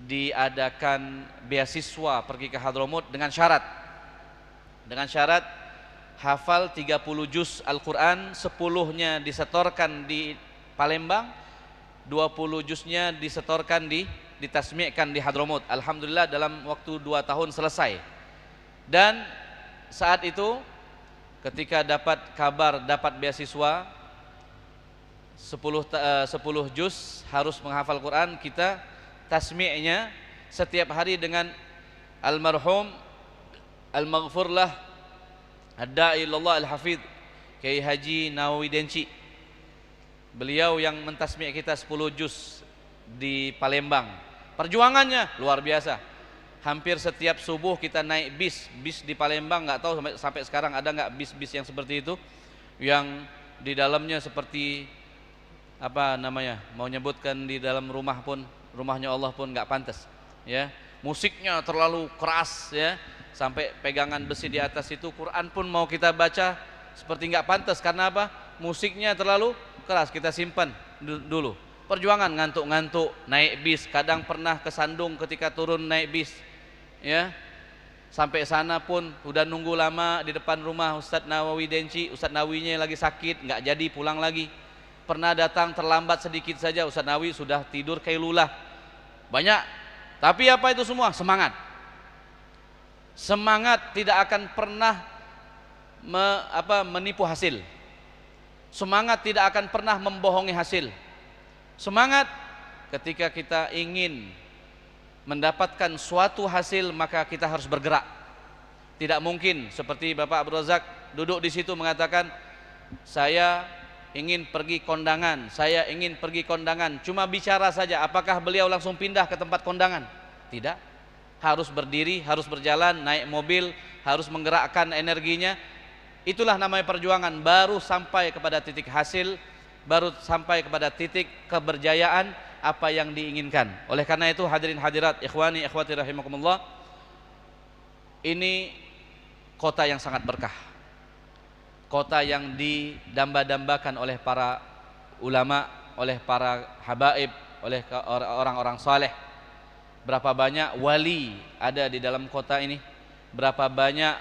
diadakan beasiswa pergi ke Hadramut dengan syarat hafal 30 juz Al-Quran, 10-nya disetorkan di Palembang, 20 juznya disetorkan ditasmi'kan di Hadramut. Alhamdulillah dalam waktu 2 tahun selesai. Dan saat itu ketika dapat kabar dapat beasiswa 10 juz harus menghafal Quran, kita tasmi'nya setiap hari dengan almarhum al-maghfurlah ad-da'i ilallah al-hafidh Kiai Haji Nawawi Denci. Beliau yang mentasmi' kita 10 juz di Palembang. Perjuangannya luar biasa. Hampir setiap subuh kita naik bis di Palembang, nggak tahu sampai sekarang ada nggak bis-bis yang seperti itu, yang di dalamnya seperti apa namanya, mau nyebutkan di dalam rumah pun, rumahnya Allah pun nggak pantas, ya. Musiknya terlalu keras, ya, sampai pegangan besi di atas itu, Quran pun mau kita baca seperti nggak pantas. Karena apa? Musiknya terlalu keras. Kita simpan dulu. Perjuangan, ngantuk-ngantuk naik bis, kadang pernah kesandung ketika turun naik bis, ya. Sampai sana pun udah nunggu lama di depan rumah Ustadz Nawawi Denci, Ustadz Nawinya lagi sakit, nggak jadi pulang lagi. Pernah datang terlambat sedikit saja, Ustadz Nawi sudah tidur kailulah. Banyak. Tapi apa itu semua? Semangat. Semangat tidak akan pernah menipu hasil. Semangat tidak akan pernah membohongi hasil. Semangat ketika kita ingin mendapatkan suatu hasil, maka kita harus bergerak. Tidak mungkin seperti Bapak Abdul Razak duduk di situ mengatakan, saya ingin pergi kondangan, saya ingin pergi kondangan, cuma bicara saja. Apakah beliau langsung pindah ke tempat kondangan? Tidak. Harus berdiri, harus berjalan, naik mobil, harus menggerakkan energinya. Itulah namanya perjuangan. Baru sampai kepada titik hasil, baru sampai kepada titik keberjayaan apa yang diinginkan. Oleh karena itu hadirin hadirat, ikhwani ikhwati rahimakumullah, ini kota yang sangat berkah, kota yang didamba-dambakan oleh para ulama, oleh para habaib, oleh orang-orang saleh. Berapa banyak wali ada di dalam kota ini, berapa banyak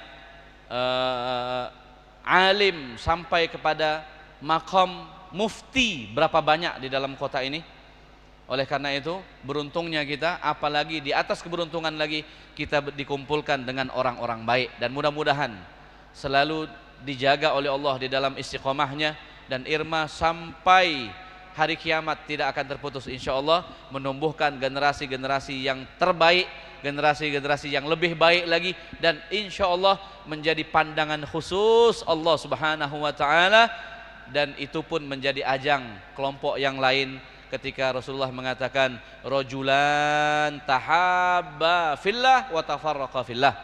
alim sampai kepada maqam mufti, berapa banyak di dalam kota ini. Oleh karena itu beruntungnya kita, apalagi di atas keberuntungan lagi kita dikumpulkan dengan orang-orang baik, dan mudah-mudahan selalu dijaga oleh Allah di dalam istiqomahnya, dan Irma sampai hari kiamat tidak akan terputus insyaallah, menumbuhkan generasi-generasi yang terbaik, generasi-generasi yang lebih baik lagi, dan insyaallah menjadi pandangan khusus Allah Subhanahu wa taala. Dan itu pun menjadi ajang kelompok yang lain ketika Rasulullah mengatakan rajulan tahabba fillah wa tafarraqa fillah.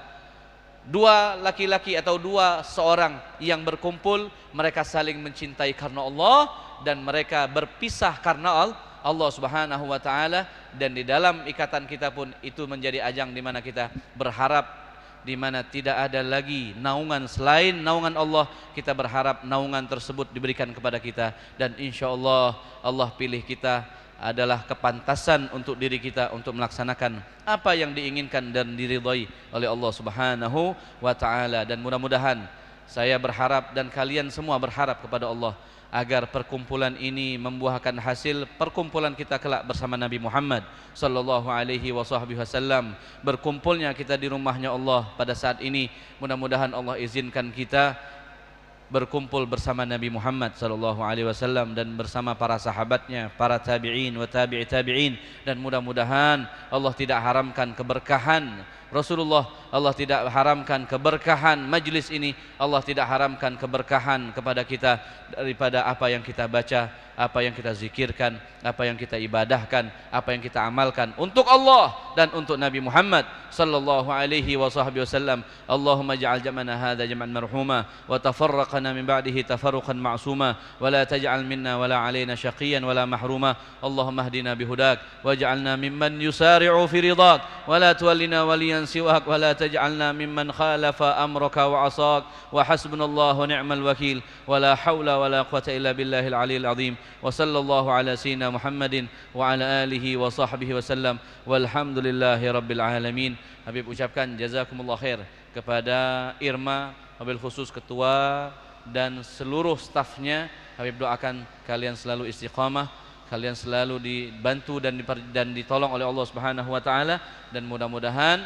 Dua laki-laki atau seorang yang berkumpul, mereka saling mencintai karena Allah dan mereka berpisah karena Allah Subhanahu wa taala. Dan di dalam ikatan kita pun itu menjadi ajang di mana kita berharap, di mana tidak ada lagi naungan selain naungan Allah. Kita berharap naungan tersebut diberikan kepada kita, dan insya Allah Allah pilih kita adalah kepantasan untuk diri kita untuk melaksanakan apa yang diinginkan dan diridhai oleh Allah Subhanahu wa taala. Dan mudah-mudahan saya berharap dan kalian semua berharap kepada Allah agar perkumpulan ini membuahkan hasil perkumpulan kita kelak bersama Nabi Muhammad sallallahu alaihi wasallam. Berkumpulnya kita di rumahnya Allah pada saat ini, mudah-mudahan Allah izinkan kita berkumpul bersama Nabi Muhammad sallallahu alaihi wasallam dan bersama para sahabatnya, para tabi'in wa tabi'i tabi'in. Dan mudah-mudahan Allah tidak haramkan keberkahan Rasulullah, Allah tidak haramkan keberkahan majlis ini, Allah tidak haramkan keberkahan kepada kita daripada apa yang kita baca, apa yang kita zikirkan, apa yang kita ibadahkan, apa yang kita amalkan untuk Allah dan untuk Nabi Muhammad sallallahu alaihi wasallam. Allahumma ja'al jam'ana hadza jam'an marhuma wa tafarraqana min ba'dihi tafarruqan ma'suma wa la taj'al minna wa la 'alaina syaqiyan wa la mahruma. Allahumma hdina bihudak waj'alna mimman yusari'u fi ridak wa la tuwallina waliyan siwak wa la taj'alna mimman khalafa amraka wa 'asak wa hasbunallahu wa ni'mal wakil wa la haula wa la quwwata illa billahil 'aliyyil 'azim. Wa sallallahu ala sayyidina Muhammadin wa ala alihi wa sahbihi wasallam walhamdulillahi rabbil alamin. Habib ucapkan jazakumullah khair kepada Irma, wabil khusus ketua dan seluruh stafnya. Habib doakan kalian selalu istiqamah, kalian selalu dibantu dan ditolong oleh Allah Subhanahu wa taala, dan mudah-mudahan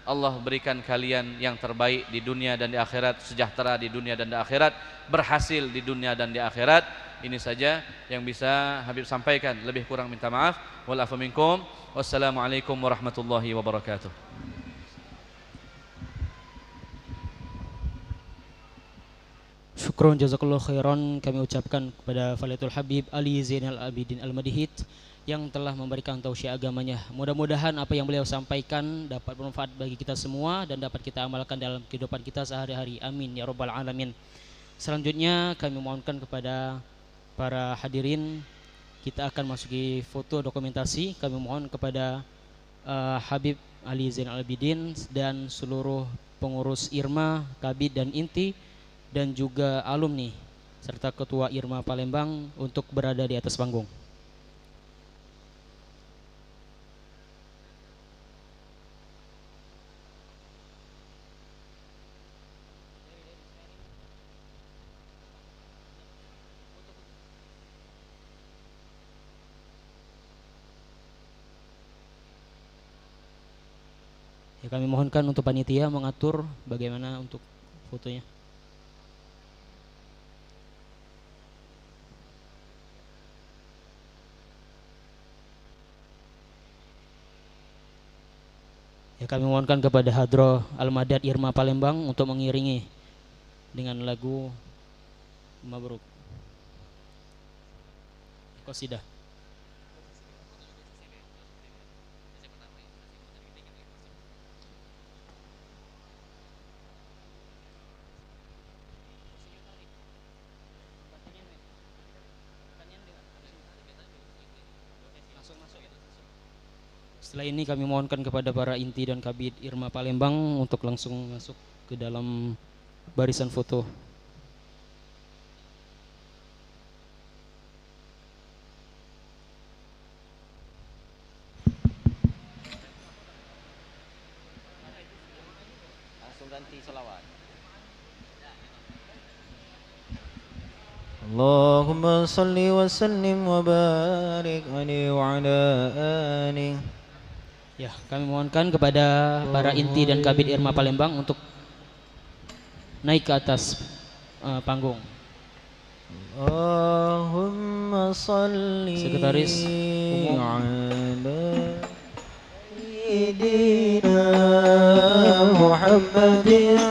Allah berikan kalian yang terbaik di dunia dan di akhirat, sejahtera di dunia dan di akhirat, berhasil di dunia dan di akhirat. Ini saja yang bisa Habib sampaikan, lebih kurang minta maaf. Wal afu minkum. Wassalamualaikum warahmatullahi wabarakatuh. Syukron jazakallahu khairan kami ucapkan kepada Fadilatul Habib Ali Zainal Abidin Al-Madihid yang telah memberikan tausiah agamanya. Mudah-mudahan apa yang beliau sampaikan dapat bermanfaat bagi kita semua dan dapat kita amalkan dalam kehidupan kita sehari-hari. Amin ya rabbal alamin. Selanjutnya kami mohonkan kepada para hadirin, kita akan masuki foto dokumentasi. Kami mohon kepada Habib Ali Zainal Abidin dan seluruh pengurus Irma, Kabid dan Inti, dan juga alumni serta ketua Irma Palembang untuk berada di atas panggung. Ya, kami mohonkan untuk panitia mengatur bagaimana untuk fotonya. Ya, kami mohonkan kepada Hadroh Al-Madad Irma Palembang untuk mengiringi dengan lagu Mabruk Qasidah. Setelah ini kami mohonkan kepada para inti dan kabid Irma Palembang untuk langsung masuk ke dalam barisan foto. Langsung ganti selawat. Allahumma salli wa sallim wa barik alaihi wa ala alihi. Ya, kami mohonkan kepada para inti dan kabid Irma Palembang untuk naik ke atas panggung. Allahumma salli Sekretaris Umum ala Sayyidina Muhammadin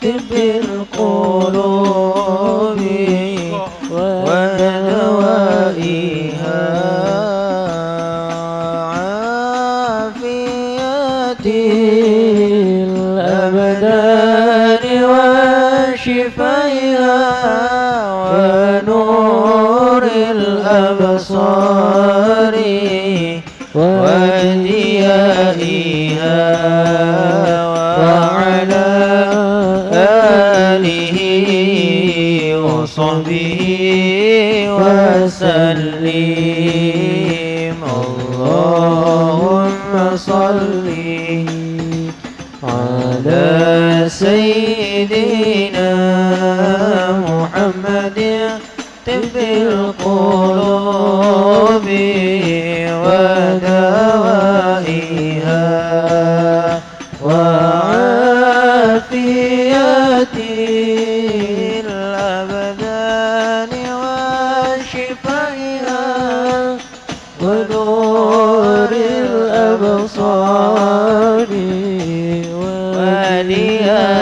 tibbil qulubi wa dawaiha الأبدان وشفائها ونور الأبصار وضيائها وعلى آله وصحبه وسلم اللهم صل على سيدنا محمد طب القلوب ودوائها وعافية الأبدان وشفائها ونور الأبصار هاديا